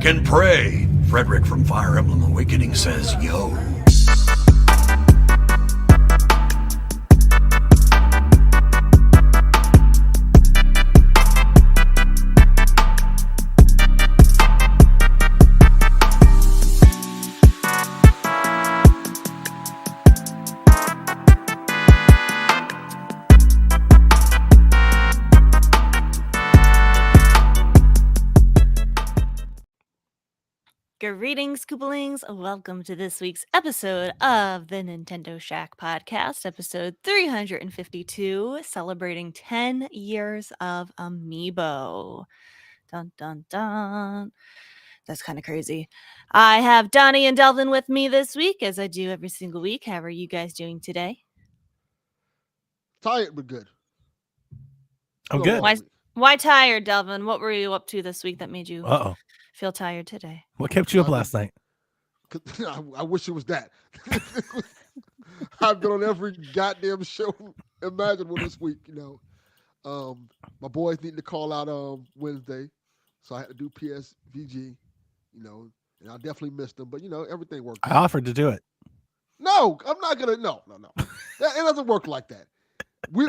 attack and pray. Frederick from Fire Emblem Awakening says, yo. Greetings, Koopalings. Welcome to this week's episode of the Nintendo Shack podcast, episode 352, celebrating 10 years of Amiibo. Dun, dun, dun. That's kind of crazy. I have Donnie and Delvin with me this week, as I do every single week. How are you guys doing today? Tired, but good. I'm good. Why tired, Delvin? What were you up to this week that made you feel tired today? What kept you up last night? I wish it was that. I've been on every goddamn show imaginable this week, you know. My boys needed to call out Wednesday, so I had to do PSVG, you know, and I definitely missed them, but, you know, everything worked out. I offered to do it. No, I'm not going to. No. It doesn't work like that. We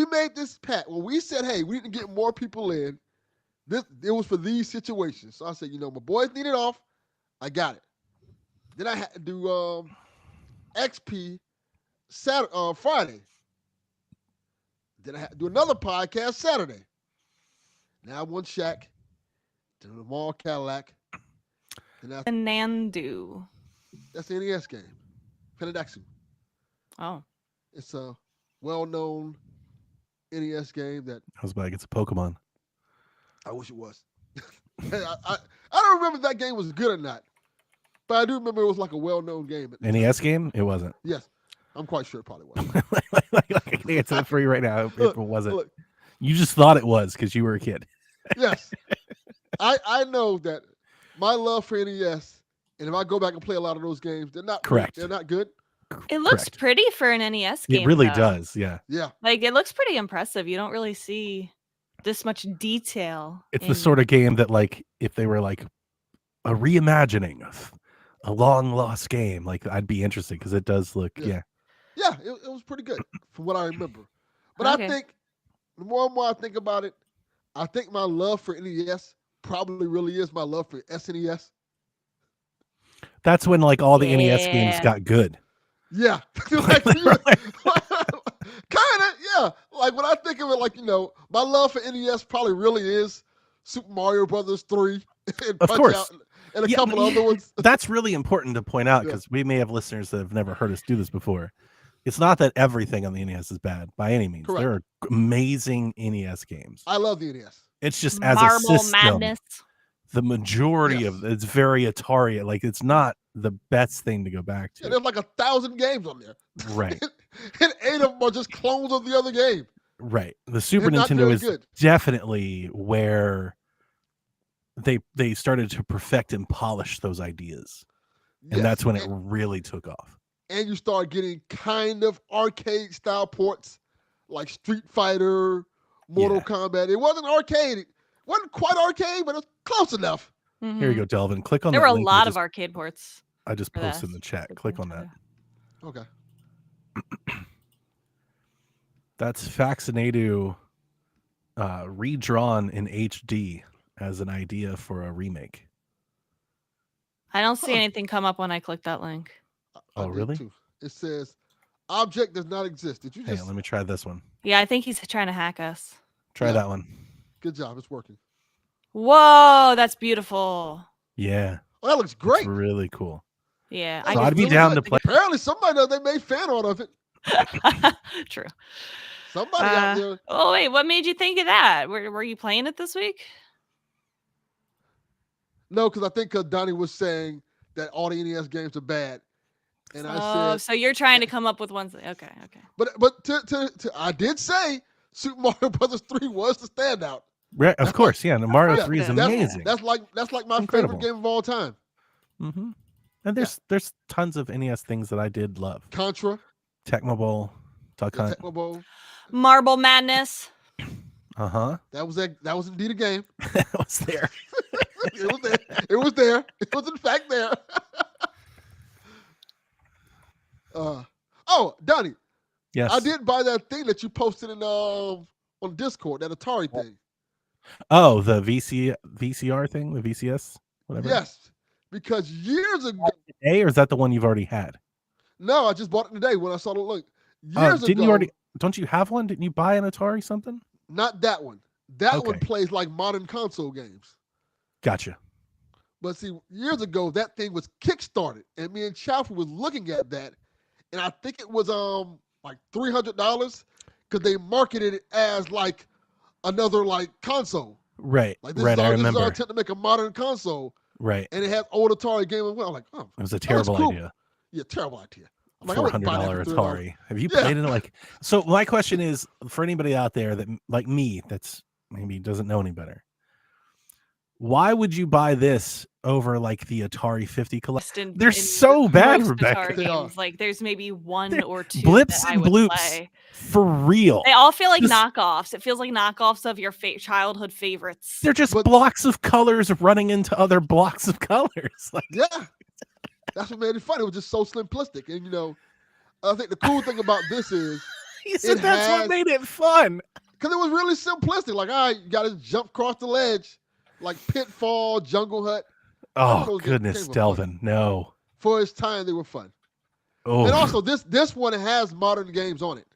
made this pact. When we said, hey, we need to get more people in, it was for these situations. So I said, you know, my boys need it off. I got it. Then I had to do XP Friday. Then I had to do another podcast Saturday. Now I'm on Shaq. Then I'm on Cadillac. Nandu. That's the NES game. Penadaxu. Oh. It's a well-known NES game that... I was like, it's a Pokemon. I wish it was. I don't remember if that game was good or not, but I do remember it was like a well-known game. NES game? It wasn't. Yes. I'm quite sure it probably was. I can answer that for you right now if it wasn't. Look, you just thought it was because you were a kid. Yes. I know that my love for NES, and if I go back and play a lot of those games, they're not correct. They're not good. It looks pretty for an NES game. It really though. does, yeah. Yeah. Like, it looks pretty impressive. You don't really see this much detail. It's the sort of game that, like, if they were like a reimagining of a long lost game, like, I'd be interested because it does look, Yeah, it was pretty good from what I remember. But okay. I think the more and more I think about it, I think my love for NES probably really is my love for SNES. That's when, like, all the NES games got good. Yeah. Like, kind of, yeah. Like, when I think of it, like, you know, my love for NES probably really is Super Mario Brothers 3 and of course. Out and a couple other ones. That's really important to point out because we may have listeners that have never heard us do this before. It's not that everything on the NES is bad by any means. Correct. There are amazing NES games. I love the NES. It's just as a system, Madness. The majority of it's very Atari. Like, it's not the best thing to go back to. Yeah, there's like 1,000 games on there. Right. And 8 of them are just clones of the other game. Right. The Super Nintendo is definitely where they started to perfect and polish those ideas. And that's when it really took off. And you start getting kind of arcade style ports like Street Fighter, Mortal Kombat. It wasn't arcade. It wasn't quite arcade, but it was close enough. Mm-hmm. Here you go, Delvin. Click on there were a lot of arcade ports. I just posted in the chat. Click on that. Okay. That's Faxinadu redrawn in HD as an idea for a remake. I don't see anything come up when I click that link. Oh, really? Too. It says, object does not exist. Did you just... Hang on, let me try this one. Yeah, I think he's trying to hack us. Try that one. Good job. It's working. Whoa, that's beautiful. Yeah. Oh, that looks great. It's really cool. Yeah. So I'd be down to play. Apparently somebody knows they made fan art of it. True. Somebody out there. Oh, wait. What made you think of that? Were you playing it this week? No, because I think Donnie was saying that all the NES games are bad. And I said, so you're trying to come up with ones. Okay. But to I did say Super Mario Brothers 3 was the standout. Right, of course, yeah. The Mario 3 is amazing. That's like my favorite game of all time. Mm-hmm. And there's tons of NES things that I did love. Contra, Tecmo Bowl, Duck Hunt, Tecmo Bowl, Marble Madness. Uh-huh. That was indeed a game. That was there. It was there. It was there. It was in fact there. Donnie. Yes. I did buy that thing that you posted in on Discord, that Atari thing. Oh, the VCR thing, the VCS, whatever. Yes, because years ago. Or is that the one you've already had? No, I just bought it today when I saw the link. Years didn't ago. You already? Don't you have one? Didn't you buy an Atari something? Not that one. That one plays like modern console games. Gotcha. But see, years ago, that thing was kickstarted, and me and Chaffee was looking at that, and I think it was like $300 because they marketed it as like another like console. Right. Like this right. is our, I this remember. is our attempt to make a modern console. Right. And it has old Atari game as well. I'm like, oh, it was a terrible idea. Yeah, terrible idea. I'm like, $400 Atari. Have you played it? Like, so my question is for anybody out there that like me, that's maybe doesn't know any better. Why would you buy this over like the Atari 50 collection? They're so bad, Rebecca. Games. Like there's maybe one or two blips that and I would bloops play. For real. They all feel like knockoffs. It feels like knockoffs of your childhood favorites. They're just blocks of colors running into other blocks of colors. Like, yeah, that's what made it fun. It was just so simplistic, and I think the cool thing about this is he said that's what made it fun because it was really simplistic. Like, all right, you got to jump across the ledge. Like Pitfall, Jungle Hut. Oh goodness, Delvin! No. For its time, they were fun. Oh, and also this one has modern games on it.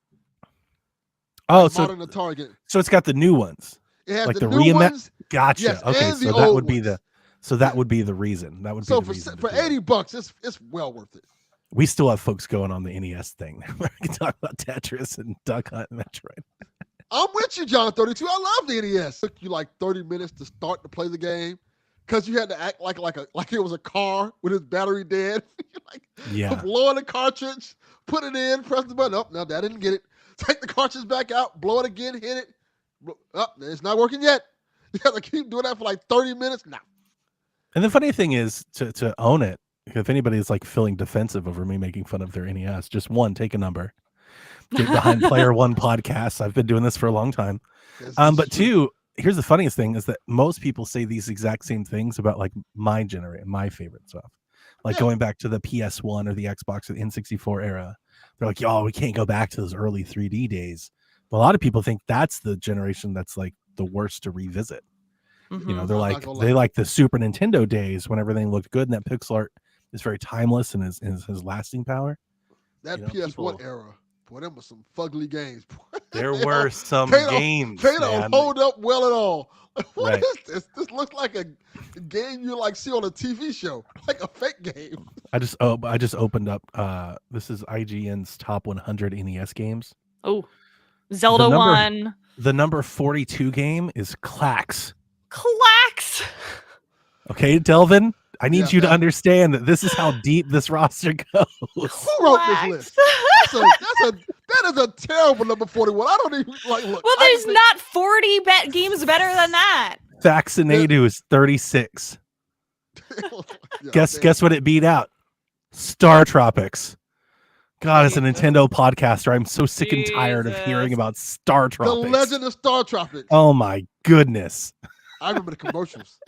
Oh, like so modern Atari games. So it's got the new ones. It has like the new ones. Gotcha. Yes, okay, so that would be that would be the reason. That would be so the reason for $80, it's well worth it. We still have folks going on the NES thing. We can talk about Tetris and Duck Hunt and Metroid. I'm with you, John 32. I love the NES. It took you like 30 minutes to start to play the game because you had to act like it was a car with its battery dead. Blowing the cartridge, put it in, press the button. Oh, no, that didn't get it. Take the cartridge back out, blow it again, hit it. Oh, it's not working yet. You have to keep doing that for like 30 minutes. No. And the funny thing is to own it. If anybody is like feeling defensive over me making fun of their NES, just one, take a number. Get behind Player One podcast. I've been doing this for a long time. But two, here's the funniest thing is that most people say these exact same things about like my favorite stuff. Like going back to the PS1 or the Xbox or the N64 era. They're like, oh, we can't go back to those early 3D days. But a lot of people think that's the generation that's like the worst to revisit. Mm-hmm. They're they like the Super Nintendo days when everything looked good and that pixel art is very timeless and has lasting power. That PS1 era. Boy, them were some fugly games. There were some games. They don't hold up well at all. What is this? This looks like a game you like see on a TV show, like a fake game. I just opened up. This is IGN's top 100 NES games. Oh, Zelda 1. The number 42 game is Clax. Clax. Okay, Delvin. I need you to understand that this is how deep this roster goes. Who wrote this list? That is a terrible number 41. I don't even like look. Well, there's not 40 games better than that. Vaccinated is 36. Guess what it beat out? Star Tropics. God, as a Nintendo podcaster, I'm so sick and tired of hearing about Star Tropics. The Legend of Star Tropics. Oh my goodness. I remember the commercials.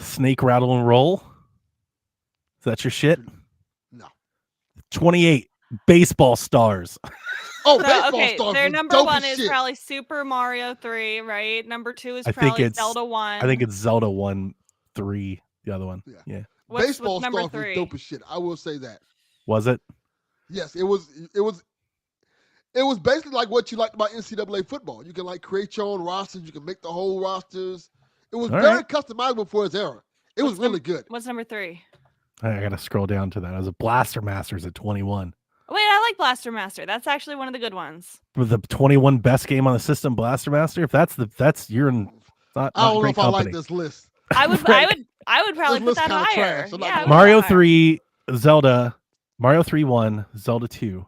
Snake Rattle and Roll. Is that your shit? No. 28 Baseball Stars. Oh, Baseball Stars. Their number one is probably Super Mario 3, right? Number 2 is probably Zelda 1. I think it's Zelda 1, 3, the other one. Yeah. Baseball Stars was dope as shit. I will say that. Was it? Yes, it was basically like what you liked about NCAA football. You can like create your own rosters. You can make the whole rosters. It was very customizable for its era. It was really good. What's number 3? I gotta scroll down to that. It was a Blaster Masters at 21. Wait, I like Blaster Master. That's actually one of the good ones. For the 21 best game on the system, Blaster Master. If that's you're in. Not I don't know if company. I like this list. I would probably put that higher. Yeah, Mario 3, Zelda, Mario 3 1, Zelda 2,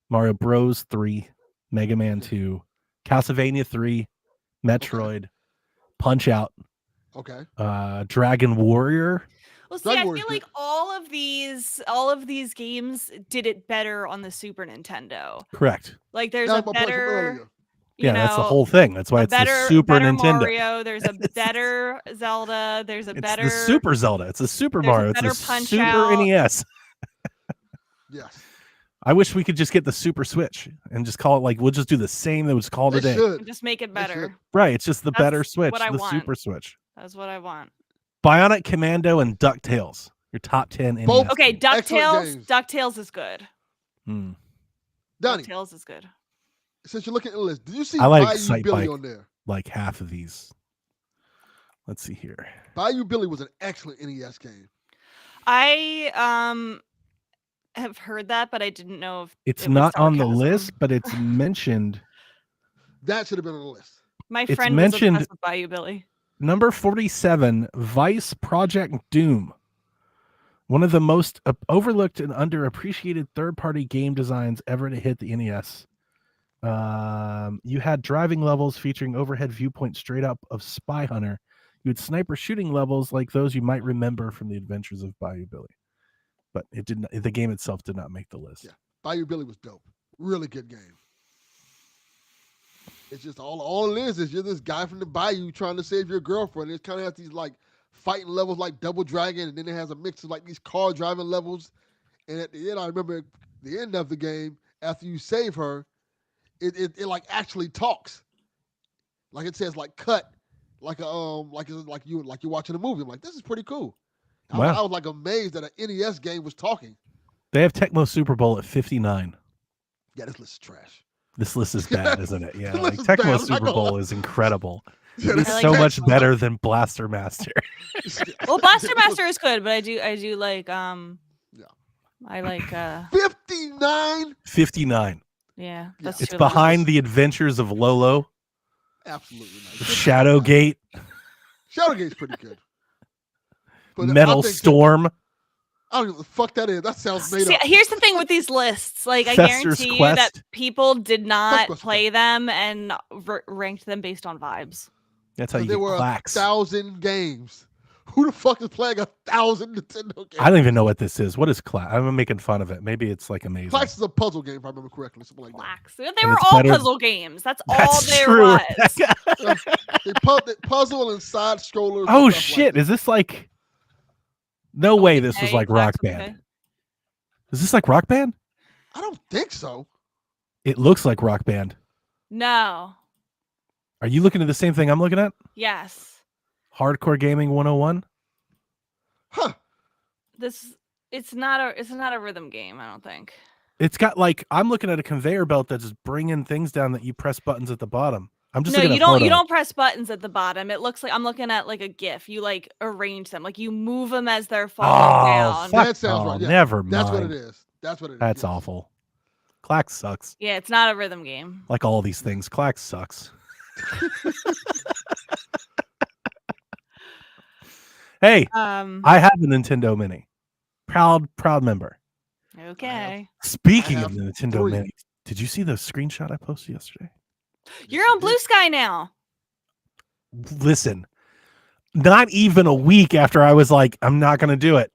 Mario Bros 3, Mega Man 2, Castlevania 3, Metroid, Punch Out. Okay. Dragon Warrior. Well, see, I feel like all of these games did it better on the Super Nintendo. Correct. Like there's a better you Yeah, that's the know, whole thing. That's why a it's the better Super Nintendo. Mario. There's a better Zelda. There's a It's better the Super Zelda. It's the Super There's a Mario. It's the better Punch Super Out. NES. Yes. I wish we could just get the Super Switch and just call it like we'll just do the same that was called They today. should. and just make it They should. better. Right. It's just the better That's Switch, what I the want. Super Switch. That's what I want. Bionic Commando and DuckTales. Your top 10 NES. Both- Okay, games. DuckTales. games. DuckTales is good. Hmm. Donnie, DuckTales is good. since you're looking at the list, did you see I like Bayou Excite Billy Bike. on there? Like half of these. Let's see here. Bayou Billy was an excellent NES game. I have heard that, but I didn't know if It's it was not on the sarcasm. list, but it's mentioned. That should have been on the list. My It's friend mentioned- was obsessed with Bayou Billy. Number 47, Vice Project Doom. One of the most overlooked and underappreciated third-party game designs ever to hit the NES. You had driving levels featuring overhead viewpoint straight up of Spy Hunter. You had sniper shooting levels like those you might remember from the Adventures of Bayou Billy. But it didn't. The game itself did not make the list. Yeah. Bayou Billy was dope. Really good game. It's just all it is you're this guy from the bayou trying to save your girlfriend. It kind of has these like fighting levels like Double Dragon, and then it has a mix of like these car driving levels. And at the end, I remember the end of the game, after you save her, it like actually talks. Like it says like cut, like you're watching a movie. I'm like, this is pretty cool. Wow. I was like amazed that an NES game was talking. They have Tecmo Super Bowl at 59. Yeah, this list is trash. This list is bad, isn't it? Yeah, This like list is bad. I'm Tecmo not Super gonna Bowl lie. is incredible. Yeah, It is this I is so like much trash. better than Blaster Master. Well, Blaster Master is good, but I do like Yeah. I like 59. 59. yeah. That's It's really behind nice. the Adventures of Lolo, Absolutely nice. Shadowgate, Shadowgate's pretty good. But Metal I think Storm, I don't know what the fuck that is. That sounds made See, up. here's the thing with these lists. Like, I Fester's guarantee you that Quest. people did not Quest. play them and ranked them based on vibes. That's how you There get were clacks. 1,000 games. Who the fuck is playing 1,000 Nintendo games? I don't even know what this is. What is clack? I'm making fun of it. Maybe it's like amazing. Clax is a puzzle game, if I remember correctly. Something like that. Lax. They And were it's all better- puzzle games. That's all That's there true. was. Rebecca. They puzzle and side scrollers. Oh and stuff shit! Like Is this like? No way! This was Okay, like Rock Clax, Band. okay. Is this like Rock Band? I don't think so. It looks like Rock Band. No. Are you looking at the same thing I'm looking at? Yes. Hardcore Gaming 101. Huh. It's not a rhythm game, I don't think. It's got like I'm looking at a conveyor belt that's just bringing things down that you press buttons at the bottom. I'm just No, looking you at don't. photo. You don't press buttons at the bottom. It looks like I'm looking at like a GIF. You like arrange them, like you move them as they're falling down. fuck That sounds no, right, yeah. Never mind. That's what it is. That's what it is. That's yes. awful. Clack sucks. Yeah, it's not a rhythm game. Like all these things, Clack sucks. Hey, I have a Nintendo Mini. Proud member. Okay. Speaking I of have the Nintendo 3. Mini, did you see the screenshot I posted yesterday? You're on Blue Sky now. Listen, not even a week after I was like, I'm not going to do it.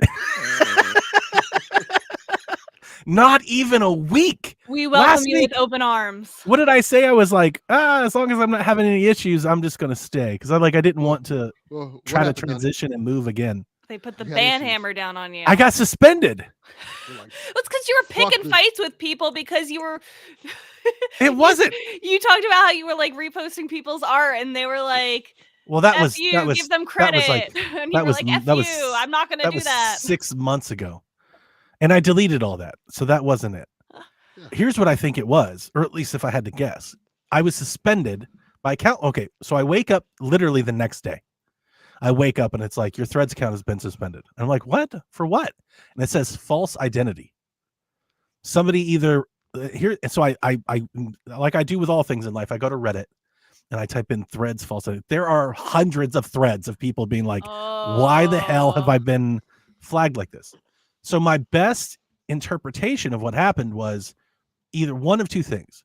Not even a week. We welcome Last you week- with open arms. What did I say? I was like, as long as I'm not having any issues, I'm just going to stay. Because I didn't want to Well, what try to happened, Donnie? transition and move again. They put the You had ban issues. hammer down on you. I got suspended. You're like, That's because you were Fuck picking this. fights with people because you were. It wasn't. You talked about how you were like reposting people's art, and they were like, Well, that "F was you, that was give them that credit," was like and you that were was like, "F that was you, I'm not going to that do was that." 6 months ago, and I deleted all that, so that wasn't it. Yeah. Here's what I think it was, or at least if I had to guess, I was suspended by account. Okay, so I wake up literally the next day. I wake up and it's like your Threads account has been suspended. And I'm like, what? For what? And it says false identity. Somebody either here. And so I like I do with all things in life. I go to Reddit and I type in Threads false identity. There are hundreds of threads of people being like, why the hell have I been flagged like this? So my best interpretation of what happened was either one of two things.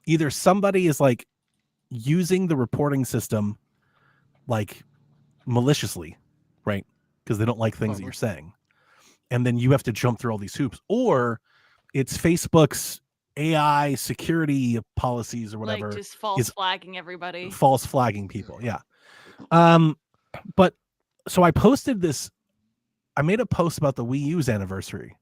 Either somebody is like using the reporting system like maliciously, right? Because they don't like things that you're saying. And then you have to jump through all these hoops. Or it's Facebook's AI security policies or whatever, Like just false is flagging everybody. false flagging people. Yeah. But so I posted this. I made a post about the Wii U's anniversary.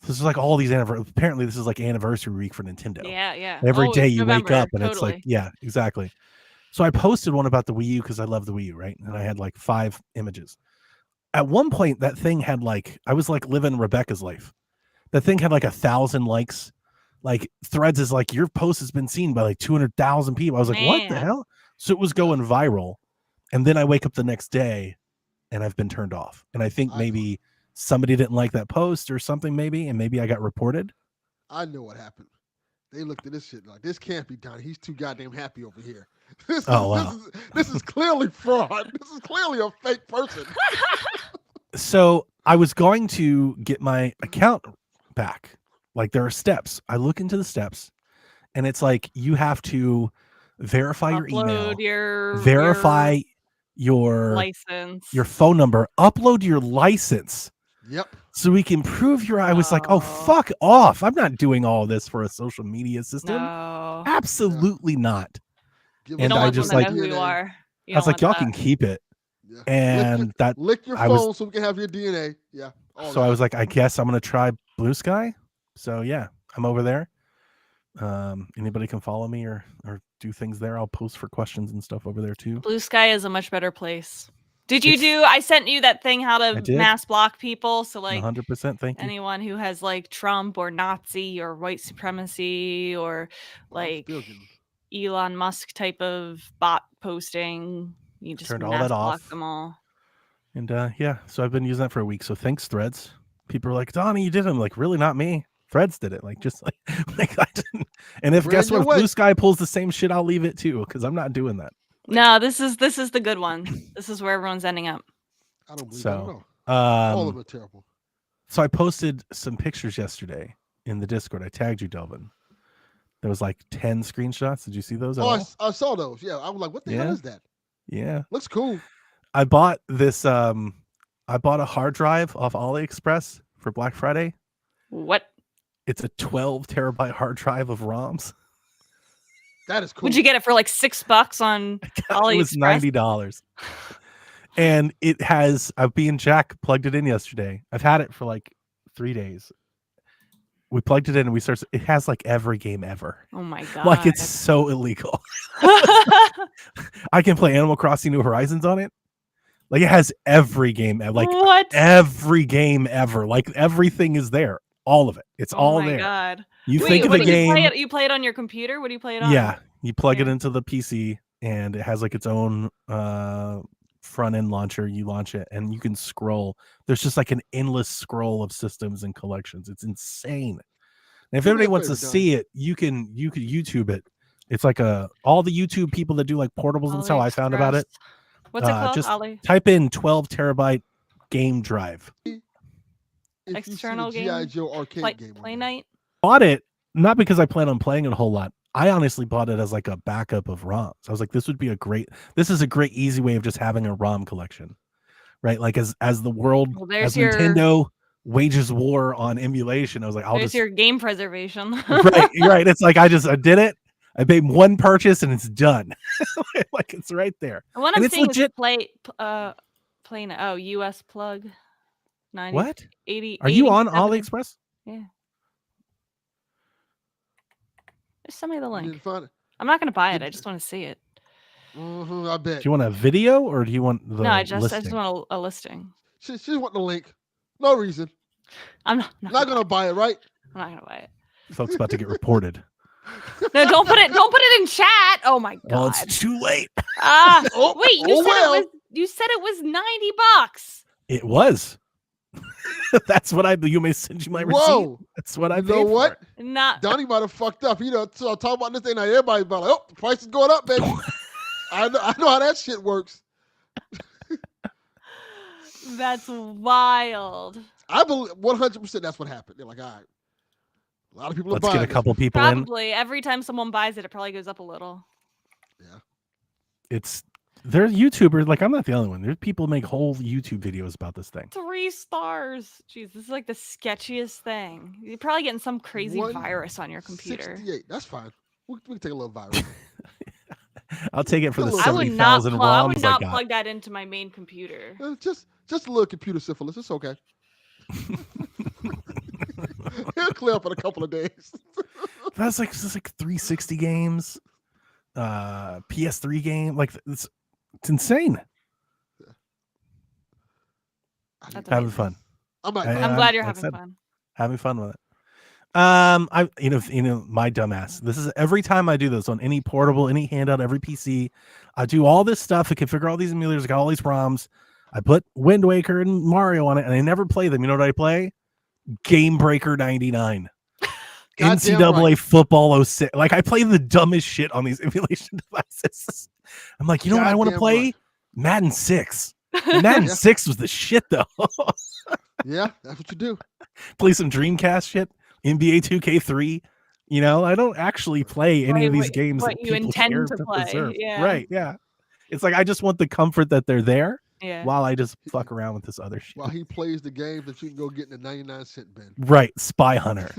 This is like all these apparently this is like anniversary week for Nintendo. Yeah. Every Oh, day it's you wake November, up and it's like, totally. yeah, exactly. So I posted one about the Wii U because I love the Wii U, right? And I had like 5 images. At one point, that thing had like, I was like living Rebecca's life. That thing had like 1,000 likes. Like Threads is like, your post has been seen by like 200,000 people. I was like, what the Man. hell? So it was going viral. And then I wake up the next day and I've been turned off. And I think maybe somebody didn't like that post or something, maybe, and maybe I got reported. I know what happened. They looked at this shit like, this can't be done. He's too goddamn happy over here. This is clearly fraud. This is clearly a fake person. So I was going to get my account back. Like there are steps. I look into the steps and it's like you have to verify your email, verify your license, your phone number, upload your license. Yep. So we can prove your. I was like, oh, fuck off. I'm not doing all this for a social media system. No. Absolutely not. And I just like, know who you are. I was like, y'all can keep it. Yeah. And lick your phone so we can have your DNA. Yeah. So I was like, I guess I'm gonna try Blue Sky. So yeah, I'm over there. Anybody can follow me or do things there. I'll post for questions and stuff over there too. Blue Sky is a much better place. Did you do? I sent you that thing how to mass block people. So like 100%. Thank you. Anyone who has like Trump or Nazi or white supremacy or like Elon Musk type of bot posting, you just turned all mass that block off. them all. And yeah, so I've been using that for a week. So thanks, Threads. People are like, Donnie, you did it. I'm like, really, not me. Threads did it. Like, just like I didn't. And if guess what, if Blue Sky pulls the same shit, I'll leave it too, because I'm not doing that. No, this is the good one. This is where everyone's ending up. I don't believe so. All of them are terrible. So I posted some pictures yesterday in the Discord. I tagged you, Delvin. There was like 10 screenshots. Did you see those? I saw those. Yeah, I was like, what the hell is that? Yeah, looks cool. I bought this. I bought a hard drive off AliExpress for Black Friday. What? It's a 12 terabyte hard drive of ROMs. That is cool. Would you get it for like $6 on AliExpress? It was $90. And it has, me and Jack plugged it in yesterday. I've had it for like 3 days. We plugged it in and it has like every game ever. Oh my God. Like it's so illegal. I can play Animal Crossing New Horizons on it. Like it has every game ever. Like what? Every game ever. Like everything is there. All of it. It's all there. Oh my God. You think of the game. You play it on your computer? What do you play it on? Yeah. You plug it into the PC and it has like its own front end launcher. You launch it and you can scroll. There's just like an endless scroll of systems and collections. It's insane. And if anybody wants to see it, you can YouTube it. It's like all the YouTube people that do like portables and stuff. I found about it. What's it called? Just type in 12 terabyte game drive. External game. G.I. Joe arcade game. Play night. Bought it not because I plan on playing it a whole lot. I honestly bought it as like a backup of ROMs. I was like, this is a great easy way of just having a ROM collection, right? Like as the world, as Nintendo wages war on emulation, I was like, there's your game preservation. right. It's like I did it. I made one purchase and it's done. Like it's right there. What I'm saying is play US plug. 90, what? 80. Are you on AliExpress? Yeah. Just send me the link. Didn't find it. I'm not gonna buy it. I just want to see it. I bet. Do you want a video or do you want the? No, I just listing? want a listing. She want the link. No reason. I'm not gonna buy it, right? I'm not gonna buy it. Folks about to get reported. No, don't put it in chat. Oh my God. Well, it's too late. Wait, you said it was $90. It was. That's what you may send you my receipt. Whoa. That's what I You know what? Not Donnie might have fucked up. So talk about this thing now. Everybody's about like, the price is going up, baby. I know how that shit works. That's wild. I believe 100% that's what happened. They're like, all right. A lot of people are buying it. Let's get a couple people probably every time someone buys it, it probably goes up a little. Yeah. It's There's YouTubers, like I'm not the only one. There's people make whole YouTube videos about this thing. 3 stars. Jeez, this is like the sketchiest thing. You're probably getting some crazy virus on your computer. 68. That's fine. We can take a little virus. I'll take it for the I would 70,000 ROMs I would not got. plug that into my main computer. Just a little computer syphilis. It's okay. It'll clear up in a couple of days. That's like 360 games, PS3 game. Like it's insane. Having fun. I'm glad you're having fun. Having fun with it. I my dumbass. This is every time I do this on any portable, any handheld, every PC. I do all this stuff. I configure all these emulators. I got all these ROMs. I put Wind Waker and Mario on it, and I never play them. You know what I play? Game Breaker 99. NCAA right. Football 06. Like I play the dumbest shit on these emulation devices. I'm like, you know what I want to play? Right. Madden 6. Madden 6 was the shit though. Yeah, that's what you do. Play some Dreamcast shit. NBA 2K3. You know, I don't actually play any of these games that you intend to play. Preserve. Yeah. Right, yeah. It's like I just want the comfort that they're there. Yeah. While I just fuck around with this other shit. While he plays the games that you can go get in the 99-cent bin. Right. Spy Hunter.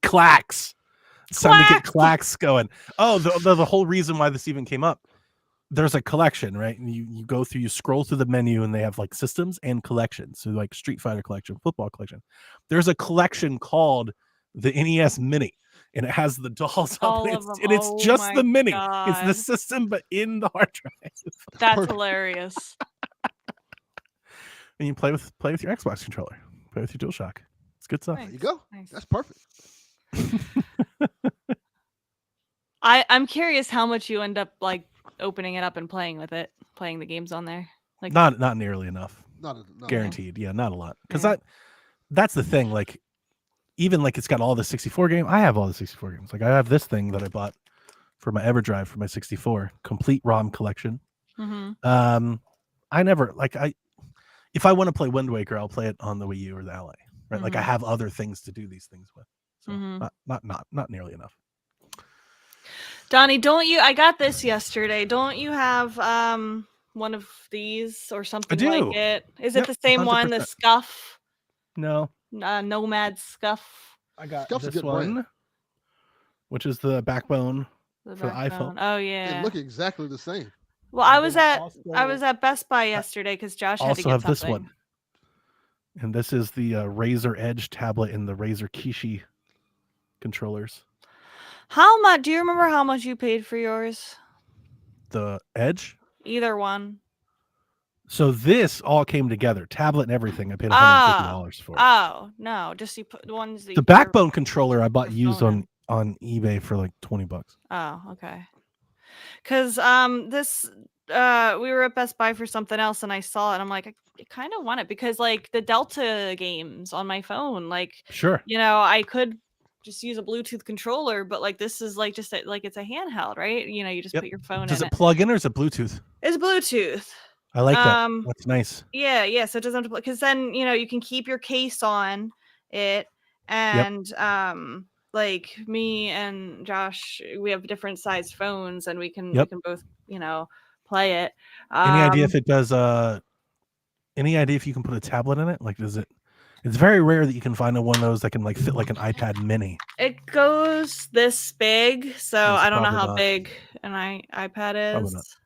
Clacks. It's time to get Clacks going. Oh, the whole reason why this even came up. There's a collection, right? And you go through, you scroll through the menu and they have like systems and collections. So like Street Fighter collection, football collection. There's a collection called the NES Mini. And it has the dolls up, and it's just the Mini. God. It's the system, but in the hard drive. That's hilarious. And you play with your Xbox controller, play with your DualShock. It's good stuff. There you go. Nice. That's perfect. I'm curious how much you end up like opening it up and playing with it, playing the games on there. Like not nearly enough. Not guaranteed. Yeah, not a lot. Because that's the thing. Like. Even like it's got all the 64 games. I have all the 64 games. Like I have this thing that I bought for my EverDrive for my 64 complete ROM collection. Mm-hmm. I never if I want to play Wind Waker, I'll play it on the Wii U or the LA. Right. Mm-hmm. Like I have other things to do these things with. So not nearly enough. Donnie, don't you? I got this yesterday. Don't you have one of these or something like it? Is it the same 100%. One? The Scuff? No. Nomad Scuff. I got Scuff's this one, brand. Which is the backbone for the iPhone. Oh yeah, they look exactly the same. Well, I was at Best Buy yesterday because Josh had to get have something. This one, and this is the Razer Edge tablet and the Razer Kishi controllers. How much? Do you remember how much you paid for yours? The Edge. Either one. So this all came together, tablet and everything. I paid $150 for it. Oh no, just you put the ones that the backbone controller I bought used on eBay for like $20. Oh, okay. Because this we were at Best Buy for something else and I saw it and I'm like, I kind of want it because like the Delta games on my phone, like sure, you know, I could just use a Bluetooth controller, but like this is like just like it's a handheld, right? You know, you just put your phone in. Does it plug in or is it Bluetooth? It's Bluetooth. I like that. That's nice. Yeah. So it doesn't have to, because then you know you can keep your case on it, and like me and Josh, we have different size phones, and we can both play it. Any idea if it does? Any idea if you can put a tablet in it? Like, does it? It's very rare that you can find one of those that can like fit like an iPad Mini. It goes this big, so I don't know how big an iPad is.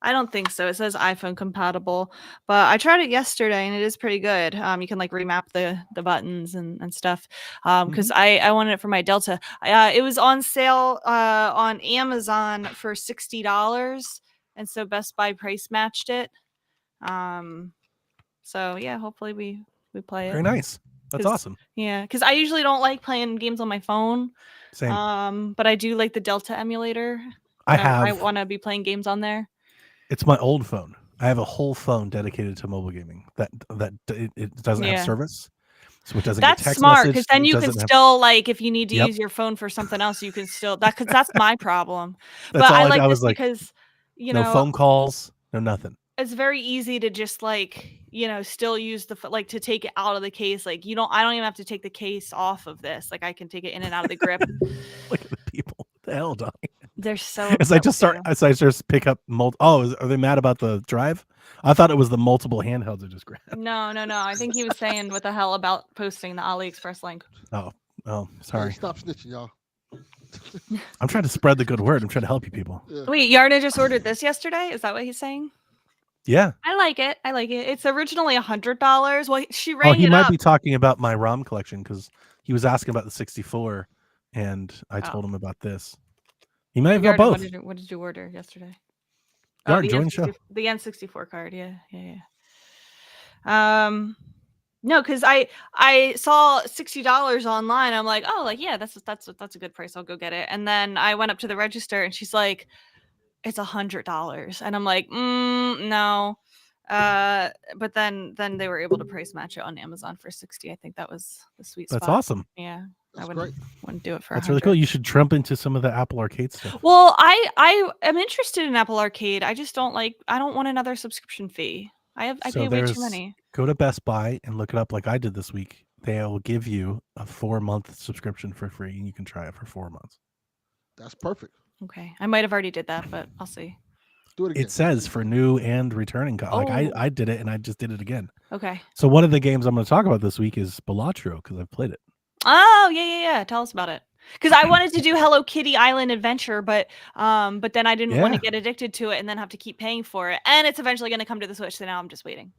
I don't think so. It says iPhone compatible, but I tried it yesterday and it is pretty good. You can like remap the buttons and stuff. Because I wanted it for my Delta. It was on sale on Amazon for $60, and so Best Buy price matched it. So yeah, hopefully we play it. Very nice. That's awesome. Yeah, because I usually don't like playing games on my phone. Same. But I do like the Delta emulator. I want to be playing games on there. It's my old phone. I have a whole phone dedicated to mobile gaming. That it doesn't have service, so it doesn't. That's get text smart message, because then you can still like if you need to use your phone for something else, you can still because that's my problem. But I like this because no phone calls, no nothing. It's very easy to just like still use the to take it out of the case. Like I don't even have to take the case off of this. Like I can take it in and out of the grip. Look at the people. What the hell, Donnie? They're so As I upset just with start, you. as I just pick up are they mad about the drive? Are they mad about the Are they mad about the drive? I thought it was the multiple handhelds I just grabbed. No. I think he was saying what the hell about posting the AliExpress link. Oh, Hey, sorry. stop snitching, y'all. I'm trying to spread the good word. I'm trying to help you people. Yeah. Wait, Yarna just ordered this yesterday? Is that what he's saying? Yeah. I like it. It's originally $100. Well, she Oh, rang he it might up. be talking about my ROM collection because he was asking about the 64, and I Oh. told him about this. He might have got Yarna, both. what did you order yesterday? Yarn, join the show. The N64 card. Yeah. No, because I saw $60 online. I'm like, oh, like, yeah, that's a good price. I'll go get it. And then I went up to the register and she's like, it's $100. And I'm like, no. But then they were able to price match it on Amazon for 60. I think that was the sweet spot. That's awesome. Yeah. That's I great. wouldn't do it for That's 100. really cool. You should jump into some of the Apple Arcade stuff. Well, I am interested in Apple Arcade. I just don't want another subscription fee. I pay way too many. Go to Best Buy and look it up like I did this week. They'll give you a 4-month subscription for free, and you can try it for 4 months. That's perfect. Okay. I might have already did that, but I'll see. Do it again. It says for new and returning. Like Oh. I did it, and I just did it again. Okay. So one of the games I'm going to talk about this week is Balatro because I've played it. Oh, yeah. Tell us about it. Because I wanted to do Hello Kitty Island Adventure, but then I didn't want to get addicted to it and then have to keep paying for it. And it's eventually going to come to the Switch, so now I'm just waiting.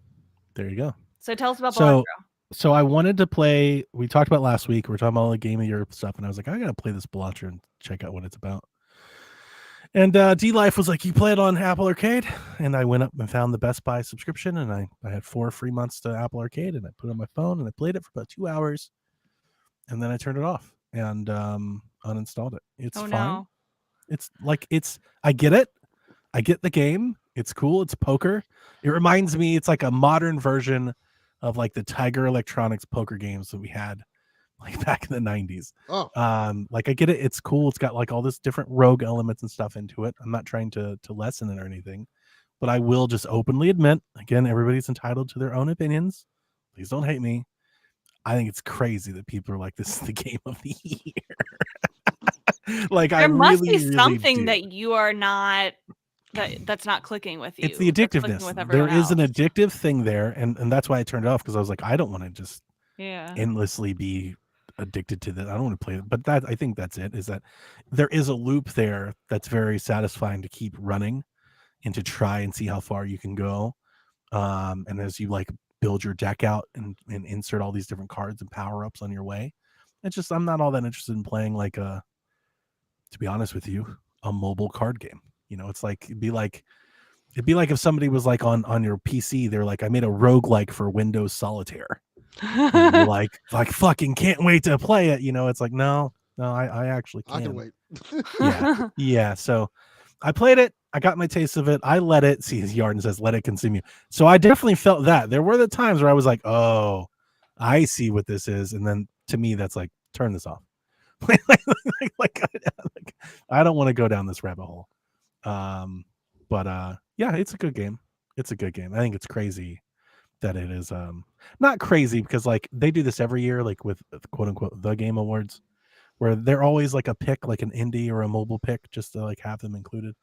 There you go. So tell us about Balatro. So I wanted to play. We talked about last week. We were talking about all the Game of Europe stuff, and I was like, I gotta play this Balatro and check out what it's about. And D Life was like, you play it on Apple Arcade, and I went up and found the Best Buy subscription, and I had 4 free months to Apple Arcade, and I put it on my phone, and I played it for about 2 hours, and then I turned it off and uninstalled it. It's fine. No. It's like I get it. I get the game. It's cool. It's poker. It reminds me, it's like a modern version of like the Tiger Electronics poker games that we had like back in the 90s. Oh. Like I get it. It's cool. It's got like all this different rogue elements and stuff into it. I'm not trying to lessen it or anything, but I will just openly admit, again, everybody's entitled to their own opinions. Please don't hate me. I think it's crazy that people are like, this is the game of the year. Like there must be something that you are not that's not clicking with you. It's the addictiveness. There is an addictive thing there, and that's why I turned it off, because I was like, I don't want to just endlessly be addicted to that. I don't want to play it. But that, I think that's it, is that there is a loop there that's very satisfying to keep running and to try and see how far you can go. And as you like build your deck out and insert all these different cards and power-ups on your way, it's just, I'm not all that interested in playing like to be honest with you, a mobile card game. You know, it's like it'd be like if somebody was like on your PC, they're like, I made a roguelike for Windows Solitaire. And you're like fucking can't wait to play it. You know, it's like no, I actually can. I can wait. Yeah. So I played it. I got my taste of it. I let it. See, Yarden says, let it consume you. So I definitely felt that. There were the times where I was like, oh, I see what this is. And then to me, that's like, turn this off. like I don't want to go down this rabbit hole. But yeah, it's a good game. It's a good game. I think it's crazy that it is not crazy, because like they do this every year, like with quote unquote the Game Awards, where they're always like a pick, like an indie or a mobile pick, just to like have them included.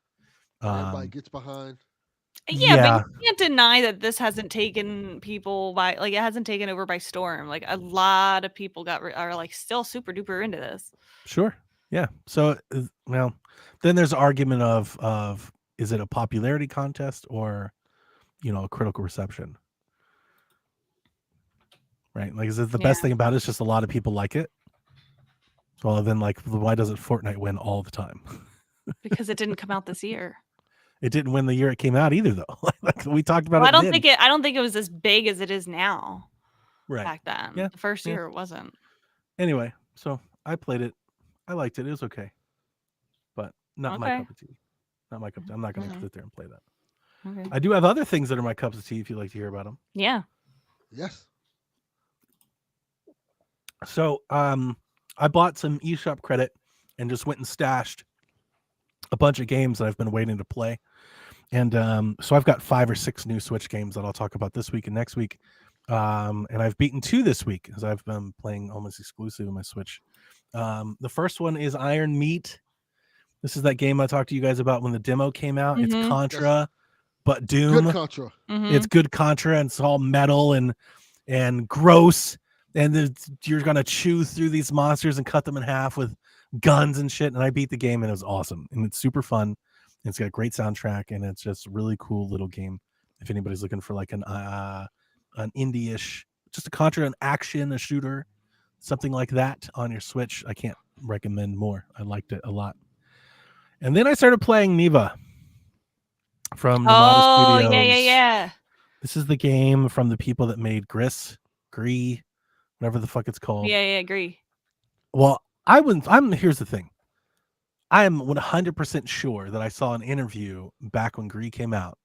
Everybody gets behind. Yeah, but you can't deny that this hasn't taken people by, like, it hasn't taken over by storm. Like a lot of people are like still super duper into this. Sure. Yeah. So well, then there's argument of is it a popularity contest or, you know, a critical reception? Right? Like, is it the best thing about it? It's just a lot of people like it. Well, then, like, why doesn't Fortnite win all the time? Because it didn't come out this year. It didn't win the year it came out either, though. Like we talked about. Well, I don't think it was as big as it is now. Right. Back then, yeah. The first year it wasn't. Anyway, so I played it. I liked it. It was okay, but not my cup of tea. Not my cup of tea. I'm not going to sit there and play that. Okay. I do have other things that are my cups of tea if you'd like to hear about them. Yeah. Yes. So I bought some eShop credit and just went and stashed a bunch of games that I've been waiting to play. And so I've got 5 or 6 new Switch games that I'll talk about this week and next week. And I've beaten 2 this week, as I've been playing almost exclusively on my Switch. The first one is Iron Meat. This is that game I talked to you guys about when the demo came out. It's Mhm. Contra, but Good Doom. Contra. It's good Contra, and it's all metal and gross. And you're gonna chew through these monsters and cut them in half with guns and shit. And I beat the game, and it was awesome. And it's super fun. And it's got a great soundtrack, and it's just a really cool little game. If anybody's looking for like an indie-ish, just a Contra, an action, a shooter, something like that on your Switch, I can't recommend more. I liked it a lot. And then I started playing Neva from Nomada Oh, Studios. yeah. This is the game from the people that made Gree, whatever the fuck it's called. Yeah, agree. Well, here's the thing. I am 100% sure that I saw an interview back when Gree came out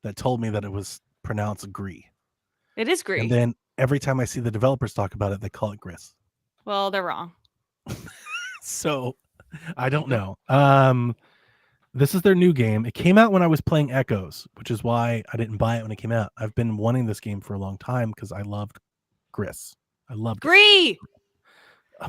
that told me that it was pronounced Gree. It is Gree. And then every time I see the developers talk about it, they call it Gris. Well, they're wrong. So I don't know. This is their new game. It came out when I was playing Echoes, which is why I didn't buy it when it came out. I've been wanting this game for a long time because I loved Gris. I loved Gree.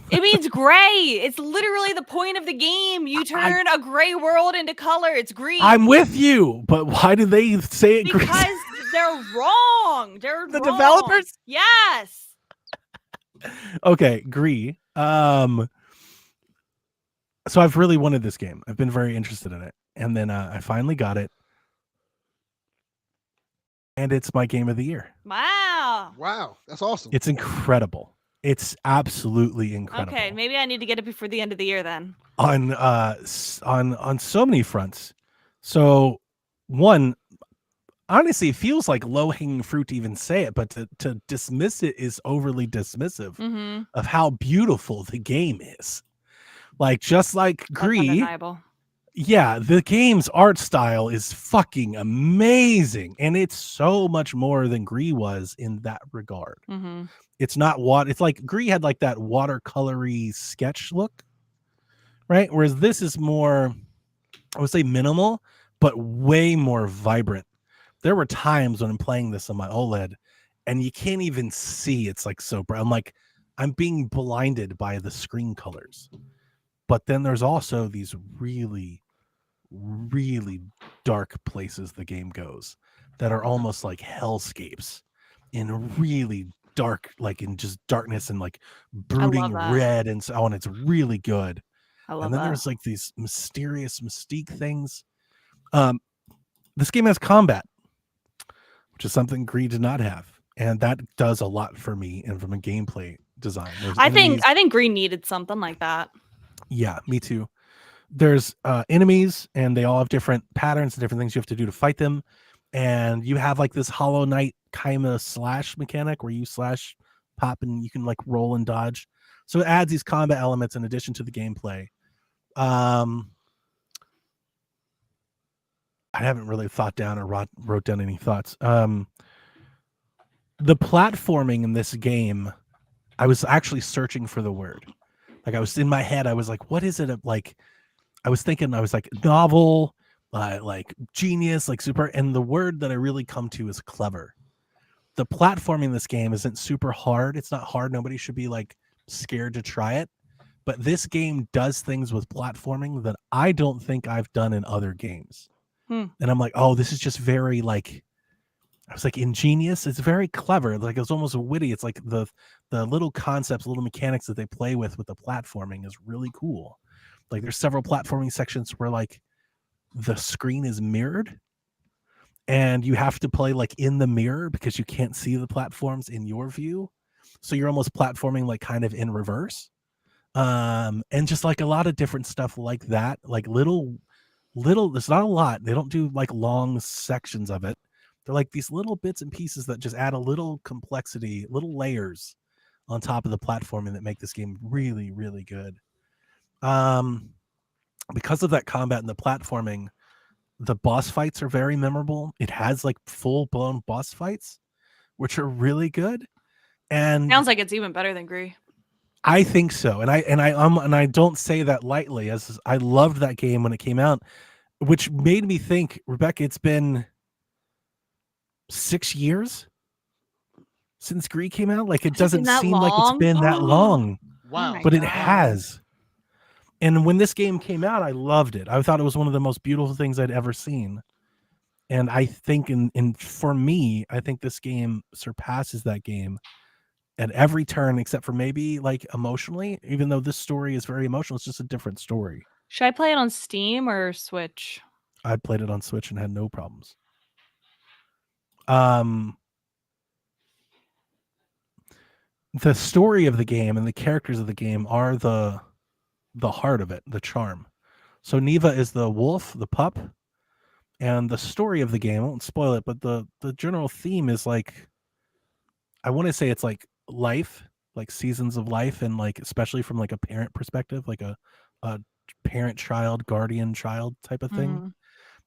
It means gray. It's literally the point of the game. You turn a gray world into color. It's green. I'm with you, but why do they say it Gris? Because they're wrong. They're the wrong. developers? Yes. Okay, Gree. So I've really wanted this game. I've been very interested in it. And then I finally got it. And it's my game of the year. Wow. That's awesome. It's incredible. It's absolutely incredible. Okay, maybe I need to get it before the end of the year then. On so many fronts. So one, honestly, it feels like low-hanging fruit to even say it, but to dismiss it is overly dismissive of how beautiful the game is. Like, just like Gree, yeah, the game's art style is fucking amazing, and it's so much more than Gree was in that regard. It's not it's like Gree had like that watercolory sketch look, right? Whereas this is more, I would say, minimal, but way more vibrant. There were times when I'm playing this on my OLED, and you can't even see it's like so bright. I'm being blinded by the screen colors. But then there's also these really, really dark places the game goes that are almost like hellscapes in really dark, like in just darkness and like brooding red and so on. It's really good. And then there's like these mysterious mystique things. This game has combat, which is something Gree did not have. And that does a lot for me and from a gameplay design. I think Gree needed something like that. Yeah, me too. There's enemies, and they all have different patterns and different things you have to do to fight them. And you have like this Hollow Knight kind of slash mechanic where you slash, pop, and you can like roll and dodge. So it adds these combat elements in addition to the gameplay. I haven't really thought down or wrote down any thoughts. The platforming in this game, I was actually searching for the word. Like, I was in my head, I was like, what is it like? I was thinking, I was like, novel, like genius, like super. And the word that I really come to is clever. The platforming in this game isn't super hard. It's not hard. Nobody should be like scared to try it. But this game does things with platforming that I don't think I've done in other games. And I'm like, oh, this is just very like, I was like, ingenious. It's very clever. Like, it's almost witty. It's like the little concepts, little mechanics that they play with the platforming is really cool. Like, there's several platforming sections where like the screen is mirrored and you have to play like in the mirror because you can't see the platforms in your view. So you're almost platforming like kind of in reverse. And just like a lot of different stuff like that, like little, there's not a lot. They don't do like long sections of it. They're like these little bits and pieces that just add a little complexity, little layers on top of the platforming that make this game really, really good. Because of that combat and the platforming, the boss fights are very memorable. It has like full-blown boss fights, which are really good. And sounds like it's even better than Gree. I think so. And I don't say that lightly, as I loved that game when it came out, which made me think, Rebecca, it's been 6 years since Gree came out. Like, it doesn't seem like it's been that long. Wow. But it has. And when this game came out, I loved it. I thought it was one of the most beautiful things I'd ever seen. And I think for me, I think this game surpasses that game at every turn, except for maybe like emotionally, even though this story is very emotional, it's just a different story. Should I play it on Steam or Switch? I played it on Switch and had no problems. The story of the game and the characters of the game are the heart of it, the charm. So Neva is the wolf, the pup, and the story of the game, I won't spoil it, but the general theme is like, I want to say it's like life, like seasons of life, and like especially from like a parent perspective, like a parent child, guardian child type of thing. Mhm.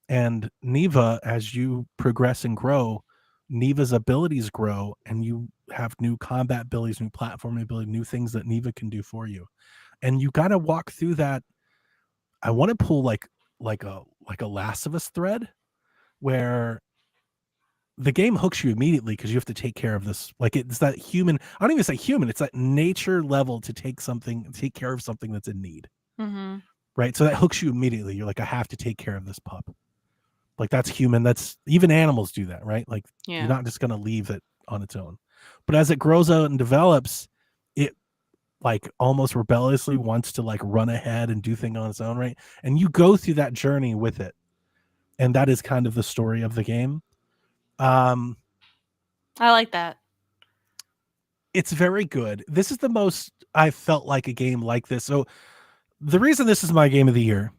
And Neva, as you progress and grow, Neva's abilities grow, and you have new combat abilities, new platform ability, new things that Neva can do for you. And you got to walk through that. I want to pull like a Last of Us thread where the game hooks you immediately because you have to take care of this. Like it's that human. I don't even say human. It's that nature level to take care of something that's in need. Mhm. Right. So that hooks you immediately. You're like, I have to take care of this pup. Like that's human. That's even animals do that, right? Like Yeah. you're not just going to leave it on its own. But as it grows out and develops, it like almost rebelliously wants to like run ahead and do things on its own, right? And you go through that journey with it. And that is kind of the story of the game. I like that. It's very good. This is the most I felt like a game like this. So the reason this is my game of the year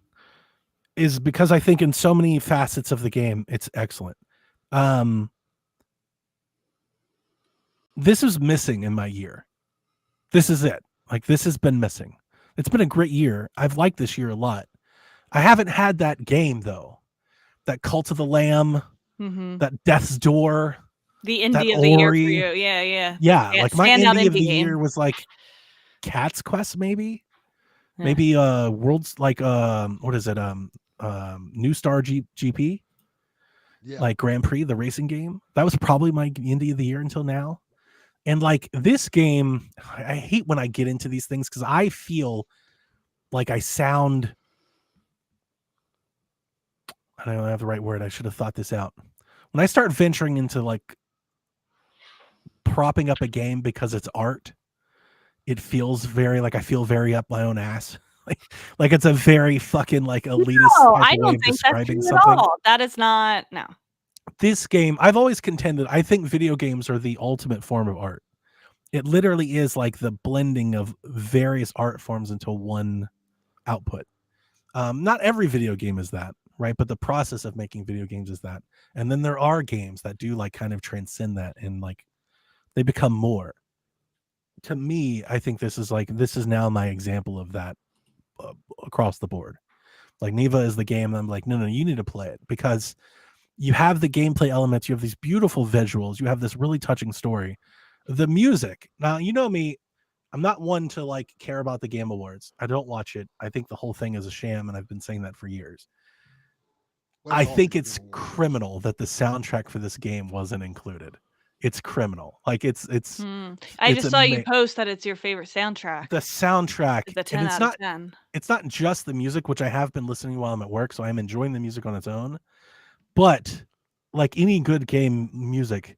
is because I think in so many facets of the game, it's excellent. This is missing in my year. This is it. Like this has been missing. It's been a great year. I've liked this year a lot. I haven't had that game though. That Cult of the Lamb, that Death's Door, The that indie of the year for Ori. you. Yeah. Yeah, like my standout indie of the game. year was like Cat's Quest, maybe. Yeah. Maybe World's like what is it? New Star GP? Yeah. Like Grand Prix, the racing game. That was probably my indie of the year until now. And like this game, I hate when I get into these things because I feel like I sound, I don't have the right word. I should have thought this out. When I start venturing into like propping up a game because it's art, it feels very like I feel very up my own ass. Like it's a very fucking like elitist No, type I of way don't of think that's describing true at something. all. That is not, no. This game, I've always contended, I think video games are the ultimate form of art. It literally is like the blending of various art forms into one output. Not every video game is that, right? But the process of making video games is that. And then there are games that do like kind of transcend that and like they become more. To me, I think this is now my example of that across the board. Like Neva is the game, and I'm like, no, you need to play it because you have the gameplay elements, you have these beautiful visuals, you have this really touching story. The music. Now, you know me, I'm not one to like care about the Game Awards. I don't watch it. I think the whole thing is a sham, and I've been saying that for years. Well, I that's all think these it's Game Awards. criminal that the soundtrack for this game wasn't included. It's criminal. Like it's I it's just saw you post that it's your favorite soundtrack. the soundtrack, It's a 10 and out of 10. it's not just the music, which I have been listening while I'm at work, so I'm enjoying the music on its own. But like any good game music,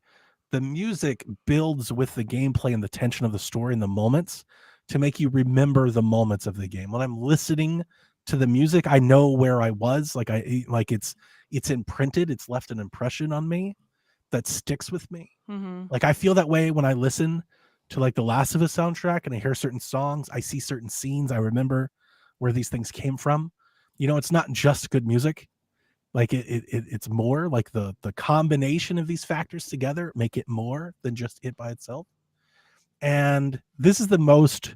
the music builds with the gameplay and the tension of the story and the moments to make you remember the moments of the game. When I'm listening to the music, I know where I was. Like it's imprinted, it's left an impression on me that sticks with me. Like I feel that way when I listen to like the Last of Us soundtrack and I hear certain songs, I see certain scenes, I remember where these things came from. You know, it's not just good music. Like it's more like the combination of these factors together make it more than just it by itself. And this is the most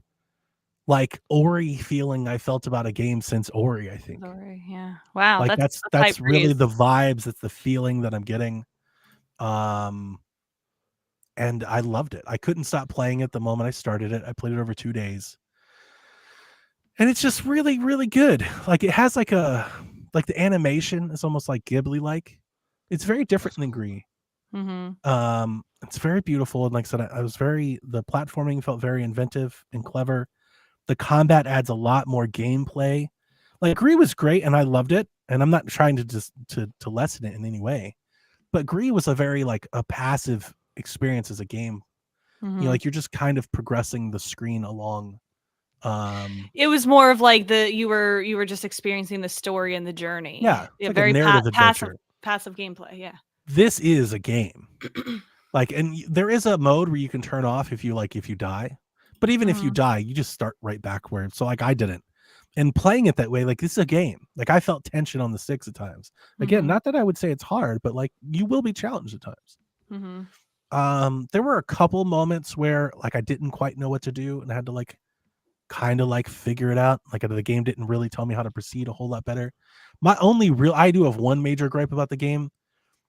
like Ori feeling I felt about a game since Ori, I think. Ori, yeah. Wow, Like that's that's high really praise. the vibes, that's the feeling that I'm getting. And I loved it. I couldn't stop playing it the moment I started it. I played it over 2 days. And it's just really, really good. Like it has like the animation is almost like Ghibli like. It's very different than Gree. It's very beautiful. And like I said, the platforming felt very inventive and clever. The combat adds a lot more gameplay. Like Gree was great, and I loved it. And I'm not trying to just to lessen it in any way, but Gree was a very like a passive experience as a game. Mhm. Like you're just kind of progressing the screen along. It was more of like you were just experiencing the story and the journey. Yeah, it's like a very narrative adventure. passive gameplay. Yeah. This is a game. Like, and there is a mode where you can turn off if you die, but even if you die, you just start right back where. So like I didn't, and playing it that way, like this is a game. Like I felt tension on the sticks at times. Again, not that I would say it's hard, but like you will be challenged at times. There were a couple moments where like I didn't quite know what to do, and I had to like kind of like figure it out. Like the game didn't really tell me how to proceed a whole lot better. I do have one major gripe about the game,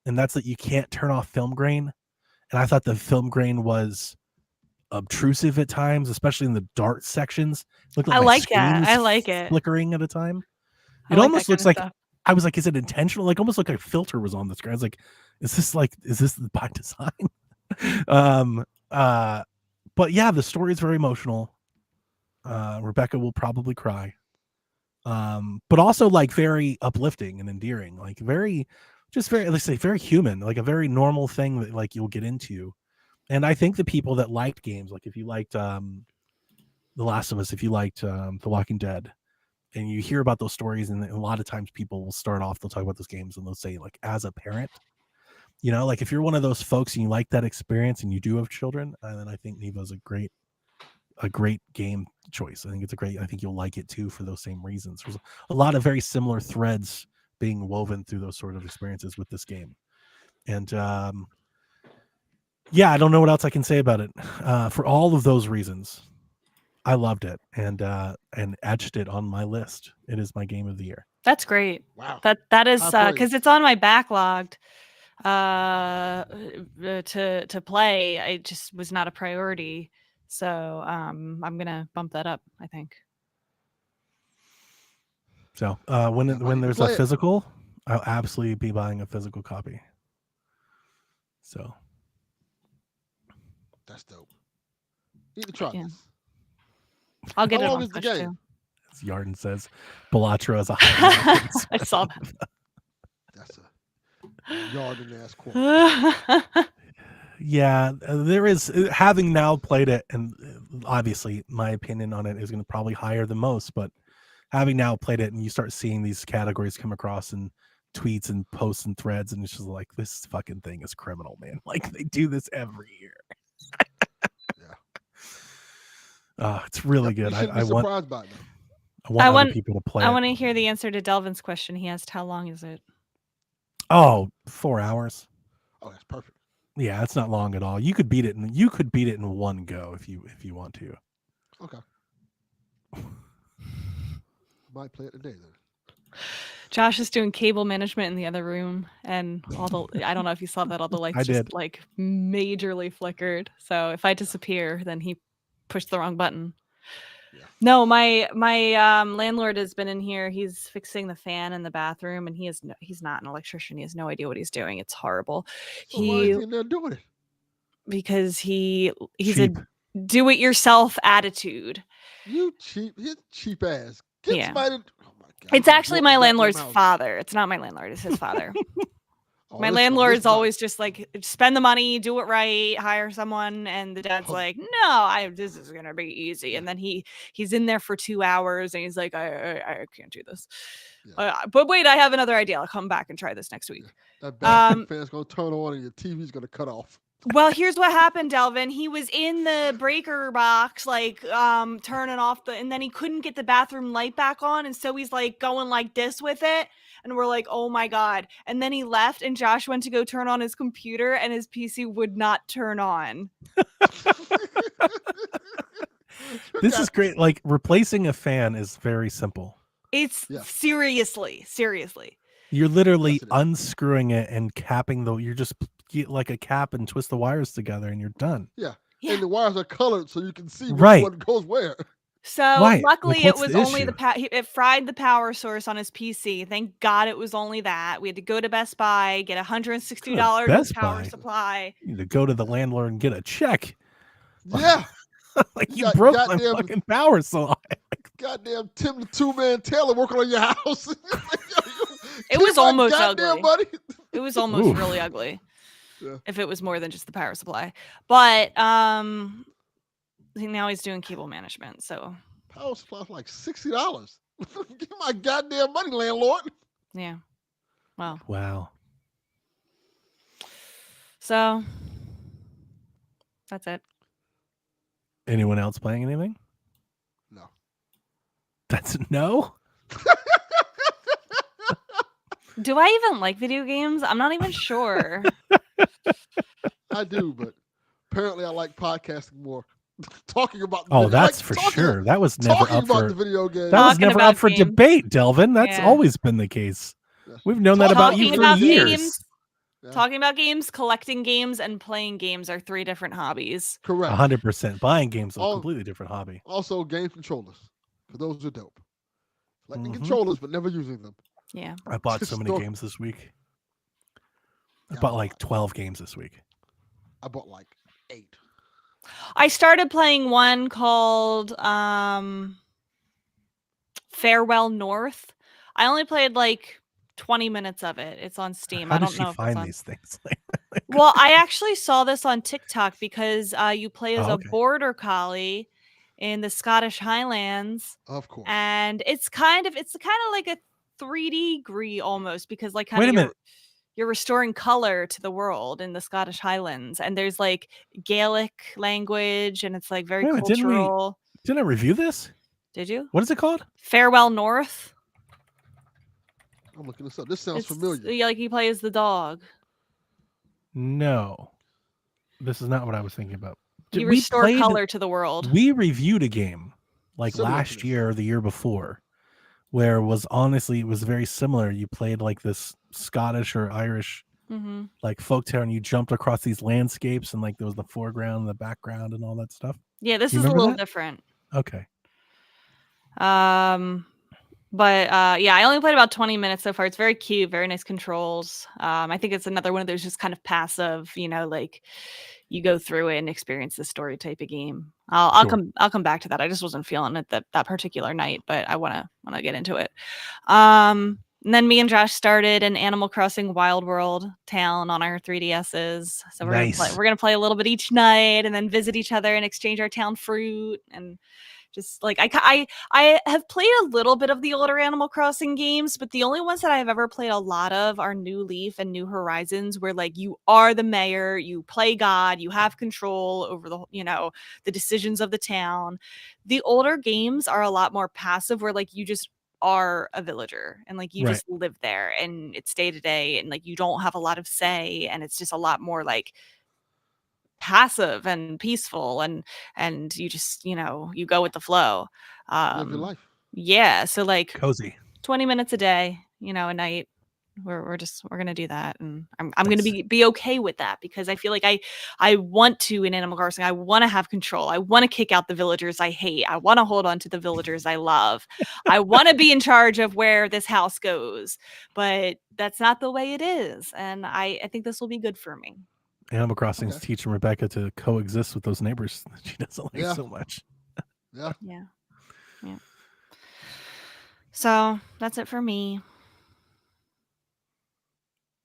and that's that you can't turn off film grain. And I thought the film grain was obtrusive at times, especially in the dart sections. It looked like I my like screen that. was I like it. flickering at a time. I It like almost that looks kind like of stuff. I was like, is it intentional? Like almost like a filter was on the screen. I was like, is this by design? But yeah, the story is very emotional. Rebecca will probably cry. But also like very uplifting and endearing, like let's say very human, like a very normal thing that like you'll get into. And I think the people that liked games, like if you liked The Last of Us, if you liked The Walking Dead, and you hear about those stories, and a lot of times people will they'll talk about those games and they'll say like, as a parent, like if you're one of those folks and you like that experience and you do have children, then I think Nevo's a great game choice. I think you'll like it too for those same reasons. There's a lot of very similar threads being woven through those sort of experiences with this game. And yeah, I don't know what else I can say about it. For all of those reasons, I loved it and etched it on my list. It is my game of the year. That's great. Wow. That is High praise. because it's on my backlogged to play. It just was not a priority. So I'm gonna bump that up, I think. So when there's a physical, I'll absolutely be buying a physical copy. So that's dope. Need to try this. I'll get How it long on is the Switch game? too. As Yarden says, Belatra is a high. I saw that. That's a Yarden ass quote. Yeah, there is, having now played it, and obviously my opinion on it is going to probably higher than most, but having now played it and you start seeing these categories come across in tweets and posts and threads, and it's just like, this fucking thing is criminal, man. Like they do this every year. It's really good. I want surprised by it. I want other people to play I it. want to hear the answer to Delvin's question. He asked, how long is it? Oh, 4 hours. Oh, that's perfect. Yeah, it's not long at all. You could beat it in one go if you want to. Okay. Might play it today then. Josh is doing cable management in the other room, and I don't know if you saw that, all the lights just like majorly flickered. So if I disappear, then he pushed the wrong button. Yeah. No, my landlord has been in here. He's fixing the fan in the bathroom, and he's not an electrician. He has no idea what he's doing. It's horrible. So why is he in there doing it? Because he's cheap. a do-it-yourself attitude. You cheap ass. Get somebody. Oh my God. It's actually my landlord's father. It's not my landlord. It's his father. My landlord's always just like, spend the money, do it right, hire someone, and the dad's like, no, this is gonna be easy. And then he's in there for 2 hours, and he's like, I can't do this. Yeah. But wait, I have another idea. I'll come back and try this next week. Yeah. That back fan's gonna turn on, and your TV's gonna cut off. Well, here's what happened, Delvin. He was in the breaker box, like turning off and then he couldn't get the bathroom light back on, and so he's like going like this with it. And we're like, oh my God. And then he left, and Josh went to go turn on his computer, and his PC would not turn on. This is great. Like, replacing a fan is very simple. It's seriously. You're literally unscrewing it and capping you just get like a cap and twist the wires together, and you're done. Yeah. And the wires are colored so you can see what goes where. So luckily it was only it fried the power source on his PC. Thank God it was only that. We had to go to Best Buy, get $160 of power supply. You need to go to the landlord and get a check. Yeah. Like you got broke my goddamn- fucking power supply. Goddamn Tim the Two-Man Taylor working on your house. It was almost goddamn ugly. buddy. It was almost Oof. really ugly. Yeah. If it was more than just the power supply. But now he's doing cable management, so Power supply for like $60. Give my goddamn money, landlord. yeah. Well, Wow. so that's it. Anyone else playing anything? No. That's no. Do I even like video games? I'm not even sure. I do, but apparently I like podcasting more. Talking about the Oh, video- that's like, for talking- sure. That was never Talking up about for the video game. that was Talking never about up for games. debate, Delvin. That's Yeah. always been the case. Yeah. We've known that about you Talking for about years. games. Yeah. Talking about games, collecting games, and playing games are 3 different hobbies. Correct. 100%. Buying games is a Oh. completely different hobby. Also, game controllers. Because those are dope. Collecting Mhm. controllers, but never using them. Yeah. I bought so Just many don't- games this week. I Yeah, bought I like bought- 12 games this week. I bought like 8. I started playing one called Farewell North. I only played like 20 minutes of it. It's on Steam. How I don't does know she if it's find on. these things? Well, I actually saw this on TikTok because you play as Oh, a okay. border collie in the Scottish Highlands, Of course. and it's kind of like a 3D degree almost, because like kind Wait a of minute. you're restoring color to the world in the Scottish Highlands, and there's like Gaelic language, and it's like very Wait a minute, didn't we- cultural. Didn't I review this? Did you? What is it called? Farewell North. I'm looking this up. This sounds It's familiar. yeah, like you play as the dog. No. This is not what I was thinking about. You We restore played- color to the world. We reviewed a game like Similar to last this. year or the year before, where it was very similar. You played like this Scottish or Irish Mm-hmm. like folktale, and you jumped across these landscapes, and like there was the foreground and the background and all that stuff. Yeah, this You is a remember little that? different. Okay. But yeah, I only played about 20 minutes so far. It's very cute, very nice controls. I think it's another one of those just kind of passive, like you go through it and experience the story type of game. I'll Sure. come back to that. I just wasn't feeling it that particular night, but I wanna get into it. And then me and Josh started an Animal Crossing Wild World town on our 3DSs. So Nice. we're gonna play a little bit each night, and then visit each other and exchange our town fruit, and just like I have played a little bit of the older Animal Crossing games, but the only ones that I've ever played a lot of are New Leaf and New Horizons, where like you are the mayor, you play God, you have control over the decisions of the town. The older games are a lot more passive, where like you just are a villager and like you Right. just live there, and it's day to day, and like you don't have a lot of say, and it's just a lot more like passive and peaceful, and you just you go with the flow. Live your life. Yeah, so like Cozy. 20 minutes a day, a night, we're gonna do that, and I'm gonna Nice. be okay with that, because I feel like I want to, in Animal Crossing, I want to have control. I want to kick out the villagers I hate. I want to hold on to the villagers I love. I want to be in charge of where this house goes, but that's not the way it is, and I think this will be good for me. Animal Crossing's Okay. teaching Rebecca to coexist with those neighbors that she doesn't like Yeah. so much. Yeah. Yeah. So that's it for me.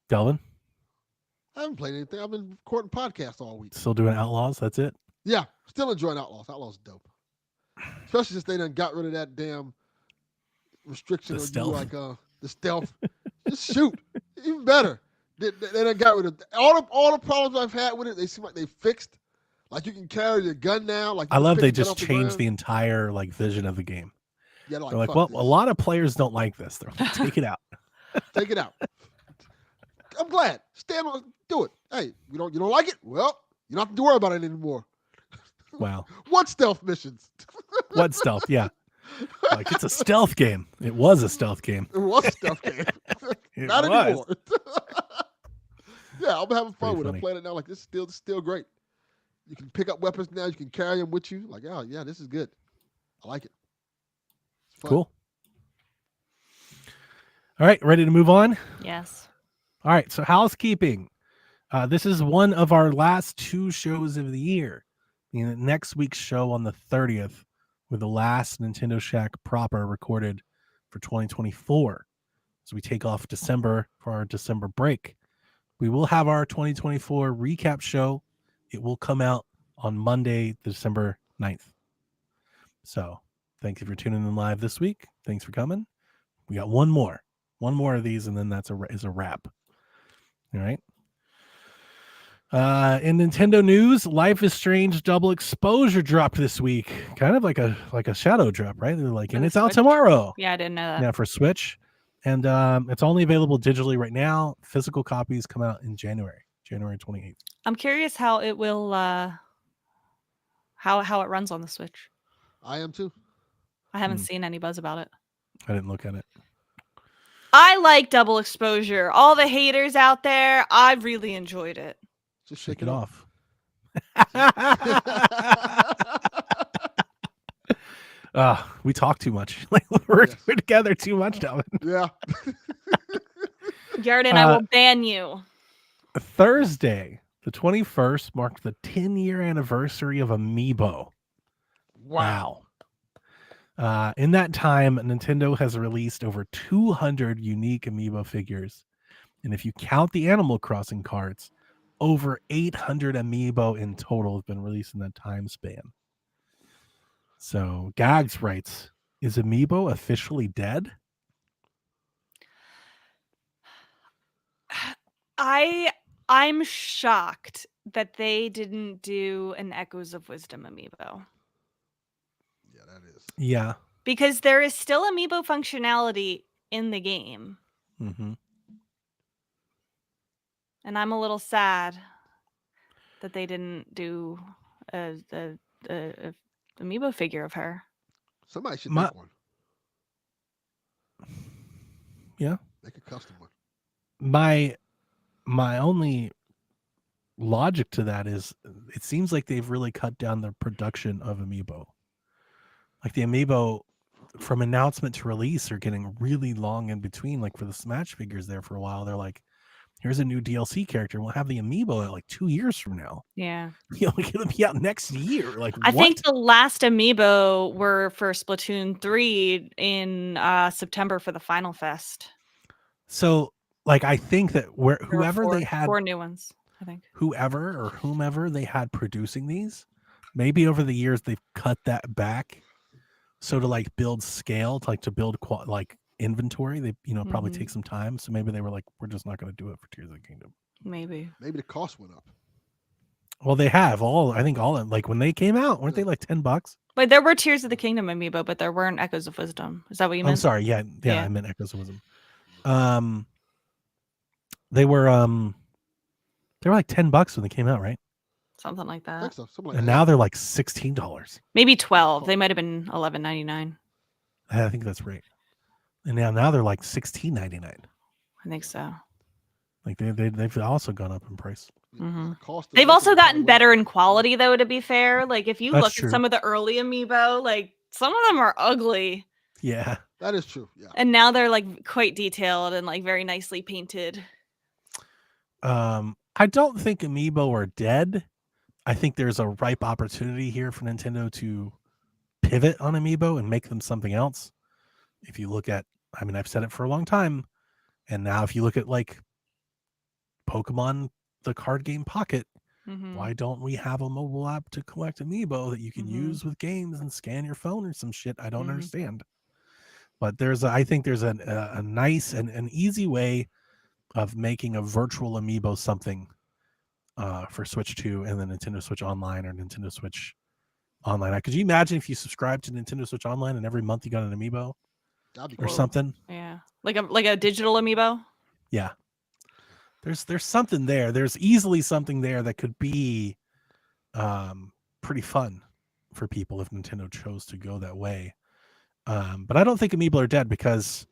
Delvin, I haven't played anything. I've been recording podcasts all week. still doing Outlaws. That's it. Yeah. Still enjoying Outlaws. Outlaws is dope. Especially since they done got rid of that damn restriction The on stealth. you, like the stealth. Just shoot. Even better. They done got rid of all the problems I've had with it. They seem like they fixed. Like you can carry your gun now. Like you I can love pick they a gun just off the changed ground. the entire like vision of the game. Yeah, they're They're like, fuck well, this. a lot of players don't like this. They're like, take it out. Take it out. I'm glad. Stand on. Do it. Hey, you don't like it? Well, you don't have to worry about it anymore. Wow. What stealth missions? What stealth? Yeah. Like it's a stealth game. It was a stealth game. It was a stealth game. It Not was. anymore. Yeah, I'm having fun Pretty with it. funny. I'm playing it now. Like this is still great. You can pick up weapons now. You can carry them with you. Like, oh yeah, this is good. I like it. It's fun. Cool. All right, ready to move on? Yes. All right, so housekeeping. This is one of our last 2 shows of the year. Next week's show on the 30th, with the last Nintendo Shack proper recorded for 2024. So we take off December for our December break. We will have our 2024 recap show. It will come out on Monday, December 9th. So thank you for tuning in live this week. Thanks for coming. We got one more of these, and then that's a wrap. All right. In Nintendo news, Life is Strange Double Exposure dropped this week. Kind of like a shadow drop, right? They're like, and it's out tomorrow. Yeah, I didn't know that. Yeah, for Switch. And it's only available digitally right now. Physical copies come out in January 28th. I'm curious how it will how it runs on the Switch. I am too. I haven't seen any buzz about it. I didn't look at it. I like Double Exposure. All the haters out there, I really enjoyed it. Just Shake it off. We talk too much. Like we're together too much, Dalvin. Yeah. Yarden, I will ban you. Thursday, the 21st, marked the 10-year anniversary of Amiibo. Wow. In that time, Nintendo has released over 200 unique Amiibo figures. And if you count the Animal Crossing cards, over 800 Amiibo in total have been released in that time span. So Gags writes, is Amiibo officially dead? I'm shocked that they didn't do an Echoes of Wisdom Amiibo. Yeah, that is. Yeah. Because there is still Amiibo functionality in the game. Mm-hmm. And I'm a little sad that they didn't do a Amiibo figure of her. Somebody should make one. Yeah. Make a custom one. My only logic to that is it seems like they've really cut down the production of Amiibo. Like the Amiibo from announcement to release are getting really long in between. Like for the Smash figures there for a while, they're like, here's a new DLC character. And we'll have the Amiibo at like 2 years from now. Yeah. It'll be out next year. Like I think the last Amiibo were for Splatoon 3 in September for the Final Fest. So like I think that whoever they had 4 new ones, I think. Whomever they had producing these, maybe over the years they've cut that back. So to like build scale, to build like inventory, they probably take some time. So maybe they were like, we're just not going to do it for Tears of the Kingdom. Maybe the cost went up. Well, they have I think all like when they came out, weren't they like $10? But there were Tears of the Kingdom Amiibo, but there weren't Echoes of Wisdom. Is that what you meant? I'm sorry. Yeah. I meant Echoes of Wisdom. They were like $10 when they came out, right? Something like that. I think so. Something like And that. now they're like $16. Maybe 12. They might have been $11.99. I think that's right. And now they're like $16.99. I think so. Like they've also gone up in price. Mm-hmm. Cost of They've also gotten better in quality, though, to be fair. Like if you That's look true. at some of the early Amiibo, like some of them are ugly. Yeah. That is true. Yeah. And now they're like quite detailed and like very nicely painted. I don't think Amiibo are dead. I think there's a ripe opportunity here for Nintendo to pivot on Amiibo and make them something else. If you look at, I mean, I've said it for a long time, and now if you look at like Pokemon, the card game Pocket, why don't we have a mobile app to collect Amiibo that you can use with games and scan your phone or some shit? I don't understand. But I think there's a nice and an easy way of making a virtual Amiibo something for Switch 2 and then Nintendo Switch Online or Nintendo Switch Online. Could you imagine if you subscribed to Nintendo Switch Online and every month you got an Amiibo or something? Yeah, like a digital Amiibo. Yeah, there's something there. There's easily something there that could be pretty fun for people if Nintendo chose to go that way. But I don't think Amiibo are dead because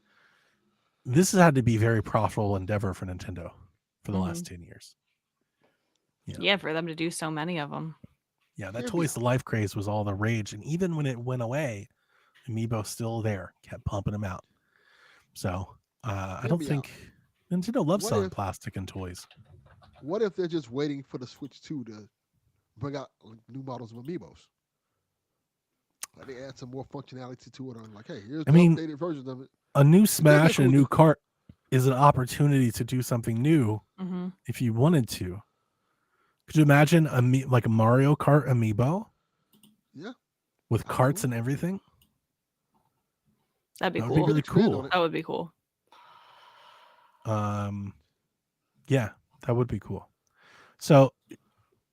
this has had to be a very profitable endeavor for Nintendo for the last 10 years. Yeah, for them to do so many of them. Yeah, that Toys to Life craze was all the rage. And even when it went away, Amiibo's still there, kept pumping them out. So I don't think Nintendo loves selling plastic and toys. What if they're just waiting for the Switch 2 to bring out new models of amiibos. Like they add some more functionality to it. I'm like, hey, here's I the mean, updated version of it. a new It could be a Smash and a cool new thing. cart is an opportunity to do something new Mhm. if you wanted to. Could you imagine like a Mario Kart amiibo Yeah, with I carts would. and everything? That'd be That would They be cool. could really expand on cool. it. That would be cool. Yeah, that would be cool. So,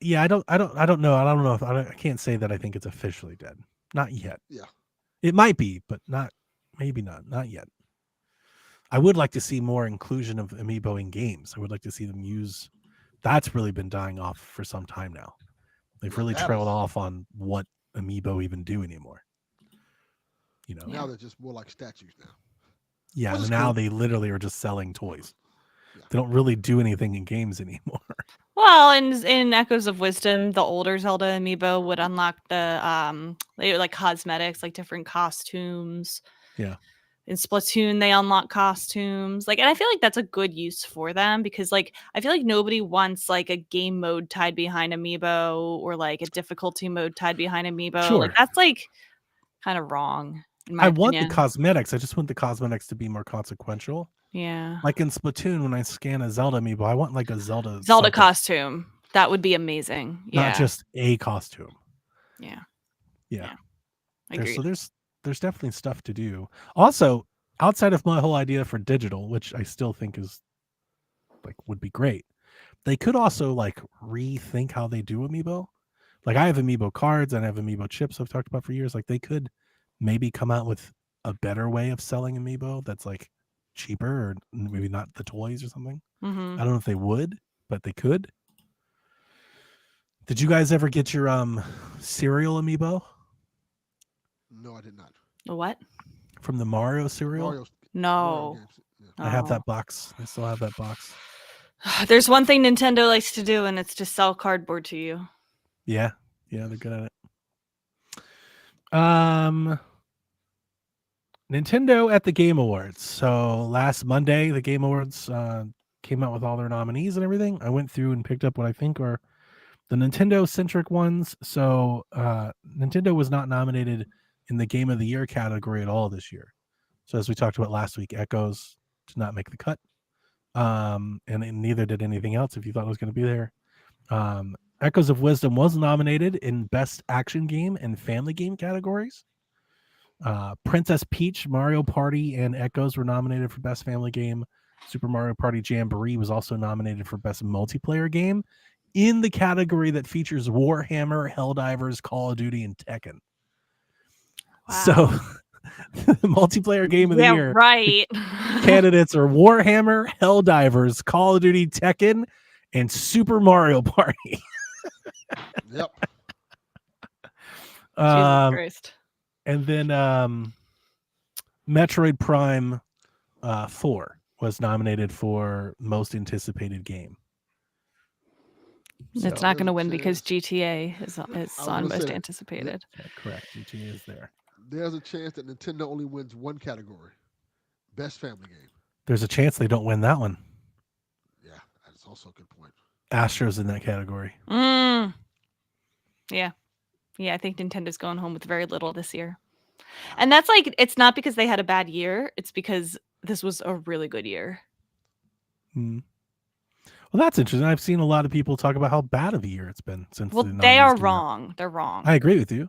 yeah, I don't know if I can't say that I think it's officially dead. Not yet. Yeah, It might be, but maybe not yet. I would like to see more inclusion of amiibo in games. I would like to see them use. That's really been dying off for some time now. They've yeah. really trailed Battles. off on what amiibo even do anymore. You know, Yeah. Now they're just more like statues now, yeah. which is Now cool. they literally are just selling toys. Yeah. They don't really do anything in games anymore. Well, in Echoes of Wisdom, the older Zelda amiibo would unlock they like cosmetics, like different costumes. Yeah. In Splatoon, they unlock costumes. Like, and I feel like that's a good use for them because, like, I feel like nobody wants like a game mode tied behind amiibo or like a difficulty mode tied behind amiibo. Like, Sure. that's like kind of wrong in my I want the opinion. cosmetics. I just want the cosmetics to be more consequential. Yeah. Like in Splatoon, when I scan a Zelda amiibo, I want like a Zelda Zelda something, costume. That would be amazing. not Yeah. just a costume. Yeah. Yeah. Yeah. There's Agreed. there's definitely stuff to do. Also, outside of my whole idea for digital, which I still think is like would be great, they could also like rethink how they do amiibo. Like I have amiibo cards and I have amiibo chips I've talked about for years. Like they could maybe come out with a better way of selling amiibo that's like cheaper or maybe not the toys or something. Mm-hmm. I don't know if they would, but they could. Did you guys ever get your cereal amiibo No, I did not. The what? from the Mario cereal? Mario No. games. Yeah. I have Oh. that box. I still have that box. There's one thing Nintendo likes to do, and it's to sell cardboard to you. Yeah, they're good at it. Nintendo at the Game Awards. So last Monday, the Game Awards came out with all their nominees and everything. I went through and picked up what I think are the Nintendo centric ones. So Nintendo was not nominated in the Game of the Year category at all this year. So as we talked about last week, Echoes did not make the cut. And neither did anything else if you thought it was going to be there. Echoes of Wisdom was nominated in Best Action Game and Family Game categories. Princess Peach, Mario Party, and Echoes were nominated for Best Family Game. Super Mario Party Jamboree was also nominated for Best Multiplayer Game in the category that features Warhammer, Helldivers, Call of Duty, and Tekken. Wow. So, the multiplayer game of the year right. candidates are Warhammer, Helldivers, Call of Duty, Tekken, and Super Mario Party. Yep. Jesus Christ. And then Metroid Prime 4 was nominated for Most Anticipated Game. It's So- not going to There's a win because chance. GTA is on gonna most say that. anticipated. Yeah, correct. GTA is there. There's a chance that Nintendo only wins one category. Best family game. There's a chance they don't win that one. Yeah, that's also a good point. Astro's in that category. Yeah. Yeah, I think Nintendo's going home with very little this year. And that's like, it's not because they had a bad year. It's because this was a really good year. Hmm. Well, that's interesting. I've seen a lot of people talk about how bad of a year it's been since. Well, the they nominees are came out. wrong. They're wrong. I agree with you.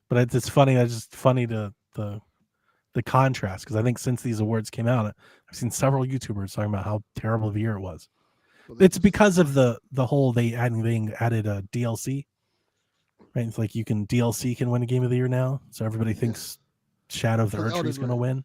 But it's funny. It's just funny to the contrast because I think since these awards came out, I've seen several YouTubers talking about how terrible of a year it was. Well, It's because of the whole they added a DLC. Right, it's like DLC can win a game of the year now, so everybody thinks Shadow of the Because Erd Tree is going to Elden win.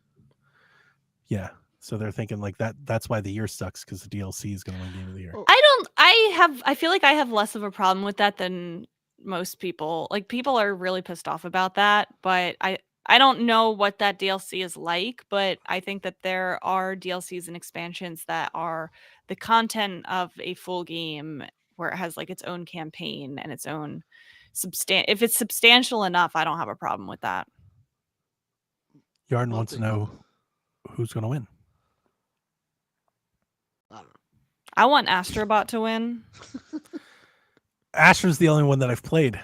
Yeah, so they're thinking like that. That's why the year sucks because the DLC is going to win game of the year. Oh, I feel like I have less of a problem with that than most people. Like, people are really pissed off about that, but I don't know what that DLC is like, but I think that there are DLCs and expansions that are the content of a full game where it has like its own campaign and its own if it's substantial enough, I don't have a problem with that. Yarden one wants to thing know about- who's going to win. I don't know. I want Astrobot to win. Asher's the only one that I've played,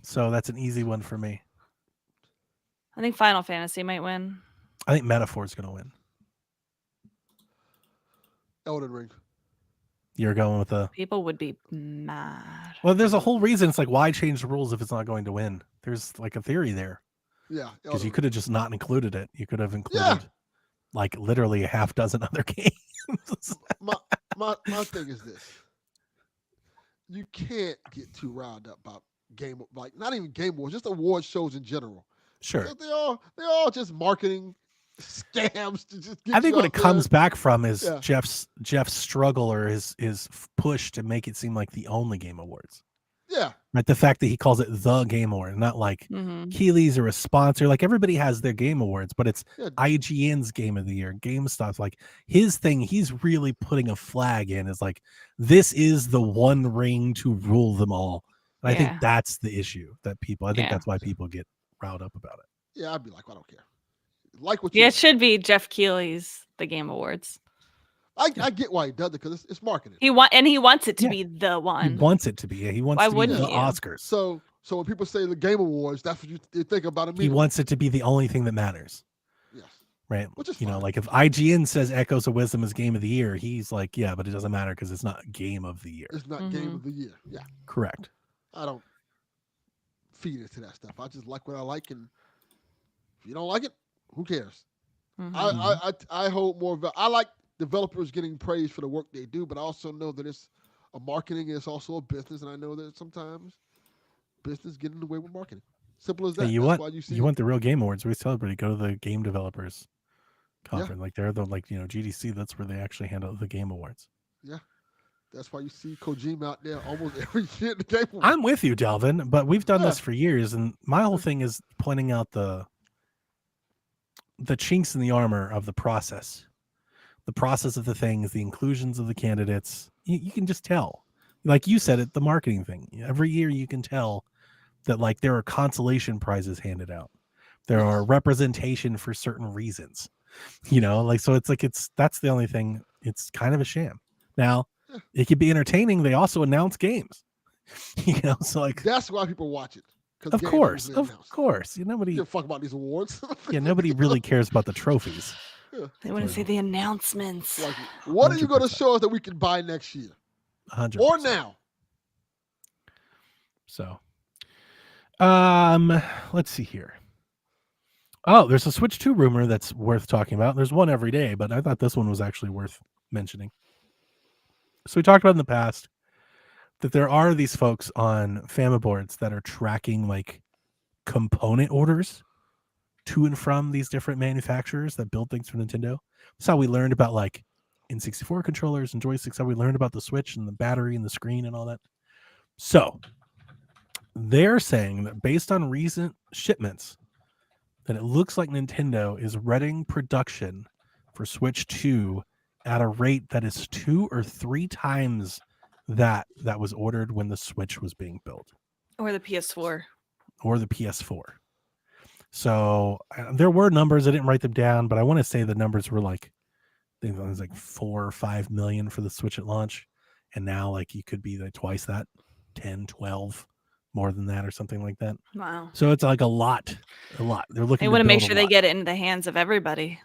so that's an easy one for me. I think Final Fantasy might win. I think Metaphor's going to win. Elden Ring. You're going with the... People would be mad. Well, there's a whole reason. It's like, why change the rules if it's not going to win? There's like a theory there. Yeah. Because you could have just not included it. You could have included Yeah. like literally a half dozen other games. my thing is this. You can't get too riled up about not even Game Awards, just award shows in general. Sure. They're all just marketing scams to just get I think you what out it comes there. back from is Yeah. Jeff's struggle or his push to make it seem like the only Game Awards. Yeah. Right. The fact that he calls it the Game Award, not like Mhm. Keeley's or a sponsor. Like everybody has their Game Awards, but it's Yeah. IGN's Game of the Year, GameStop's. Like his thing, he's really putting a flag in is like, this is the one ring to rule them all. And I Yeah. think that's the issue that people, I think Yeah. that's why people get riled up about it. Yeah, I'd be like, I don't care. Like what Yeah, you it should be Jeff Keighley's The Game Awards. I get why he does it because it's marketing. He wants it to Yeah. be the He one. wants it to be. He wants Why to be the wouldn't you? Oscars. So when people say the Game Awards, that's what you think about it. He wants it to be the only thing that matters. Yes. Right. Which is You know, fine. like if IGN says Echoes of Wisdom is Game of the Year, he's like, yeah, but it doesn't matter because it's not Game of the Year. It's not Mhm. Game of the Year. Yeah. Correct. I don't feed into that stuff. I just like what I like, and if you don't like it, who cares? Mhm. I hold more. I like developers getting praise for the work they do, but I also know that it's a marketing and it's also a business, and I know that sometimes business get in the way with marketing. Simple as that. Hey, you That's want why you see you want the real Game Awards? We celebrate. Go to the Game Developers Conference. Like they're the GDC. That's where they actually handle the Game Awards. That's why you see Kojima out there almost every year in the Game Awards. I'm with you, Delvin, but we've done Yeah. this for years, and my whole thing is pointing out the chinks in the armor of the process of the things, the inclusions of the candidates. You can just tell, like you said it, the marketing thing. Every year you can tell that like there are consolation prizes handed out. There are representation for certain reasons, like, so it's like, that's the only thing. It's kind of a sham. Now it could be entertaining. They also announce games, so like, That's why people watch it. 'Cause of games course, usually of announced. course, You nobody, give a fuck about these awards. nobody really cares about the trophies. They want to see the announcements. Like, what are you going to 100%. show us that we can buy next year 100%. or now? So, let's see here. Oh, there's a Switch 2 rumor that's worth talking about. There's one every day, but I thought this one was actually worth mentioning. So we talked about in the past that there are these folks on Fama boards that are tracking like component orders to and from these different manufacturers that build things for Nintendo. That's how we learned about like N64 controllers and joysticks, how we learned about the Switch and the battery and the screen and all that. So they're saying that based on recent shipments, that it looks like Nintendo is readying production for Switch 2 at a rate that is 2 or 3 times that was ordered when the Switch was being built, Or the PS4. or the PS4. So there were numbers, I didn't write them down, but I want to say the numbers were like, I think it was like 4 or 5 million for the Switch at launch, and now like you could be like twice that, 10, 12, more than that or something like that. Wow. So it's like a lot. They're looking. They to want to make build a sure they lot. get it into the hands of everybody.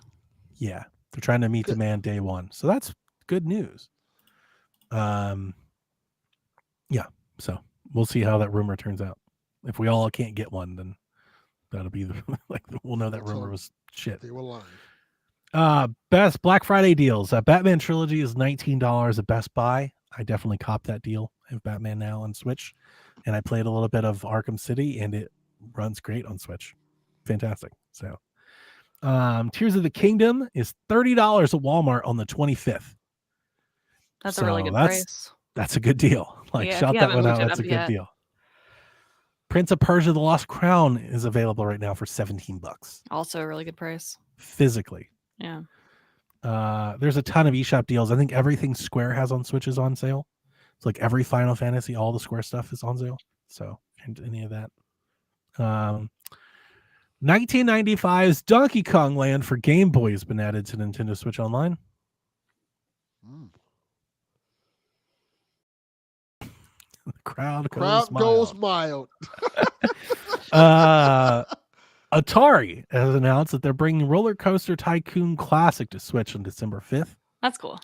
Yeah, they're trying to meet demand day one. So that's good news. Yeah. So we'll see how that rumor turns out. If we all can't get one, then that'll be like we'll know that Let's rumor hope was shit. They were lying. Best Black Friday deals. Batman Trilogy is $19 at Best Buy. I definitely copped that deal. I have Batman now on Switch, and I played a little bit of Arkham City, and it runs great on Switch. Fantastic. So, Tears of the Kingdom is $30 at Walmart on the 25th. That's a really So good that's- price. That's a good deal. Like, Yeah, if shout you that haven't one out. looked it That's a up good yet. deal. Prince of Persia: The Lost Crown is available right now for $17 Also a really good price. physically. Yeah. There's a ton of eShop deals. I think everything Square has on Switch is on sale. It's like every Final Fantasy, all the Square stuff is on sale. So, and any of that. 1995's Donkey Kong Land for Game Boy has been added to Nintendo Switch Online. Mm. The crowd Crowd goes goes mild. Atari has announced that they're bringing Roller Coaster Tycoon Classic to Switch on December 5th. That's cool.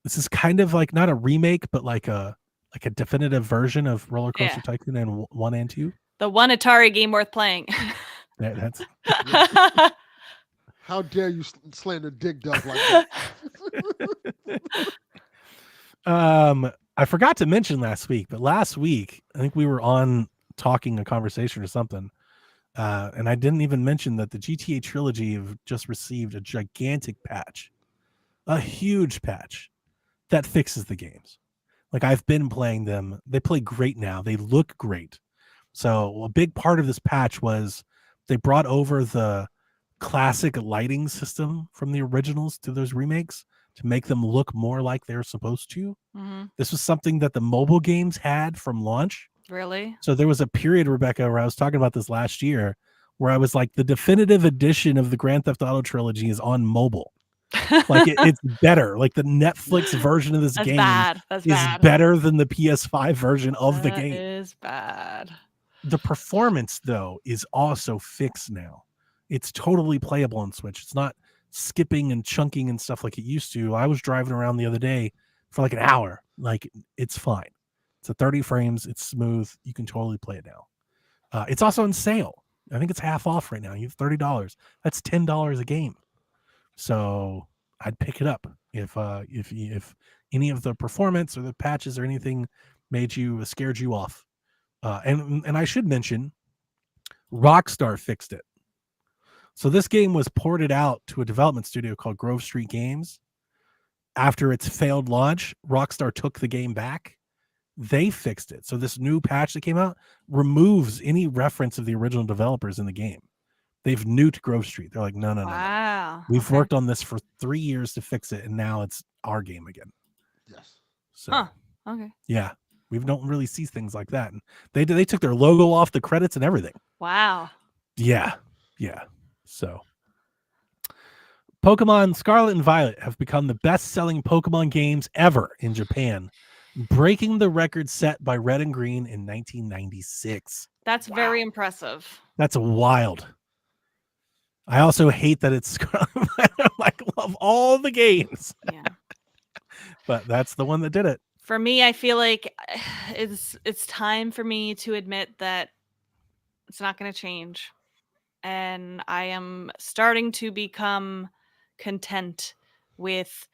This is kind of like not a remake, but like a definitive version of Roller Coaster Tycoon and 1 and 2. The one Atari game worth playing. That's How dare you slander Dig Dug like that? I forgot to mention last week, but last week I think we were on talking a conversation or something, and I didn't even mention that the GTA trilogy have just received a gigantic patch, a huge patch that fixes the games. Like, I've been playing them. They play great now. They look great. So a big part of this patch was they brought over the classic lighting system from the originals to those remakes to make them look more like they're supposed to. Mm-hmm. This was something that the mobile games had from launch. Really? So there was a period, Rebecca, where I was talking about this last year, where I was like, the definitive edition of the Grand Theft Auto trilogy is on mobile. Like it's better. Like the Netflix version of this game That's is bad. better than the PS5 version of the game. That is bad. The performance, though, is also fixed now. It's totally playable on Switch. It's not skipping and chunking and stuff like it used to. I was driving around the other day for like an hour. Like, it's fine. It's at 30 frames. It's smooth. You can totally play it now. It's also on sale. I think it's half off right now. You have $30. That's $10 a game. So I'd pick it up if any of the performance or the patches or anything scared you off. And I should mention, Rockstar fixed it. So this game was ported out to a development studio called Grove Street Games. After its failed launch, Rockstar took the game back. They fixed it. So this new patch that came out removes any reference of the original developers in the game. They've nuked Grove Street. They're like, no. Wow. We've worked on this for 3 years to fix it, and now it's our game again. Yes. So, okay. Yeah, we don't really see things like that. And they took their logo off the credits and everything. Wow. Yeah. So, Pokemon Scarlet and Violet have become the best-selling Pokemon games ever in Japan, breaking the record set by Red and Green in 1996. That's very impressive. That's wild. I also hate that it's Scarlet and Violet. I love all the games. Yeah. But that's the one that did it. For me, I feel like it's time for me to admit that it's not going to change. And I am starting to become content with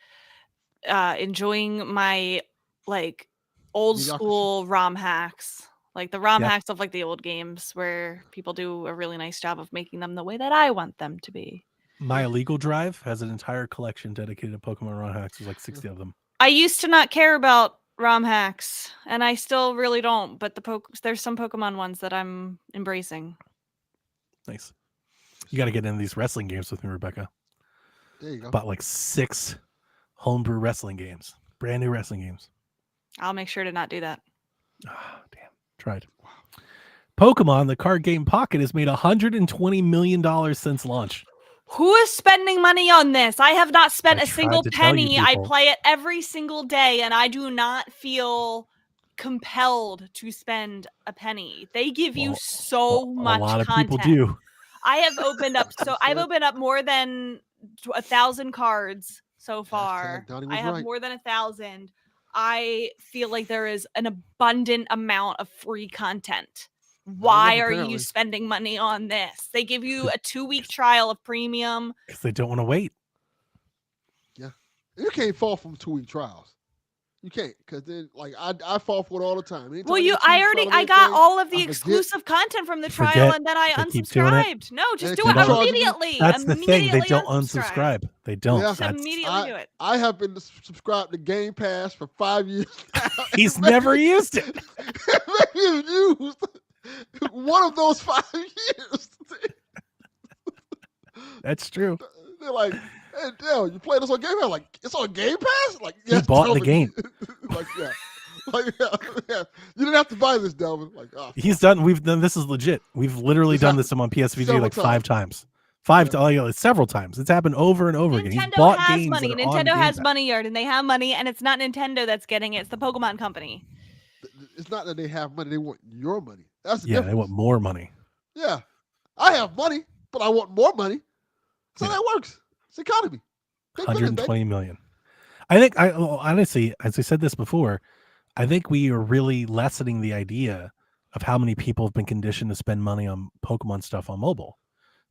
enjoying my like old school ROM hacks, like the ROM hacks of like the old games where people do a really nice job of making them the way that I want them to be. My illegal drive has an entire collection dedicated to Pokemon ROM hacks. There's like 60 of them. I used to not care about ROM hacks, and I still really don't, but there's some Pokemon ones that I'm embracing. Nice. You got to get into these wrestling games with me, Rebecca. There you go. About like 6 homebrew wrestling games, brand new wrestling games. I'll make sure to not do that. Damn. Tried. Wow. Pokemon, the card game Pocket, has made $120 million since launch. Who is spending money on this? I have not spent a single penny. I play it every single day, and I do not feel compelled to spend a penny. They give you so much content. A lot of people do. I have opened up I've opened up more than 1,000 cards so far. I have more than 1,000. I feel like there is an abundant amount of free content. Why are you spending money on this? They give you a 2-week trial of premium because they don't want to wait. Yeah, you can't fall from 2-week trials. You can't, because then like I fall for it all the time. Well, I got all of the exclusive content from the trial, and then I unsubscribed. No, just do it immediately. That's the thing. They don't unsubscribe. They don't. Just immediately do it. I have been subscribed to Game Pass for 5 years now. He's never used it. Maybe used one of those 5 years. That's true. They're like, hey, Dale, you play this on Game Pass? Like, it's on Game Pass? Like, yes, he bought the game. Like, yeah. Yeah. You didn't have to buy this, Delvin. Like, he's done. We've done. This is legit. We've literally done this on PSVG like 5 times. Several times. It's happened over and over again. He's bought games. Nintendo has money, and they have money, and it's not Nintendo that's getting it. It's the Pokemon Company. It's not that they have money; they want your money. That's the Yeah, difference. they want more money. Yeah, I have money, but I want more money. So that works. It's economy. Big business, baby. 120 million. I think honestly, as I said this before, I think we are really lessening the idea of how many people have been conditioned to spend money on Pokemon stuff on mobile.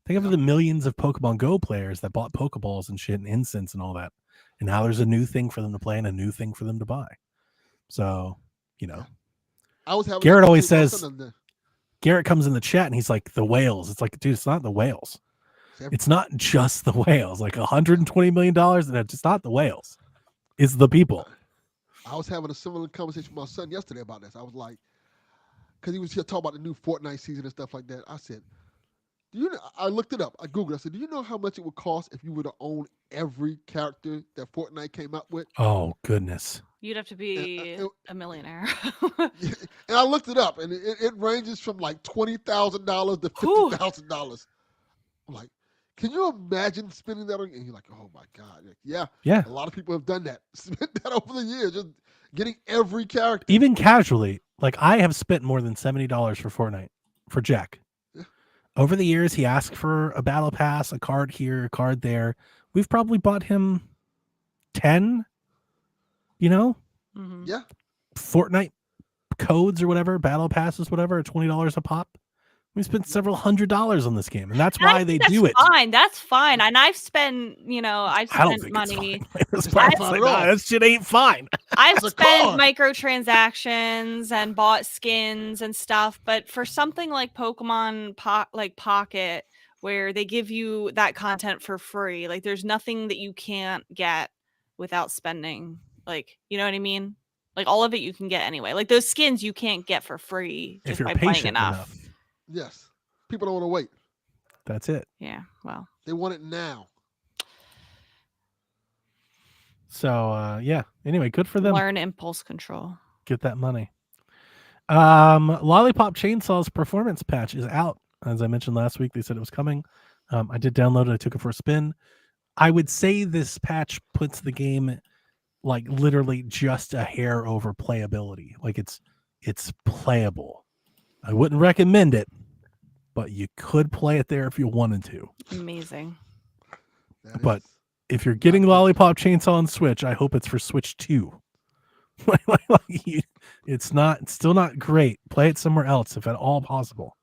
Think of the millions of Pokemon Go players that bought Pokeballs and shit and incense and all that. And now there's a new thing for them to play and a new thing for them to buy. So, I was having Garrett a always conversation with my says, son the other day. Garrett comes in the chat and he's like, the whales. It's like, dude, it's not the whales. It's not just the whales. Like $120 million, and it's not the whales. It's the people. I was having a similar conversation with my son yesterday about this. I was like, because he was here talking about the new Fortnite season and stuff like that. I said, do you know, I looked it up. I Googled. I said, do you know how much it would cost if you were to own every character that Fortnite came out with? Oh, goodness. You'd have to be a millionaire. And I looked it up, and it ranges from like $20,000 to $50,000. I'm like, can you imagine spending that on? And you're like, oh my God. Yeah. A lot of people have done that. Spent that over the years, just getting every character. Even casually, like I have spent more than $70 for Fortnite for Jack. Yeah. Over the years, he asked for a battle pass, a card here, a card there. We've probably bought him 10, Mm-hmm. Yeah. Fortnite codes or whatever, battle passes, whatever, $20 a pop. We spent several $100s on this game, and that's why they do it. Fine, that's fine. And I've spent, I've I don't spent think money. It's fine. That shit ain't fine. I've spent microtransactions and bought skins and stuff, but for something like Pokemon Pocket, where they give you that content for free, like there's nothing that you can't get without spending. Like, you know what I mean? Like all of it you can get anyway. Like those skins you can't get for free just by playing enough. Yes. People don't want to wait. That's it. Yeah. Well, they want it now. So anyway, good for them. Learn impulse control. Get that money. Lollipop Chainsaw's performance patch is out. As I mentioned last week, they said it was coming. I did download it. I took it for a spin. I would say this patch puts the game like literally just a hair over playability. Like it's playable. I wouldn't recommend it, but you could play it there if you wanted to. Amazing. But if you're getting Lollipop Chainsaw on Switch, I hope it's for Switch 2. It's still not great. Play it somewhere else if at all possible.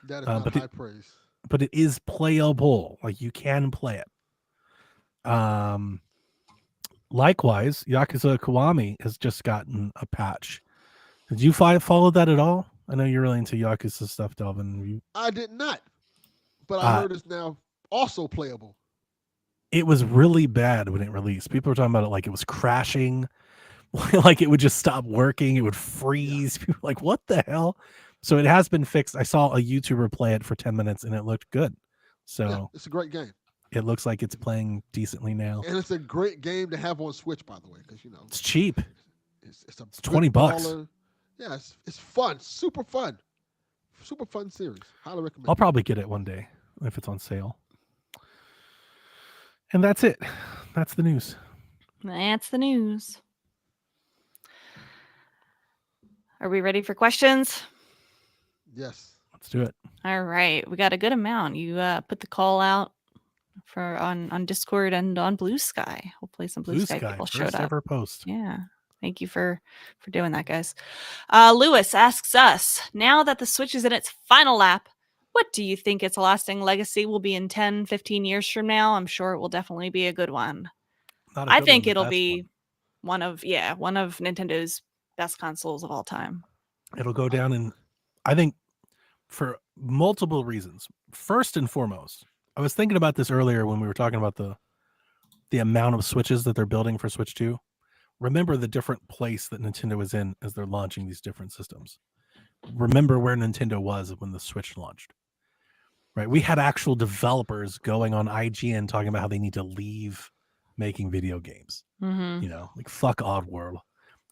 That is not high praise. But it is playable. Like you can play it. Likewise, Yakuza Kiwami has just gotten a patch. Did you follow that at all? I know you're really into Yakuza stuff, Delvin. I did not, but I heard it's now also playable. It was really bad when it released. People were talking about it like it was crashing, like it would just stop working. It would freeze. People were like, what the hell? So it has been fixed. I saw a YouTuber play it for 10 minutes and it looked good. So it's a great game. It looks like it's playing decently now. And it's a great game to have on Switch, by the way, because it's cheap. It's $20. Yeah, it's fun. Super fun series. Highly recommend. I'll probably get it one day if it's on sale. And that's it. That's the news. That's the news. Are we ready for questions? Yes. Let's do it. All right. We got a good amount. You put the call out for on Discord and on Blue Sky. Hopefully some Blue Sky people showed up. Ever post. Yeah. Thank you for doing that, guys. Lewis asks us, now that the Switch is in its final lap, what do you think its lasting legacy will be in 10, 15 years from now? I'm sure it will definitely be a good one. I think it'll be one of Nintendo's best consoles of all time. It'll go down in, I think, for multiple reasons. First and foremost, I was thinking about this earlier when we were talking about the amount of Switches that they're building for Switch 2. Remember the different place that Nintendo is in as they're launching these different systems. Remember where Nintendo was when the Switch launched. Right? We had actual developers going on IGN talking about how they need to leave making video games. Mm-hmm. Like fuck Oddworld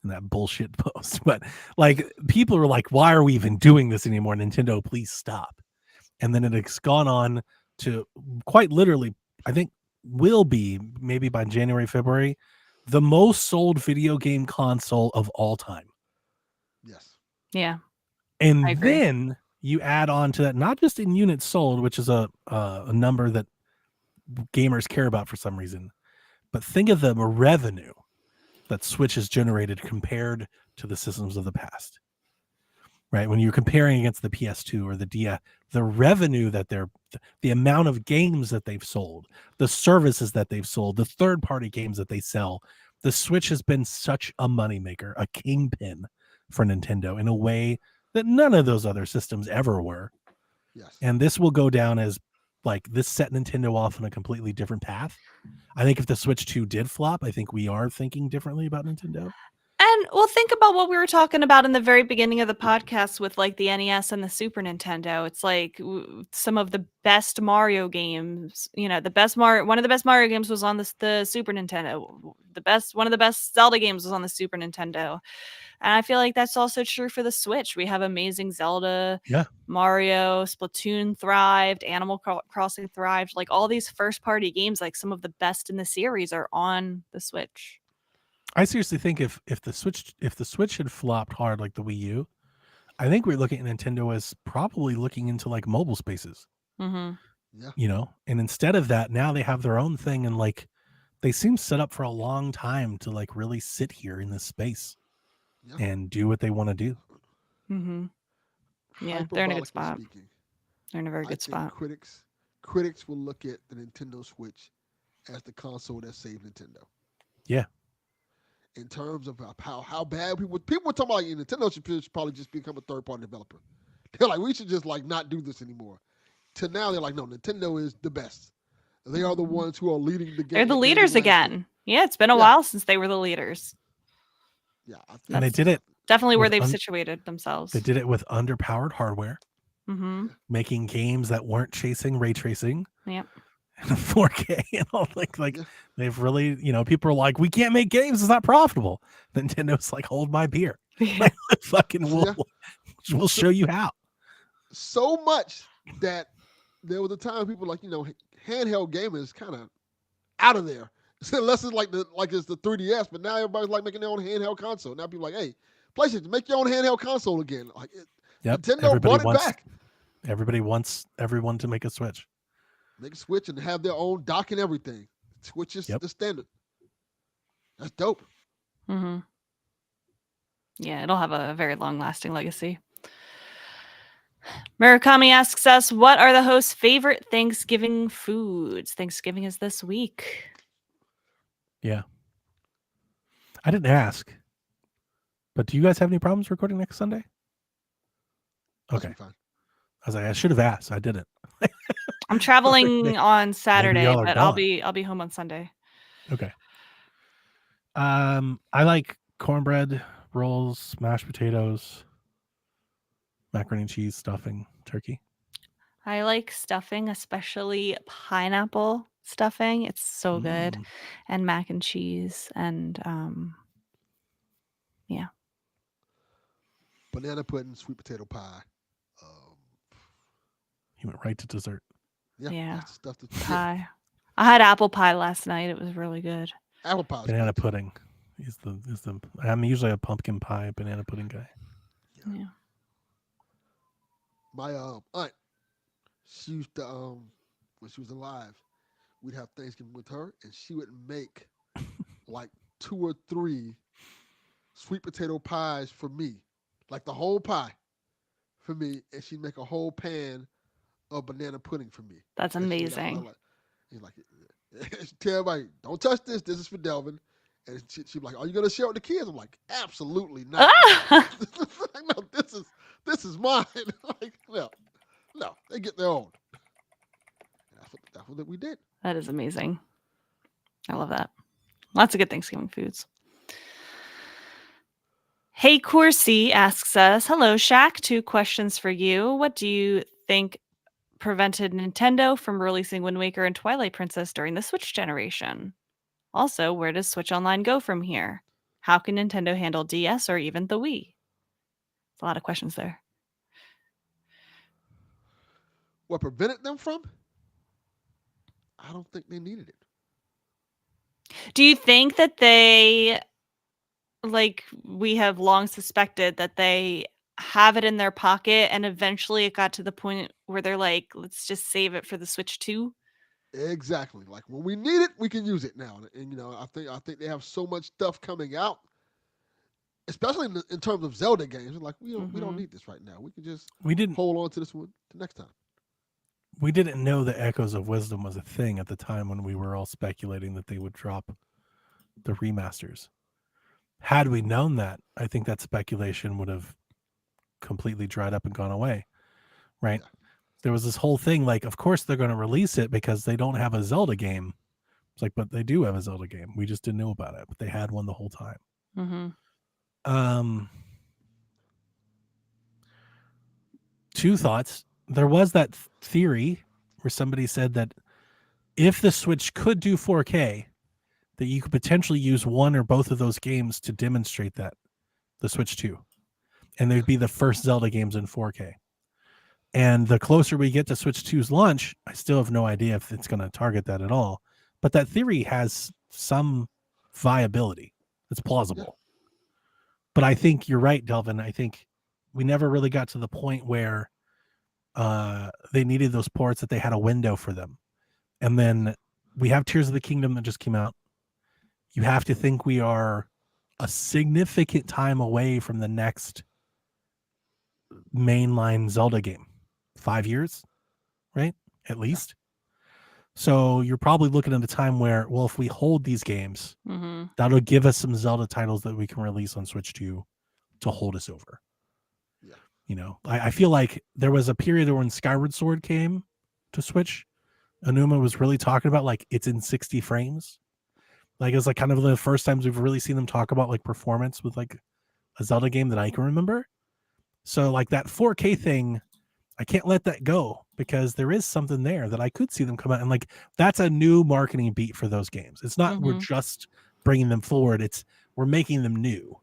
and that bullshit post. But like people are like, why are we even doing this anymore? Nintendo, please stop. And then it's gone on to quite literally, I think will be maybe by January, February, the most sold video game console of all time. Yes. Yeah. And I agree. then you add on to that, not just in units sold, which is a number that gamers care about for some reason, but think of the revenue that Switch has generated compared to the systems of the past. Right? When you're comparing against the PS2 or the DS, the revenue that the amount of games that they've sold, the services that they've sold, the third-party games that they sell, the Switch has been such a moneymaker, a kingpin for Nintendo in a way that none of those other systems ever were. Yes. And this will go down as like this set Nintendo off on a completely different path. I think if the Switch 2 did flop, I think we are thinking differently about Nintendo. And well, think about what we were talking about in the very beginning of the podcast with like the NES and the Super Nintendo. It's like some of the best Mario games. You know, one of the best Mario games was on the Super Nintendo. One of the best Zelda games was on the Super Nintendo. And I feel like that's also true for the Switch. We have amazing Zelda, Yeah. Mario, Splatoon thrived, Animal Crossing thrived. Like all these first party games, like some of the best in the series are on the Switch. I seriously think if the Switch had flopped hard like the Wii U, I think we're looking at Nintendo as probably looking into like mobile spaces. Mm-hmm. Yeah. You know, and instead of that, now they have their own thing, and like they seem set up for a long time to like really sit here in this space Yeah. and do what they want to do. Mm-hmm. Yeah, they're in a good Hyperbolically spot. speaking, They're in a very I good think spot. critics will look at the Nintendo Switch as the console that saved Nintendo. Yeah. In terms of how bad people were talking about, Nintendo should probably just become a third party developer. They're like, we should just like not do this anymore. To now, they're like, no, Nintendo is the best. They are the ones who are leading the game. They're the leaders again. Yeah, it's been a while since they were the leaders. Yeah, and they did it definitely where they've situated themselves. They did it with underpowered hardware, making games that weren't chasing ray tracing. Yep. 4K and all they've really, people are like, we can't make games, it's not profitable. Nintendo's like, hold my beer. Like, fucking we'll show you how. So much that there was a time people like, handheld gaming is kind of out of there. Unless it's it's the 3DS, but now everybody's like making their own handheld console. Now people are like, hey, PlayStation, make your own handheld console again. Like Nintendo brought it back. Everybody wants everyone to make a Switch. Make a Switch and have their own dock and everything. Switch is the standard. That's dope. Mm-hmm. Yeah, it'll have a very long-lasting legacy. Murakami asks us, what are the host's favorite Thanksgiving foods? Thanksgiving is this week. Yeah. I didn't ask. But do you guys have any problems recording next Sunday? Okay. Fine. I was like, I should have asked. I didn't. I'm traveling on Saturday, but I'll be home on Sunday. Okay. I like cornbread, rolls, mashed potatoes, macaroni and cheese, stuffing, turkey. I like stuffing, especially pineapple stuffing. It's so good. And mac and cheese and yeah. Banana pudding, sweet potato pie. He went right to dessert. Yeah. That's stuff pie. I had apple pie last night. It was really good. Apple pie. Banana pudding is the. I'm usually a pumpkin pie banana pudding guy. Yeah. My aunt, she used to when she was alive, we'd have Thanksgiving with her, and she would make like 2 or 3 sweet potato pies for me, like the whole pie for me, and she'd make a whole pan of banana pudding for me. That's amazing. He's like, tell everybody, don't touch this. This is for Delvin. And she'd be like, are you gonna share with the kids? I'm like, absolutely not. No, this is mine. Like, no, they get their own. That's what we did. That is amazing. I love that. Lots of good Thanksgiving foods. Hey Corsi asks us, hello Shaq, 2 questions for you. What do you think prevented Nintendo from releasing Wind Waker and Twilight Princess during the Switch generation? Also, where does Switch Online go from here? How can Nintendo handle DS or even the Wii? It's a lot of questions there. What prevented them from? I don't think they needed it. Do you think that they, like we have long suspected, that they have it in their pocket, and eventually it got to the point where they're like, let's just save it for the Switch 2. Exactly. Like when we need it, we can use it now. And I think they have so much stuff coming out, especially in terms of Zelda games. Like we don't need this right now. We can just We didn't hold on to this one to next time. we didn't know that Echoes of Wisdom was a thing at the time when we were all speculating that they would drop the remasters. Had we known that, I think that speculation would have completely dried up and gone away, right? Yeah. There was this whole thing like, of course they're going to release it because they don't have a Zelda game. It's like, but they do have a Zelda game. We just didn't know about it, but they had one the whole time. Mm-hmm. Two thoughts. There was that theory where somebody said that if the Switch could do 4K, that you could potentially use one or both of those games to demonstrate that, the Switch 2. And they'd be the first Zelda games in 4K. And the closer we get to Switch 2's launch, I still have no idea if it's going to target that at all. But that theory has some viability. It's plausible. Yeah. But I think you're right, Delvin. I think we never really got to the point where they needed those ports, that they had a window for them. And then we have Tears of the Kingdom that just came out. You have to think we are a significant time away from the next mainline Zelda game. 5 years, right? At least. So you're probably looking at a time where, well, if we hold these games, that'll give us some Zelda titles that we can release on Switch 2 to hold us over. Yeah. You know, I feel like there was a period when Skyward Sword came to Switch. Anuma was really talking about like it's in 60 frames. Like it's like kind of the first times we've really seen them talk about like performance with like a Zelda game that I can remember. So like that 4K thing, I can't let that go because there is something there that I could see them come out and like that's a new marketing beat for those games. It's not we're just bringing them forward. It's we're making them new.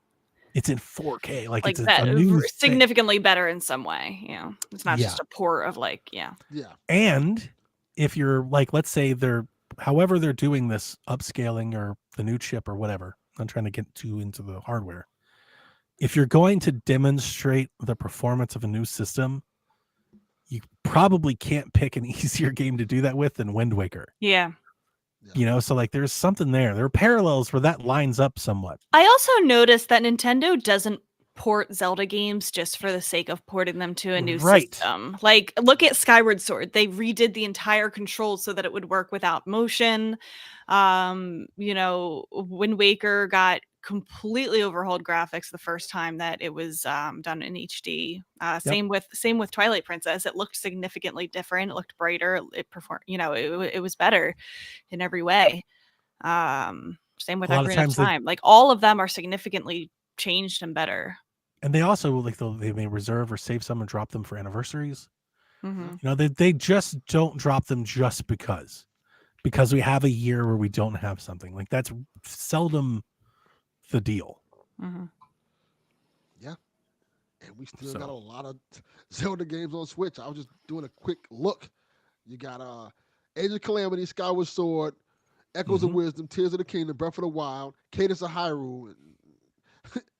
It's in 4K. Like it's a new significantly better in some way. Yeah. It's not Yeah. just a port of like, yeah. Yeah. And if you're like, let's say however they're doing this upscaling or the new chip or whatever, I'm trying to get too into the hardware. If you're going to demonstrate the performance of a new system, you probably can't pick an easier game to do that with than Wind Waker. Yeah. You know, so like there's something there. There are parallels where that lines up somewhat. I also noticed that Nintendo doesn't port Zelda games just for the sake of porting them to a new system. Like, look at Skyward Sword. They redid the entire controls so that it would work without motion. You know, Wind Waker got completely overhauled graphics the first time that it was done in HD. Same with Twilight Princess. It looked significantly different. It looked brighter. It performed. You know, it was better in every way. Same with Ocarina of Time. Like all of them are significantly changed and better. And they also like they may reserve or save some and drop them for anniversaries. Mm-hmm. You know, they just don't drop them just because we have a year where we don't have something. Like that's seldom the deal. Mm-hmm. Yeah. And we still got a lot of Zelda games on Switch. I was just doing a quick look. You got Age of Calamity, Skyward Sword, Echoes of Wisdom, Tears of the Kingdom, Breath of the Wild, Cadence of Hyrule,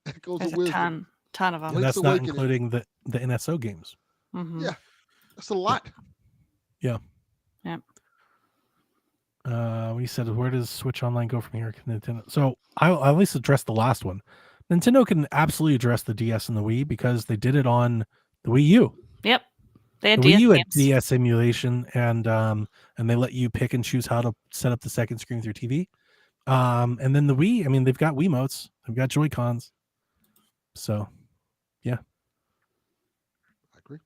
Echoes There's of Wisdom. Ton of them. And that's not including the NSO games. Mm-hmm. Yeah, that's a lot. Yeah. Yeah. We said, where does Switch Online go from here? Nintendo. So I'll at least address the last one. Nintendo can absolutely address the DS and the Wii because they did it on the Wii U. Yep. They had the DS Wii U games. had DS emulation, and they let you pick and choose how to set up the second screen through TV. And then the Wii, I mean, they've got Wiimotes, they've got Joy-Cons. So, yeah. I agree.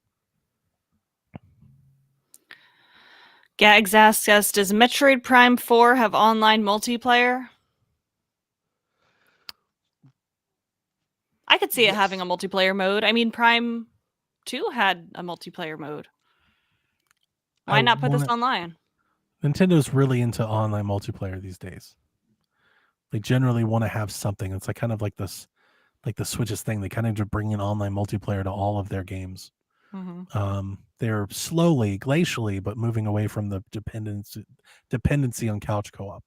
Gags asks us, does Metroid Prime 4 have online multiplayer? I could see it having a multiplayer mode. I mean, Prime 2 had a multiplayer mode. Why not put this online? Nintendo's really into online multiplayer these days. They generally want to have something. It's like kind of like this, like the Switch's thing. They kind of bring in online multiplayer to all of their games. Mm-hmm. They're slowly, glacially, but moving away from the dependency on couch co-op.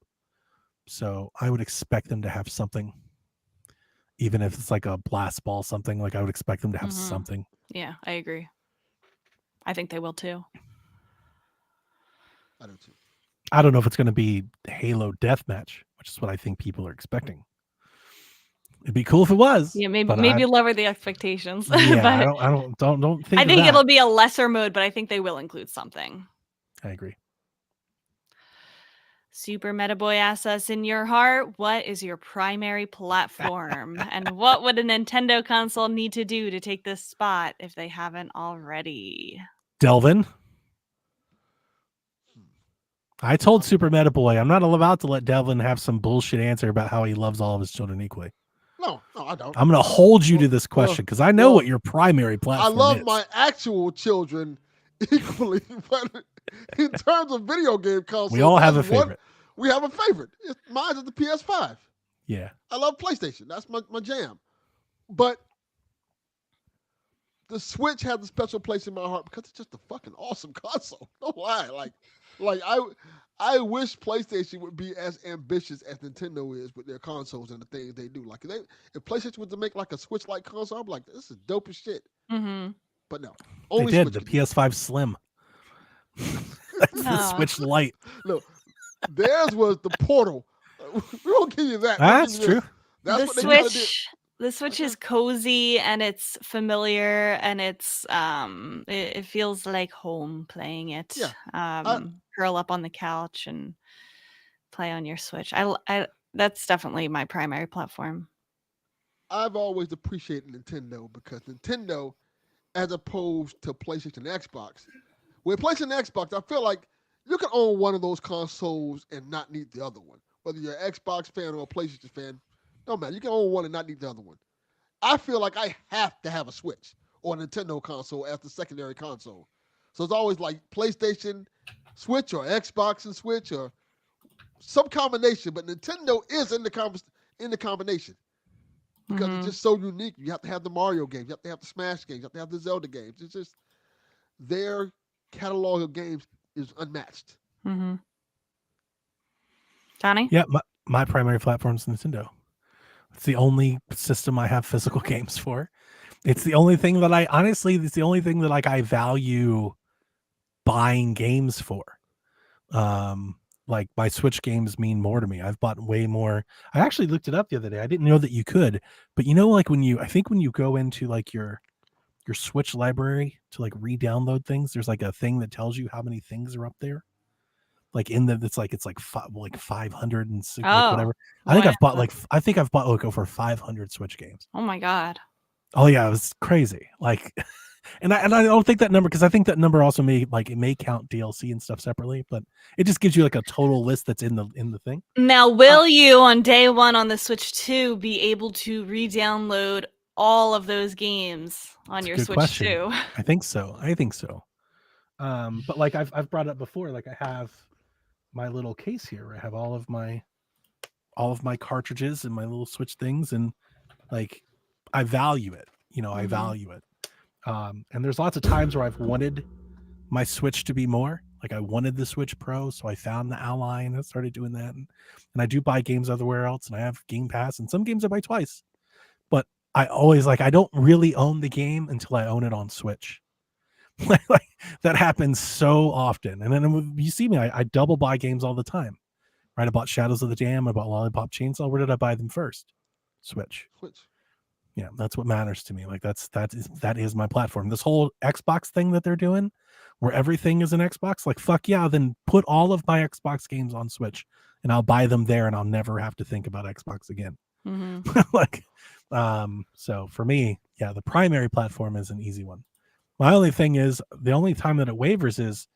So I would expect them to have something even if it's like a blast ball, something. Like I would expect them to have something. Yeah, I agree. I think they will too. I do too. I don't know if it's going to be Halo Deathmatch, which is what I think people are expecting. It'd be cool if it was. Yeah, maybe but maybe lower the expectations. Yeah, but I don't think. I think that. it'll be a lesser mode, but I think they will include something. I agree. Super Meta Boy asks us, in your heart, what is your primary platform? And what would a Nintendo console need to do to take this spot if they haven't already? Delvin. I told Super Meta Boy I'm not about to let Delvin have some bullshit answer about how he loves all of his children equally. No, I don't. I'm going to hold you to this question because I know what your primary platform is. I love is. my actual children equally, but in terms of video game consoles, we all have a favorite. We have a favorite. Mine is the PS5. Yeah. I love PlayStation. That's my jam. But the Switch has a special place in my heart because it's just a fucking awesome console. Don't lie. Like I wish PlayStation would be as ambitious as Nintendo is with their consoles and the things they do. Like if PlayStation was to make like a Switch-like console, I'm like, this is dope as shit. Mm-hmm. But no, only they did Switch the PS5 Slim. That's the Switch Lite. No, theirs was the Portal. We don't give you that. That's true. That's the what they Switch. The Switch is cozy and it's familiar and it's it feels like home playing it. Yeah. Curl up on the couch and play on your Switch. I that's definitely my primary platform. I've always appreciated Nintendo because Nintendo, as opposed to PlayStation and Xbox, with PlayStation and Xbox, I feel like you can own one of those consoles and not need the other one. Whether you're an Xbox fan or a PlayStation fan, no matter. You can own one and not need the other one. I feel like I have to have a Switch or a Nintendo console as the secondary console. So it's always like PlayStation, Switch, or Xbox and Switch, or some combination. But Nintendo is in the combination because it's just so unique. You have to have the Mario games, you have to have the Smash games, you have to have the Zelda games. It's just their catalog of games is unmatched. Mm-hmm. Johnny? Yeah, my primary platform is Nintendo. It's the only system I have physical games for. It's the only thing that it's the only thing that like I value buying games for. Like my Switch games mean more to me. I've bought way more. I actually looked it up the other day. I didn't know that you could, but you know, like when you go into like your Switch library to like re-download things, there's like a thing that tells you how many things are up there. Like it's like 506 like whatever. I think I've bought like over 500 Switch games. Oh my god. Oh yeah, it was crazy. Like and I don't think that number, because I think that number also may count DLC and stuff separately, but it just gives you like a total list that's in the thing. Now, will you on day one on the Switch 2 be able to re-download all of those games on your Switch 2? I think so. But like I've brought up before, like I have my little case here where I have all of my cartridges and my little Switch things, and like I value it. I value it. And there's lots of times where I've wanted my Switch to be more. Like I wanted the Switch Pro, so I found the Ally and I started doing that. And I do buy games everywhere else, and I have Game Pass, and some games I buy twice. But I always I don't really own the game until I own it on Switch. Like that happens so often. And then you see me, I double buy games all the time. Right? I bought Shadows of the Dam, I bought Lollipop Chainsaw. Where did I buy them first? Switch. Yeah, that's what matters to me. Like that is my platform. This whole Xbox thing that they're doing, where everything is an Xbox, like fuck yeah, then put all of my Xbox games on Switch and I'll buy them there and I'll never have to think about Xbox again. So for me, yeah, the primary platform is an easy one. My only thing is, the only time that it wavers is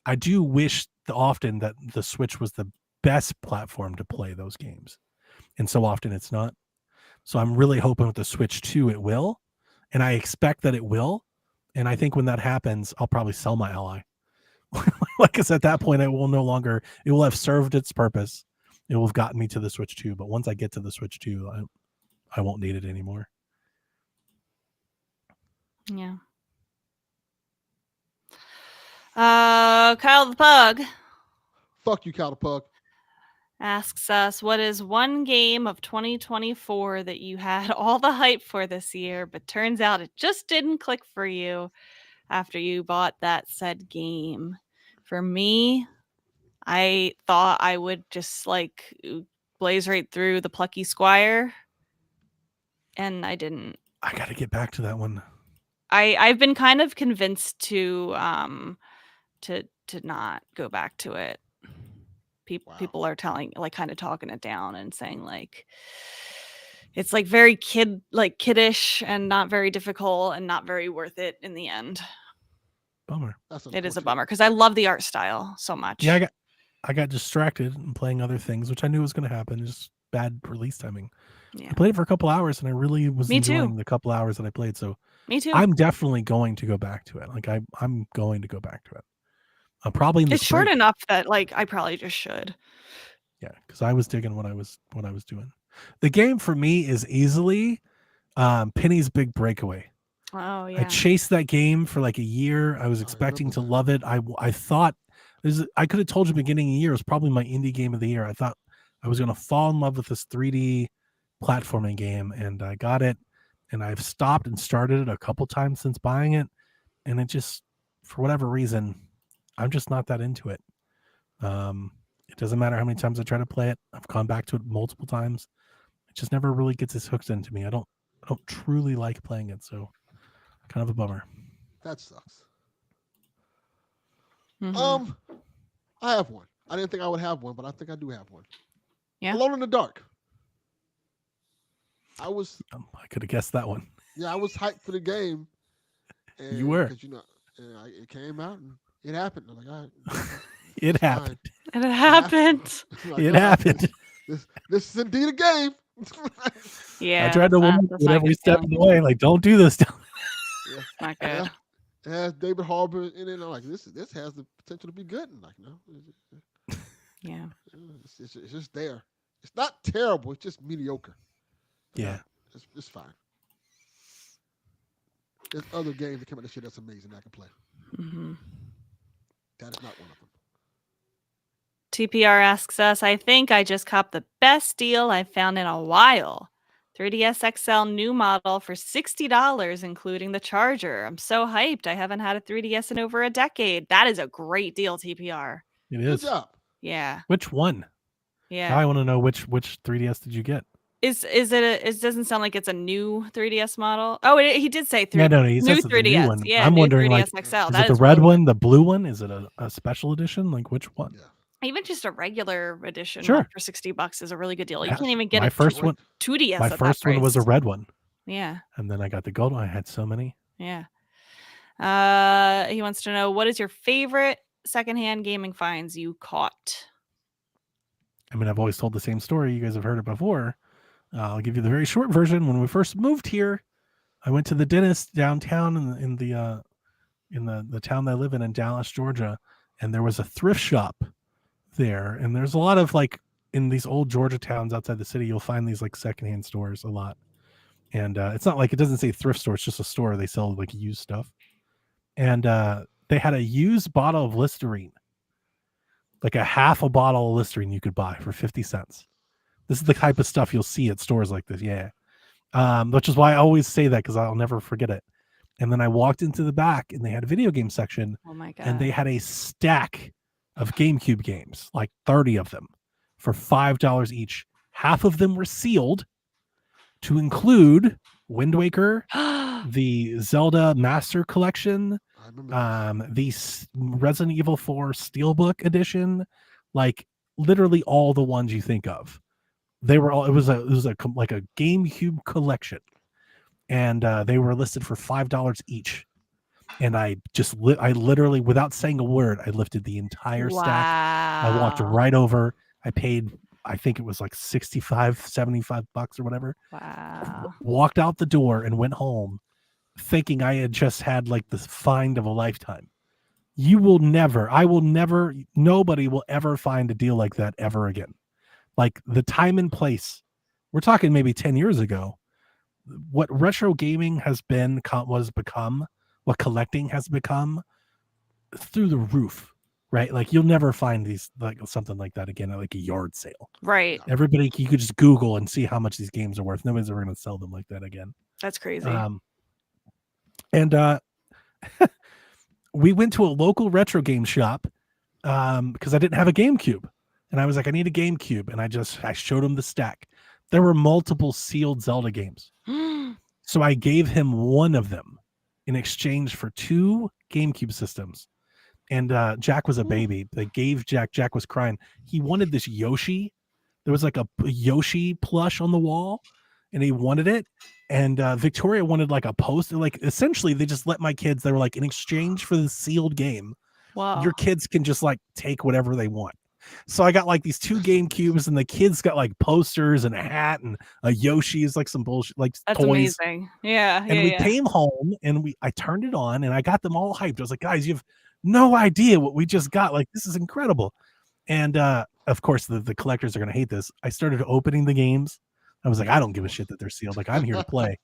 I do wish often that the Switch was the best platform to play those games. And so often it's not. So I'm really hoping with the Switch 2 it will. And I expect that it will. And I think when that happens, I'll probably sell my Ally. Because at that point, it will have served its purpose. It will have gotten me to the Switch 2. But once I get to the Switch 2, I won't need it anymore. Yeah. Kyle the Pug. Fuck you, Kyle the Pug. asks us, what is one game of 2024 that you had all the hype for this year, but turns out it just didn't click for you after you bought that said game? For me, I thought I would just like blaze right through the Plucky Squire, and I didn't. I got to get back to that one. I've been kind of convinced to not go back to it. People are telling, like, kind of talking it down and saying like it's like very kiddish and not very difficult and not very worth it in the end. Bummer. It is a bummer because I love the art style so much. Yeah, I got distracted and playing other things, which I knew was going to happen. Just bad release timing. Yeah. I played it for a couple hours, and I really was enjoying the couple hours that I played. So me too. I'm definitely going to go back to it. Like I'm going to go back to it. Probably in the it's short enough that like I probably just should. Yeah, because I was digging what I was doing. The game for me is easily Penny's Big Breakaway. Oh yeah. I chased that game for like a year. I was expecting to love it. I thought I could have told you beginning of the year it was probably my indie game of the year. I thought I was going to fall in love with this 3D platforming game, and I got it. And I've stopped and started it a couple times since buying it, and it just, for whatever reason, I'm just not that into it. It doesn't matter how many times I try to play it. I've gone back to it multiple times. It just never really gets as hooked into me. I don't truly like playing it, so kind of a bummer. That sucks. Mm-hmm. I have one. I didn't think I would have one, but I think I do have one. Yeah. Alone in the Dark. I could have guessed that one. Yeah, I was hyped for the game. And you were. Because it came out and it happened. I'm like, all right. It happened. And it happened. Like, it happened. This is indeed a game. Yeah. I tried to warn you every step of the way. Like, don't do this. Yeah, not good. It has David Harbour in it. And I'm like, this has the potential to be good. And like, no. Yeah. It's just there. It's not terrible. It's just mediocre. Yeah. It's fine. There's other games that come out this year that's amazing that I can play. Mm-hmm. That is not one of them. TPR asks us, I think I just copped the best deal I've found in a while. 3DS XL new model for $60, including the charger. I'm so hyped. I haven't had a 3DS in over a decade. That is a great deal, TPR. It is. Good job. Yeah. Which one? Yeah. Now I want to know which 3DS did you get? It doesn't sound like it's a new 3DS model. Oh, he did say he new says 3DS. New one. Yeah, I'm new wondering, 3DS like, XL. Is it the red one, the blue one? Is it a special edition? Like, which one? Yeah. Even just a regular edition Sure. for $60 is a really good deal. You Yeah. can't even get My first one, 2DS. My first one was a red one. Yeah. And then I got the gold one. I had so many. Yeah. He wants to know, what is your favorite secondhand gaming finds you caught? I mean, I've always told the same story. You guys have heard it before. I'll give you the very short version. When we first moved here, I went to the dentist downtown in the town that I live in Dallas, Georgia, and there was a thrift shop there. And there's a lot of, like, in these old Georgia towns outside the city, you'll find these like secondhand stores a lot. And it's not like, it doesn't say thrift store, it's just a store. They sell like used stuff. And they had a used bottle of Listerine, like a half a bottle of Listerine you could buy for 50 cents. This is the type of stuff you'll see at stores like this. Yeah. Which is why I always say that, because I'll never forget it. And then I walked into the back and they had a video game section. Oh my God. And they had a stack of GameCube games, like 30 of them for $5 each. Half of them were sealed to include Wind Waker, the Zelda Master Collection, the Resident Evil 4 Steelbook Edition, like literally all the ones you think of. They were all, it was like a GameCube collection, and they were listed for $5 each. And I literally, without saying a word, I lifted the entire stack. I walked right over. I paid, I think it was like $65-$75 or whatever. Wow. Walked out the door and went home thinking I had just had like the find of a lifetime. I will never, nobody will ever find a deal like that ever again. Like the time and place, we're talking maybe 10 years ago, what retro gaming has become, what collecting has become, through the roof. right? Like you'll never find these like something like that again at like a yard sale. Right. No. Everybody, you could just Google and see how much these games are worth. Nobody's ever going to sell them like that again. That's crazy. And we went to a local retro game shop because I didn't have a GameCube, and I was like, I need a GameCube, and I showed him the stack. There were multiple sealed Zelda games, so I gave him one of them in exchange for 2 GameCube systems. And Jack was a baby. They gave Jack was crying. He wanted this Yoshi. There was like a Yoshi plush on the wall, and he wanted it. And Victoria wanted like a poster. Like essentially, they just let my kids. They were like, in exchange for the sealed game, Wow. your kids can just like take whatever they want. So I got like these 2 GameCubes, and the kids got like posters and a hat and a Yoshi's, like some bullshit, like That's toys. amazing. Yeah. And we came home and I turned it on and I got them all hyped. I was like, guys, you have no idea what we just got. Like, this is incredible. And of course, the collectors are going to hate this. I started opening the games. I was like, I don't give a shit that they're sealed. Like, I'm here to play.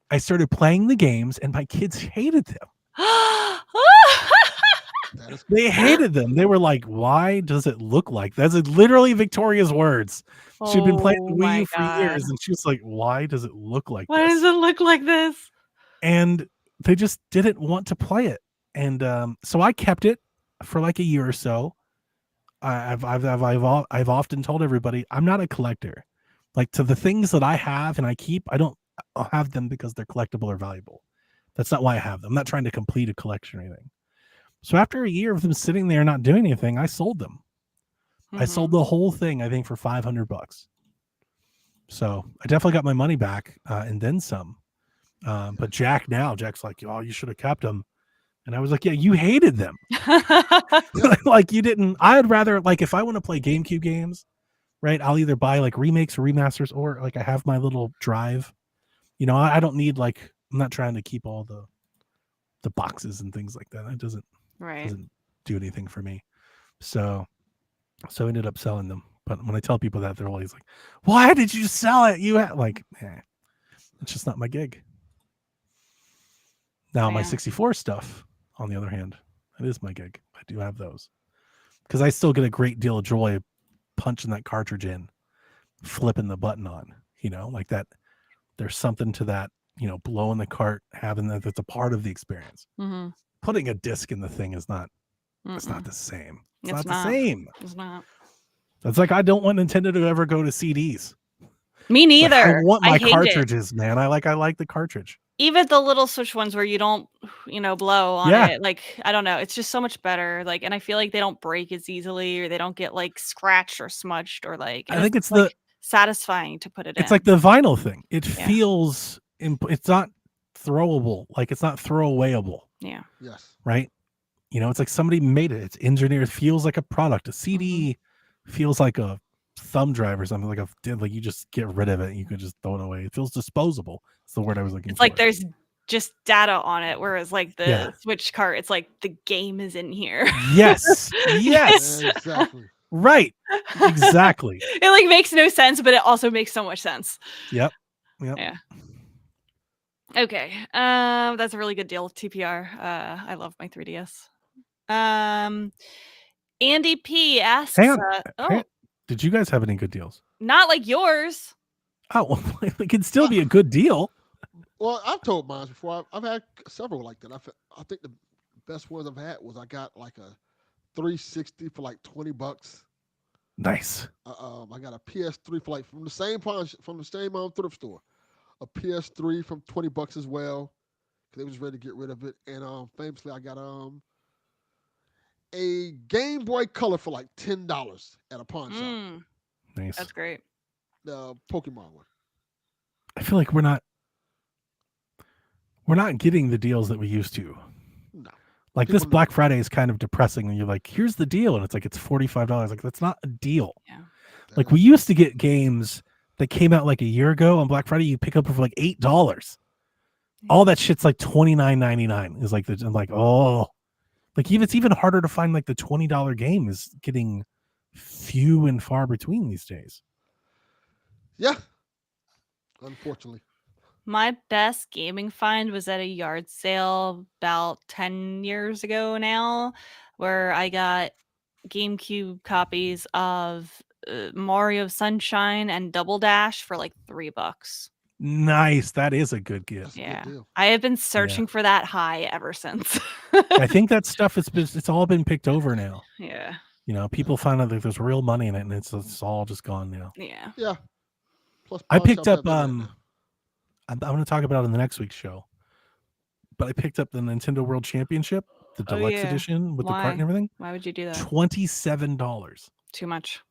I started playing the games and my kids hated them. They hated them. They were like, why does it look like that's literally Victoria's words. She'd been playing the Wii U for years and she was like, why does it look like Why this? does it look like this? And they just didn't want to play it. And so I kept it for like a year or so. I've often told everybody I'm not a collector. Like, to the things that I have and I keep, I'll have them because they're collectible or valuable. That's not why I have them. I'm not trying to complete a collection or anything. So after a year of them sitting there not doing anything, I sold them. I sold the whole thing, I think, for $500. So I definitely got my money back and then some. But Jack's like, oh, you should have kept them. And I was like, yeah, you hated them. Like, you didn't. I'd rather, like, if I want to play GameCube games, right, I'll either buy like remakes or remasters, or like I have my little drive. You know, I don't need, like, I'm not trying to keep all the boxes and things like that. That doesn't do anything for me. So I ended up selling them. But when I tell people that, they're always like, why did you sell it? You had, like, it's just not my gig. Now my 64 stuff, on the other hand, it is my gig. I do have those because I still get a great deal of joy punching that cartridge in, flipping the button on, you know, like that. There's something to that, you know, blowing the cart, having that's a part of the experience. Putting a disc in the thing is not, it's not the same. It's not the same. It's not. That's like, I don't want Nintendo to ever go to CDs. Me neither. Like, I want my hate cartridges, it. man. I like the cartridge. Even the little Switch ones where you don't, blow on it. Like, I don't know. It's just so much better. Like, and I feel like they don't break as easily, or they don't get like scratched or smudged, or like. I think it's like satisfying to put it in. It's like the vinyl thing. It feels, it's not throwable. Like, it's not throwawayable. Yeah. Yes. Right. You know, it's like somebody made it. It's engineered. It feels like a product. A CD feels like a thumb drive or something, like you just get rid of it. You could just throw it away. It feels disposable. It's the word I was looking for. It's like there's just data on it, whereas like the Switch cart, it's like the game is in here. Yes. Yes. Exactly. Right. Exactly. It like makes no sense, but it also makes so much sense. Yep. Yeah. Okay. That's a really good deal. TPR. I love my 3DS. Andy P asks, Hang on. Did you guys have any good deals? Not like yours. Oh, well, it can still be a good deal. Well, I've told mine before. I've had several like that. I think the best ones I've had was I got like a 360 for like $20. Nice. I got a PS3 for like from the same thrift store. A PS3 from $20 as well. They was ready to get rid of it. And famously, I got a Game Boy Color for like $10 at a pawn shop. Nice. That's great. The Pokemon one. I feel like we're not getting the deals that we used to. No. Like, this Black Friday is kind of depressing, and you're like, here's the deal, and it's like, it's $45. Like, that's not a deal. Yeah. Like, we used to get games that came out like a year ago on Black Friday. You pick up for like $8. All that shit's like $29.99. Is like I'm like, oh, like it's even harder to find like the $20 game is getting few and far between these days. Yeah. Unfortunately. My best gaming find was at a yard sale about 10 years ago now, where I got GameCube copies of Mario Sunshine and Double Dash for like $3. Nice. That is a good gift. That's a Yeah, good deal. I have been searching for that high ever since. I think that stuff it's all been picked over now. Yeah, People find out that there's real money in it, and it's all just gone now. yeah. Yeah. Plus, I pawn picked shops up have internet now. I'm going to talk about it in the next week's show. But I picked up the Nintendo World Championship, the Oh, deluxe yeah. edition with the cart and Why? everything. Why would you do that? $27. Too much.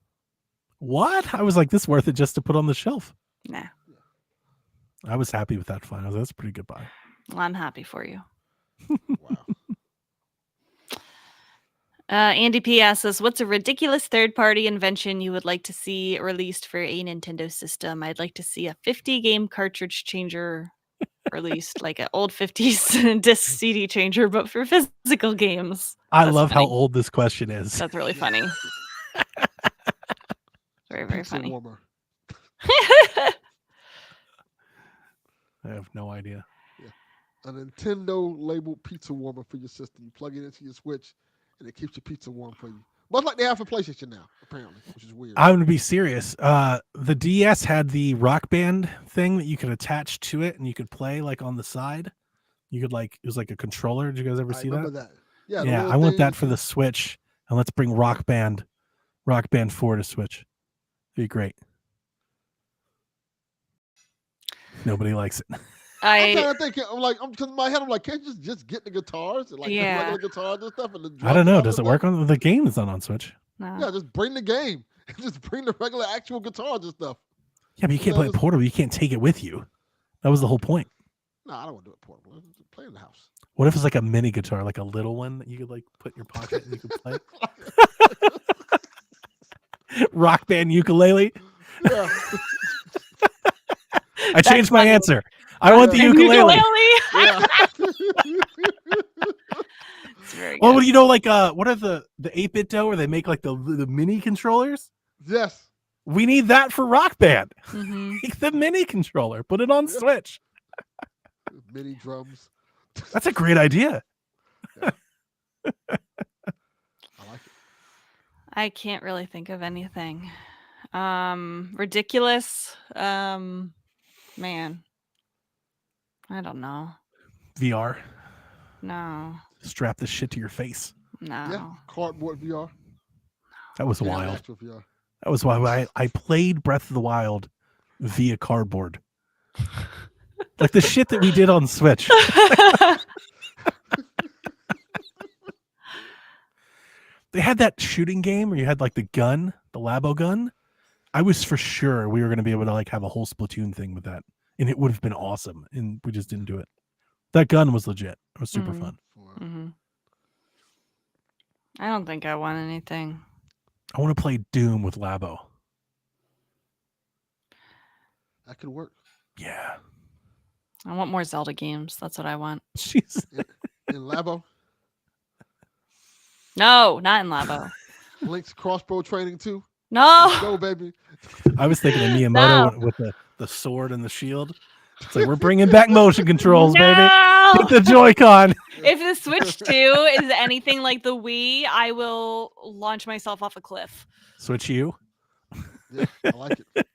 What? I was like, this worth it just to put on the shelf. Nah. I was happy with that find. That's a pretty good buy. Well, I'm happy for you. Wow. Andy P asks us, what's a ridiculous third-party invention you would like to see released for a Nintendo system? I'd like to see a 50-game cartridge changer released, like an old 50s disc CD changer, but for physical games. I That's love how funny. old this question is. That's really funny. Very, very Pizza funny. warmer. I have no idea. A Nintendo labeled pizza warmer for your system. You plug it into your Switch, and it keeps your pizza warm for you. Much like they have for PlayStation now, apparently, which is weird. I'm going to be serious. The DS had the Rock Band thing that you could attach to it, and you could play like on the side. You could it was like a controller. Did you guys ever I see remember that? Yeah, Yeah, I want that for the Switch, and let's bring Rock Band 4 to Switch. It'd be great. Nobody likes it. I'm kind of thinking, because in my head, I'm like, can't you just get the guitars and like the Yeah. regular guitars and stuff? And the I don't drums know. and Does it stuff? work on the game? Is not on Switch. No. Yeah, just bring the game. Just bring the regular actual guitars and stuff. Yeah, but you can't play it portable. You can't take it with you. That was the whole point. No, I don't want to do it portable. Just play in the house. What if it's like a mini guitar, like a little one that you could like put in your pocket and you could play? Rock Band ukulele. Yeah. I changed my funny. answer. I want the ukulele. Yeah. It's very Well, good. like what are the 8-bit dough where they make like the mini controllers? Yes. We need that for Rock Band. Mhm. Make the mini controller. Put it on Yeah. Switch. Mini drums. That's a great idea. I like it. I can't really think of anything. Ridiculous. Man. I don't know. VR. No. Strap this shit to your face. No. Yeah. Cardboard VR. That was Yeah, wild. actual VR. That was why I played Breath of the Wild via cardboard. Like the shit that we did on Switch. They had that shooting game where you had like the gun, the Labo gun. I was for sure we were going to be able to like have a whole Splatoon thing with that. And it would have been awesome. And we just didn't do it. That gun was legit. It was super fun. hmm I don't think I want anything. I want to play Doom with Labo. That could work. Yeah. I want more Zelda games. That's what I want. Jeez. In Labo, No, not in Labo. Link's crossbow training too. No. Let's go, baby. I was thinking of Miyamoto with the sword and the shield. It's like we're bringing back motion controls, baby. No! Get the Joy-Con. If the Switch 2 is anything like the Wii, I will launch myself off a cliff. Switch you. Yeah, I like it.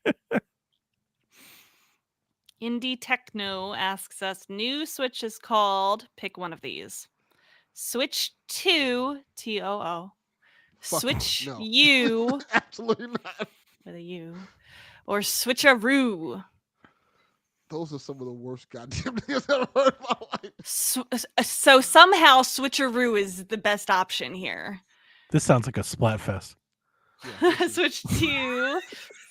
Indie Techno asks us, new Switch is called, pick one of these. Switch 2, T-O-O. Fuck Switch no. U, Absolutely not. with a U. Or Switcheroo. Those are some of the worst goddamn things I've ever heard in my life. So somehow Switcheroo is the best option here. This sounds like a Splatfest. Yeah, this is- Switch 2,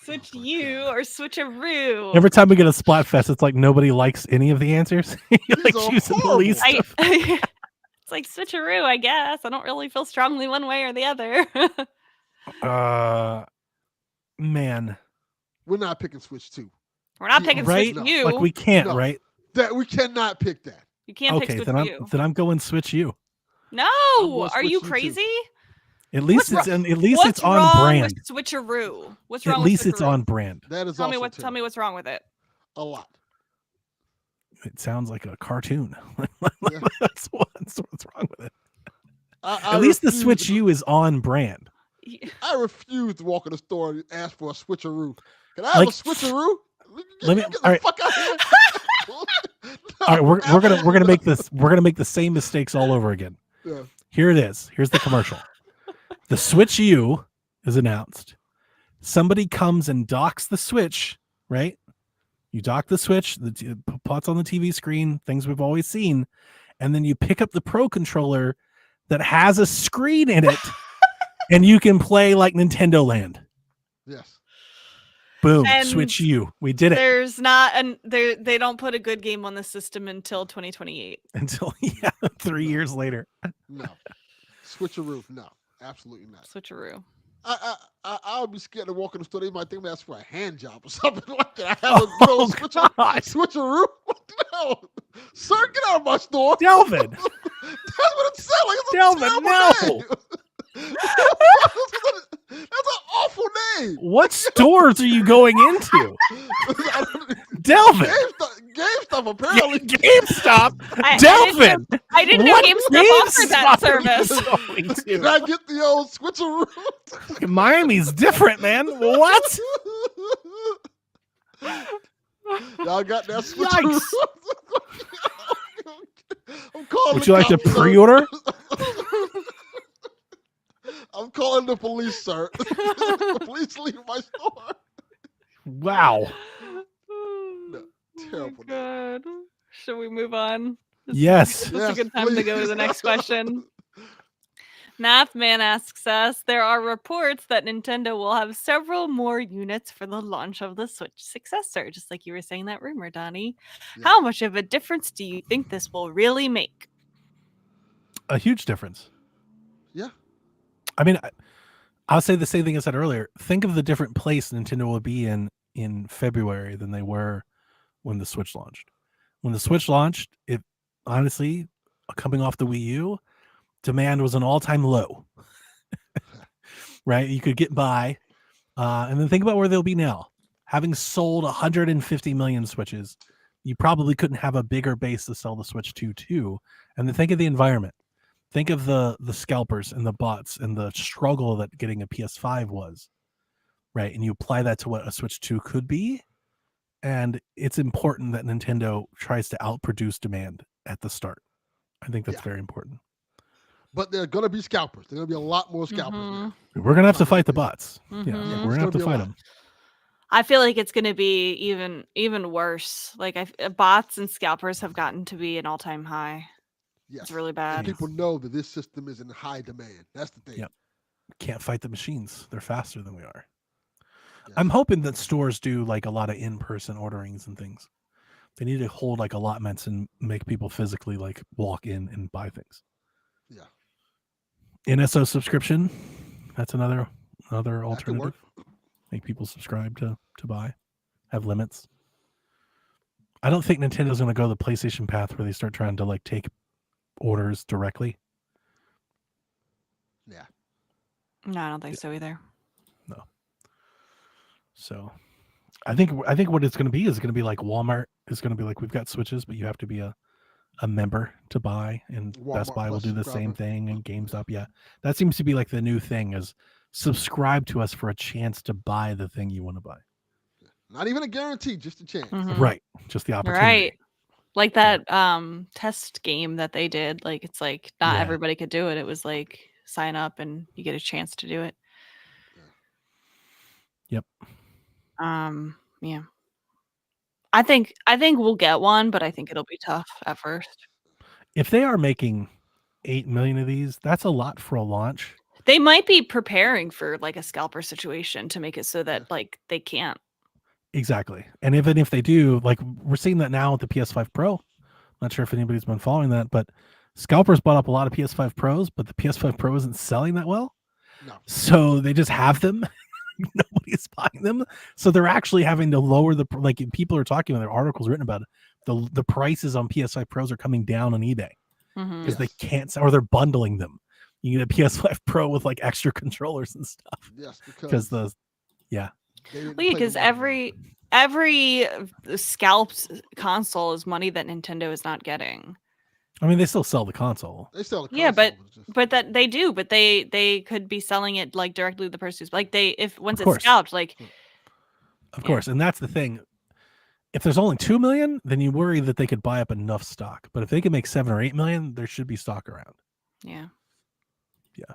Switch my U, God. or Switcheroo. Every time we get a Splatfest, it's like nobody likes any of the answers. You're like These are choosing the horrible. least. It's like Switcheroo, I guess. I don't really feel strongly one way or the other. Man. We're not picking Switch 2. We're not Yeah, picking right? Switch No. U. Like we can't, No. right? That we cannot pick that. You can't pick Okay, Switch then U. I'm going Switch you. No, going are you Switch U too. crazy? At least What's it's wrong- at least What's it's on wrong brand. with Switcheroo? What's wrong At with least it's Switcheroo? on brand. That is Tell me also tell me what's wrong with it. a lot. It sounds like a cartoon. Yeah. That's what's wrong with it. At least the Switch U is on brand. I refuse to walk in the store and ask for a switcheroo. Can I have a switcheroo? Let me. Get All the right. fuck out of here. All right, we're gonna make this. We're gonna make the same mistakes all over again. Yeah. Here it is. Here's the commercial. The Switch U is announced. Somebody comes and docks the Switch, right? You dock the Switch, the pots on the TV screen, things we've always seen, and then you pick up the Pro controller that has a screen in it, and you can play like Nintendo Land. Yes. Boom, And Switch U. We did it. There's not they don't put a good game on the system until 2028. Until 3 years later. No. Switcheroo. No. Absolutely not. Switcheroo. I would be scared to walk in the store. They might think I'm asking for a hand job or something like that. I have a good old switcheroo. What the hell? Sir, get out of my store. Delvin. That's what it sounds like. It's Delvin, no. That's an awful name. What stores are you going into? Delvin. GameStop apparently. GameStop. I Delvin. I didn't know GameStop offered that service. Can I get the old switcheroo? Miami's different, man. What? Y'all got that switcheroo? I'm calling. Would you like to pre-order? I'm calling the police, sir. The police leave my store. Wow. No, terrible. God. Should we move on? Yes. This is a good time to go to the next question. Mathman asks us, there are reports that Nintendo will have several more units for the launch of the Switch successor, just like you were saying that rumor, Donnie. Yeah. How much of a difference do you think this will really make? A huge difference. Yeah. I mean, I'll say the same thing I said earlier. Think of the different place Nintendo will be in February than they were when the Switch launched. When the Switch launched, it honestly, coming off the Wii U, demand was an all-time low. Right? You could get by. And then think about where they'll be now. Having sold 150 million Switches, you probably couldn't have a bigger base to sell the Switch to too. And then think of the environment. Think of the scalpers and the bots and the struggle that getting a PS5 was, right? And you apply that to what a Switch 2 could be. And it's important that Nintendo tries to outproduce demand at the start. I think that's very important. But there are going to be scalpers. There are going to be a lot more scalpers. Mhm. We're going to have to fight the bots. Mhm. Yeah, Yeah, we're going to have to fight them. I feel like it's going to be even worse. Like bots and scalpers have gotten to be an all-time high. Yes. It's really And bad. people know that this system is in high demand. That's the thing. Yep. Can't fight the machines. They're faster than we are. Yes. I'm hoping that stores do like a lot of in-person orderings and things. They need to hold like allotments and make people physically like walk in and buy things. Yeah. NSO subscription. That's another That could work. alternative. Make people subscribe to buy. Have limits. I don't think Nintendo's going to go the PlayStation path where they start trying to like take orders directly. Yeah. No, I don't think so either. No. So I think what it's going to be is going to be like Walmart is going to be like, we've got Switches, but you have to be a member to buy, and Walmart Best Buy will Plus do the same subscriber. thing, and GameStop. Yeah. That seems to be like the new thing is subscribe to us for a chance to buy the thing you want to buy. Not even a guarantee, just a chance. Mhm. Right. Just the opportunity. Right. Like that test game that they did. Like it's like not Yeah. everybody could do it. It was like sign up and you get a chance to do it. Yep. Yeah. I think we'll get one, but I think it'll be tough at first. If they are making 8 million of these, that's a lot for a launch. They might be preparing for like a scalper situation to make it so that like they can't. Exactly. And even if they do, like we're seeing that now with the PS5 Pro. Not sure if anybody's been following that, but scalpers bought up a lot of PS5 Pros, but the PS5 Pro isn't selling that well. No. So they just have them. Nobody's buying them. So they're actually having to lower the, like people are talking about, their articles written about it. The prices on PS5 Pros are coming down on eBay Mhm. because they can't sell, or they're bundling them. You get a PS5 Pro with like extra controllers and stuff. Yes, Because because the, yeah. they didn't Well, yeah, play the because market. every scalped console is money that Nintendo is not getting. I mean, they still sell the console. They sell the console. Yeah, but it's just- that they do, but they could be selling it like directly to the person. Like once it's course. scalped, like Of Yeah. course, and that's the thing. If there's only 2 million, then you worry that they could buy up enough stock. But if they can make 7 or 8 million, there should be stock around. yeah. Yeah.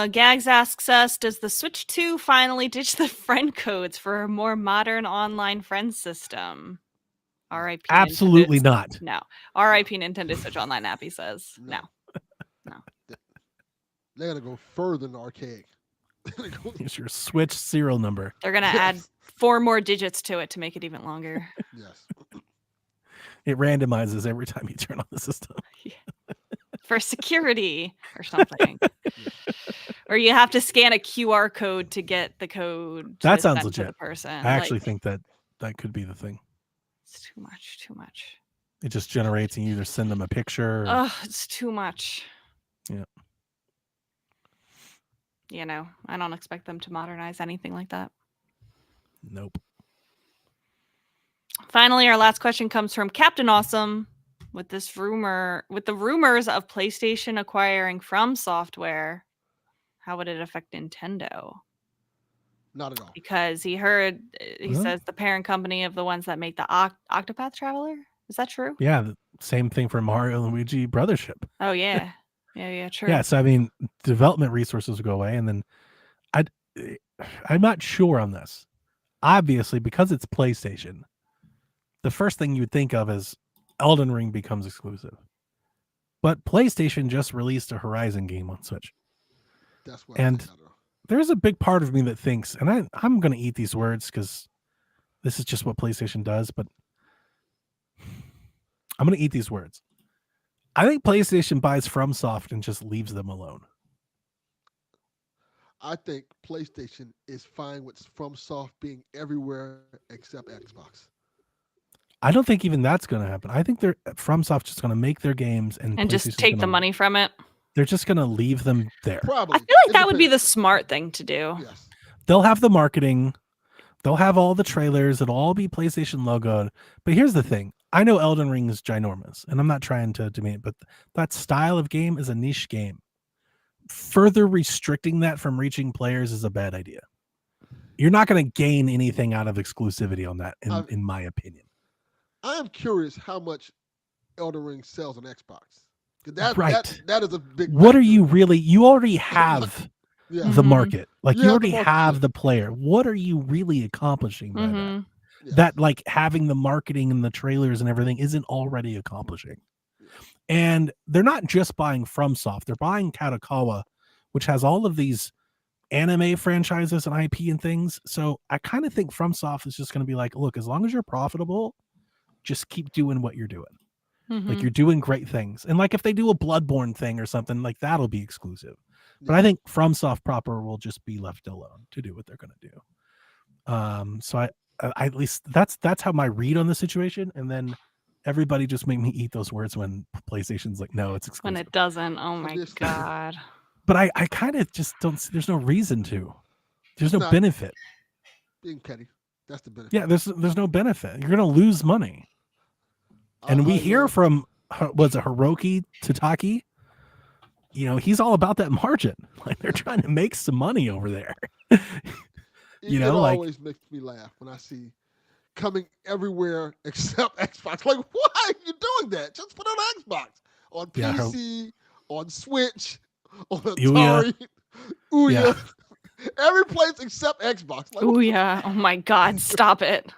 Gags asks us, does the Switch 2 finally ditch the friend codes for a more modern online friend system? R.I.P. Absolutely Nintendo. not. No. R.I.P. Nintendo Switch Online app, he says. No. They're gonna go further than archaic. Here's your Switch serial number. They're going to add 4 more digits to it to make it even longer. Yes. It randomizes every time you turn on the system. For security or something. Or you have to scan a QR code to get the code to That sounds send to legit. the person. I actually think that could be the thing. It's too much. It just generates and you either send them a picture. Oh, it's too much. Yeah. You know, I don't expect them to modernize anything like that. Nope. Finally, our last question comes from Captain Awesome with the rumors of PlayStation acquiring From Software. How would it affect Nintendo? Not at all. Because he says the parent company of the ones that make the Octopath Traveler. Is that true? Yeah, the same thing for Mario and Luigi Brothership. Oh yeah. Yeah, true. Yeah, so I mean, development resources will go away, and then I'm not sure on this. Obviously, because it's PlayStation, the first thing you would think of is Elden Ring becomes exclusive. But PlayStation just released a Horizon game on Switch. That's what. And there's a big part of me that thinks, and I'm going to eat these words because this is just what PlayStation does, but I'm going to eat these words. I think PlayStation buys FromSoft and just leaves them alone. I think PlayStation is fine with FromSoft being everywhere except Xbox. I don't think even that's going to happen. I think FromSoft just going to make their games and just take the money from it. They're just going to leave them there. Probably. I feel like that would be the smart thing to do. Yes. They'll have the marketing. They'll have all the trailers. It'll all be PlayStation logoed. But here's the thing. I know Elden Ring is ginormous, and I'm not trying to demean it, but that style of game is a niche game. Further restricting that from reaching players is a bad idea. You're not going to gain anything out of exclusivity on that, in my opinion. I am curious how much Elden Ring sells on Xbox. Right. That is a big. What are you really? You already have the Mhm. market. Like you already market, have the player. What are you really accomplishing by that? Yes. That like having the marketing and the trailers and everything isn't already accomplishing. And they're not just buying FromSoft. They're buying Kadokawa, which has all of these anime franchises and IP and things. So I kind of think FromSoft is just going to be like, look, as long as you're profitable, just keep doing what you're doing. Like you're doing great things. And like if they do a Bloodborne thing or something, like that'll be exclusive. But I think FromSoft proper will just be left alone to do what they're going to do. So I at least that's how my read on the situation. And then everybody just make me eat those words when PlayStation's like, no, it's exclusive. When it doesn't. Oh my God. But I kind of just don't see, there's no reason to. There's no benefit. Being petty. That's the benefit. Yeah, there's no benefit. You're going to lose money. And we hear from, was it Hiroki Tataki? You know, he's all about that margin. Like they're trying to make some money over there. It always makes me laugh when I see coming everywhere except Xbox. Like, why are you doing that? Just put it on Xbox, on PC, on Switch, on Atari, Ouya. Every place except Xbox. Like, Ouya. Oh my God, stop it.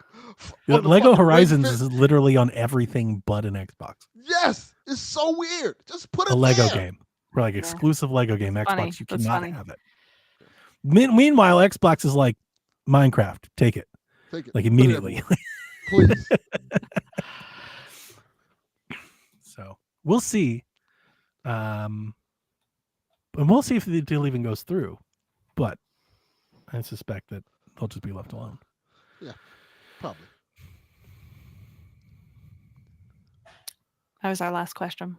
Lego Horizons is literally on everything but an Xbox. Yes, it's so weird. Just put it a Lego there. game. We're like exclusive Lego game. Xbox, funny. you That's cannot funny. have it. Meanwhile, Xbox is like Minecraft. Take it. Take it. Like immediately. Please. So we'll see. And we'll see if the deal even goes through. But I suspect that they'll just be left alone. Yeah, probably. That was our last question.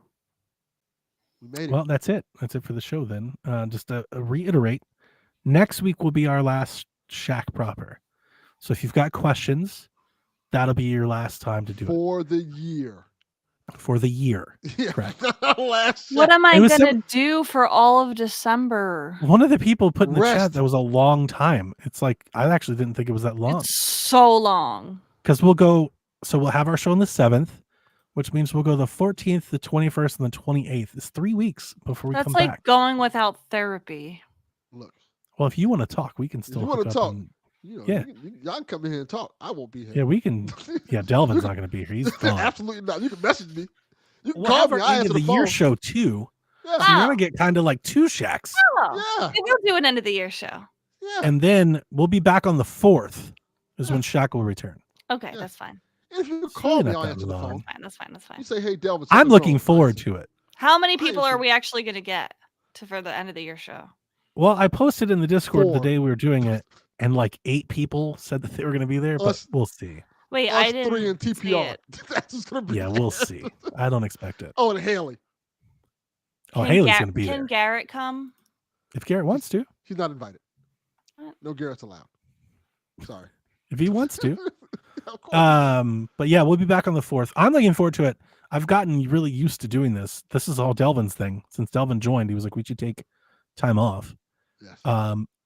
We made it. Well, that's it. That's it for the show then. Just to reiterate, next week will be our last Shack proper. So if you've got questions, That'll be your last time to do for the year. it for the year. Yeah. Correct. Last What shot. am I It was gonna do for all of December? One of the people put in the Rest. chat that was a long time. It's like I actually didn't think it was that long It's so long. because we'll have our show on the 7th, which means we'll go the 14th, the 21st, and the 28th. It's 3 weeks before we That's come like back. going without therapy. Look, Well, if you want to talk, we can if still you want hook to up talk, and- y'all can come in here and talk. I won't be here. yeah, we can. Yeah, Delvin's not going to be here. He's gone. Absolutely not. You can message me. You can We'll call have me. our I end answer of the the year phone. show too. Yeah. So you're Oh. gonna get kind of like 2 shacks, Oh, Yeah. maybe we'll do an end of the year show. Yeah. and then we'll be back on the 4th. Is when Shaq will return. Okay, Yeah. that's fine. And if you It's call really me, not I'll that answer the long. phone. That's fine. You say, "Hey, Delvin." I'm looking forward to it. How many I people are answer. we actually gonna get for the end of the year show? Well, I posted in the Discord 4. the day we were doing it, and like 8 people said that they were going to be there, but Us- we'll see. Wait, Us I didn't 3 and see TPR. it. That's just gonna be. Yeah, we'll see. I don't expect it. Oh, and Haley. Oh, Can Haley's Gar- going to be Can there Garrett come? if Garrett wants to. She's not invited. What? No Garrett's allowed. Sorry. If he wants to. Of course. But yeah, we'll be back on the 4th. I'm looking forward to it. I've gotten really used to doing this. This is all Delvin's thing. Since Delvin joined, he was like, we should take time off. Yes.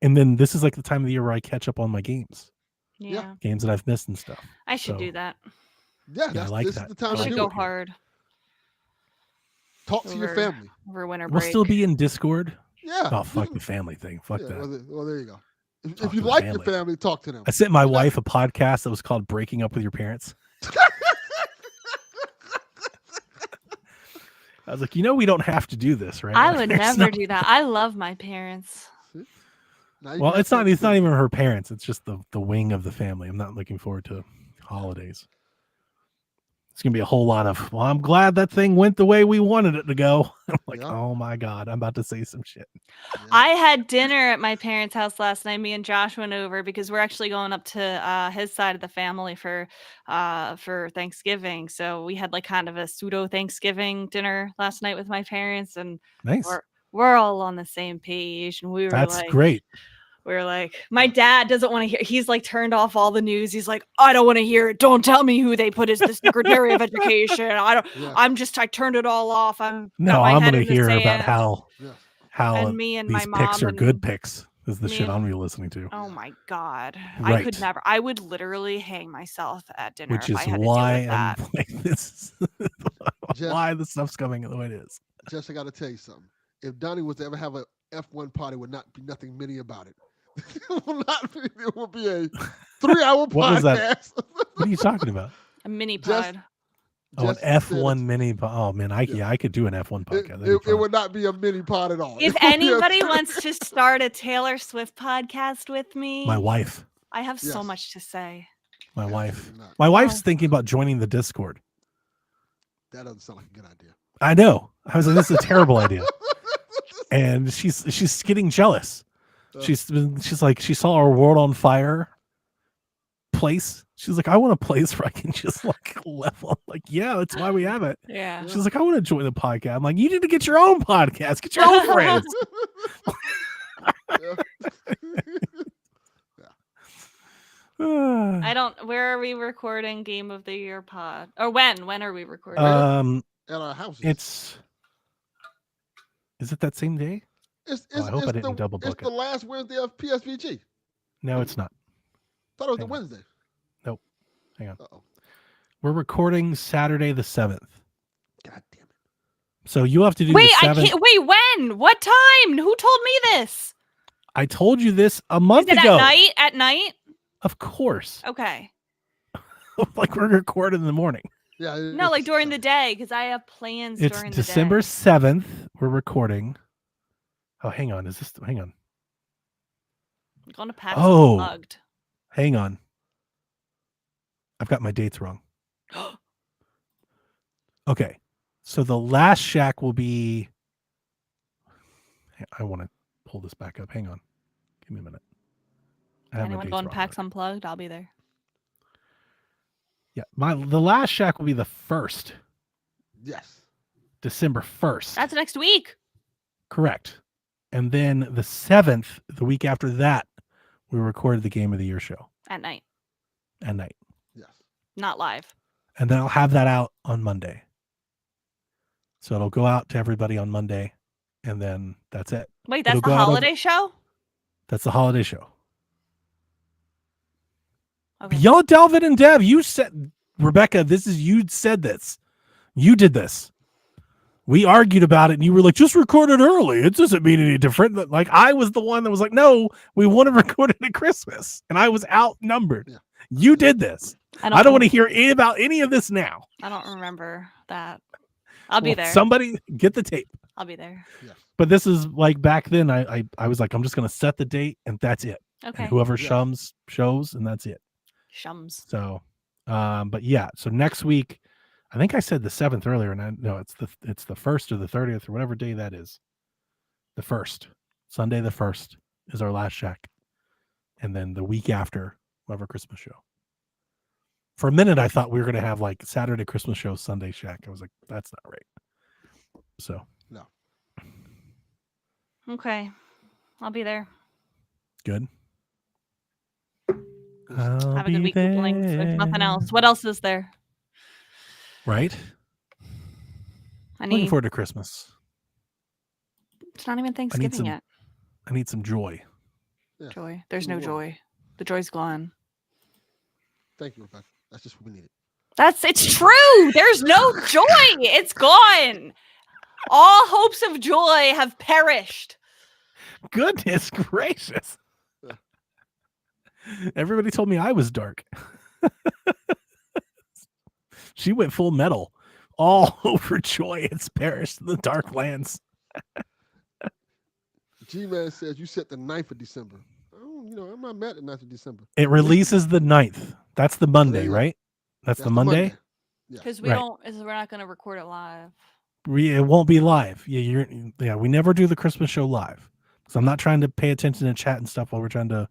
And then this is like the time of the year where I catch up on my games Yeah, that I've missed and stuff. I should So, do that. Yeah, I like this that. is the time I to I like should do go it. hard Talk to your over- family. over winter We'll break. still be in Discord. Yeah. Oh, you fuck can- the family thing. Fuck yeah, that. well, there you go. If Talk you to the like your family. family, talk to them. I sent my You're not- wife a podcast that was called Breaking Up with Your Parents. I was like, we don't have to do this, right? I Like, would there's never no- do that. I love my parents. Now you Well, got it's not something. even her parents. It's just the wing of the family. I'm not looking forward to holidays. It's gonna be a whole lot of, well, I'm glad that thing went the way we wanted it to go. I'm like, Yeah. oh my God, I'm about to say some shit. Yeah. I had dinner at my parents' house last night. Me and Josh went over because we're actually going up to his side of the family for Thanksgiving. So we had like kind of a pseudo Thanksgiving dinner last night with my parents, and Nice. we're all on the same page. And we were That's like, great. we're like, my dad doesn't want to hear. He's like turned off all the news. He's like, I don't want to hear it. Don't tell me who they put as the Secretary of Education. I turned it all off. I'm No, got my I'm head gonna in the hear about sand. Yeah. how And me and these my picks mom are good and picks. Is the me shit and- I'm gonna be listening to. Oh my God. Right. I could never. I would literally hang myself at dinner Which if is I had why to deal I'm with that. like this. Jeff- Why the stuff's coming the way it is. Jess, I got to tell you something. If Donnie was to ever have a F1 party, would not be nothing mini about it. It will be a 3-hour What was that? podcast. What are you talking about? A mini Just- pod. Oh, an Jess said F1 mini. Oh man, I could do an F1 podcast. It, That'd be it fun. would not be a mini pod at all. If It would be a anybody 3 wants to start a Taylor Swift podcast with me, My wife. I have so Yes. much to say. My wife. Absolutely not. My wife's Oh. thinking about joining the Discord. That doesn't sound like a good idea. I know. I was like, this is a terrible idea. And she's getting jealous. She's like, she saw our World on Fire place. She's like, I want a place where I can just like level. I'm like, yeah, that's why we have it. Yeah. She's like, I want to join the podcast. I'm like, you need to get your own podcast. Get your own friends. I don't. Where are we recording Game of the Year pod? Or when? When are we recording? At our houses. Is it that same day? I hope I didn't double book It's the last Wednesday of PSVG. No, it's not. Thought it was the Hang on. Wednesday. Nope. Hang on. Uh-oh. We're recording Saturday the 7th. God damn it. So you have to do Wait, the I 7th. can't. Wait, when? What time? Who told me this? I told you this a Is month it ago. at night? At night? Of course. Okay. Like we're recording in the morning. Yeah. No, like during the day, because I have plans It's during December the day. 7th. We're recording. Oh, hang on. Hang on. I'm going to pass Oh. Unplugged. Hang on. I've got my dates wrong. Okay. So the last shack will be. I want to pull this back up. Hang on. Give me a minute. I have my Anyone dates going wrong PAX already. Unplugged? I'll be there. Yeah. The last shack will be the 1st. Yes. December 1st. That's next week. Correct. And then the 7th, the week after that, we recorded the Game of the Year show At night. at night. Yes. Not live. And then I'll have that out on Monday. So it'll go out to everybody on Monday, and then that's it. Wait, that's It'll the go out holiday show? That's the holiday show. Okay. Y'all, Delvin and Deb, you said, Rebecca, you said this. You did this. We argued about it, and you were like, just record it early. It doesn't mean any different. Like, I was the one that was like, no, we want to record it at Christmas. And I was outnumbered. Yeah. You did this. I don't want to hear about any of this now. I don't remember that. I'll be there. Somebody get the tape. I'll be there. Yeah. But this is like back then, I was like, I'm just going to set the date, and that's it. Okay. And whoever shows, and that's it. Shums. So, but yeah, so next week, I think I said the 7th earlier, and it's the 1st or the 30th or whatever day that is. The 1st, Sunday the 1st is our last shack, and then the week after we'll have our Christmas show. For a minute, I thought we were going to have like Saturday Christmas show, Sunday shack. I was like, that's not right. So No. Okay, I'll be there. good. Have a good week, Googlings. If nothing else, what else is there? Right. Looking forward to Christmas. It's not even Thanksgiving yet. I need some joy. Yeah. Joy. There's no joy. The joy's gone. Thank you, Rebecca. That's just what we needed. It's true. There's no joy. It's gone. All hopes of joy have perished. Goodness gracious. Everybody told me I was dark. She went full metal. All over joy. It's perished in the dark lands. G-Man says you set the 9th of December. Oh, I'm not mad at the 9th of December. It releases the 9th. That's the Monday, right? That's the Monday? Because we're not going to record it live. It won't be live. Yeah, we never do the Christmas show live. So I'm not trying to pay attention to chat and stuff while we're trying to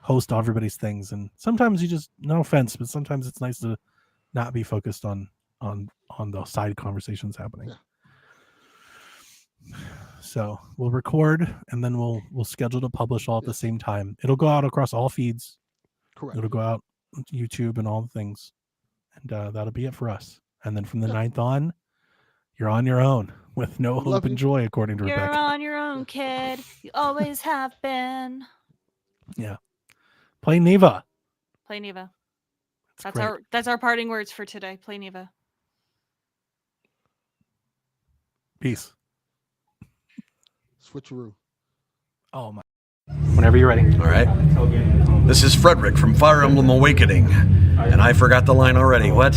host everybody's things. And sometimes you just, no offense, but sometimes it's nice to not be focused on the side conversations happening. Yeah. So we'll record, and then we'll schedule to publish all at the same time. It'll go out across all feeds. Correct. It'll go out on YouTube and all the things, and that'll be it for us. And then from the 9th on, you're on your own with no hope and joy, according to Rebecca. You're on your own, kid. You always have been. Yeah. Play Neva. Play Neva. That's our parting words for today. Play Neva. Peace. Switcheroo. Oh my. Whenever you're ready. All right. This is Frederick from Fire Emblem Awakening. And I forgot the line already. What?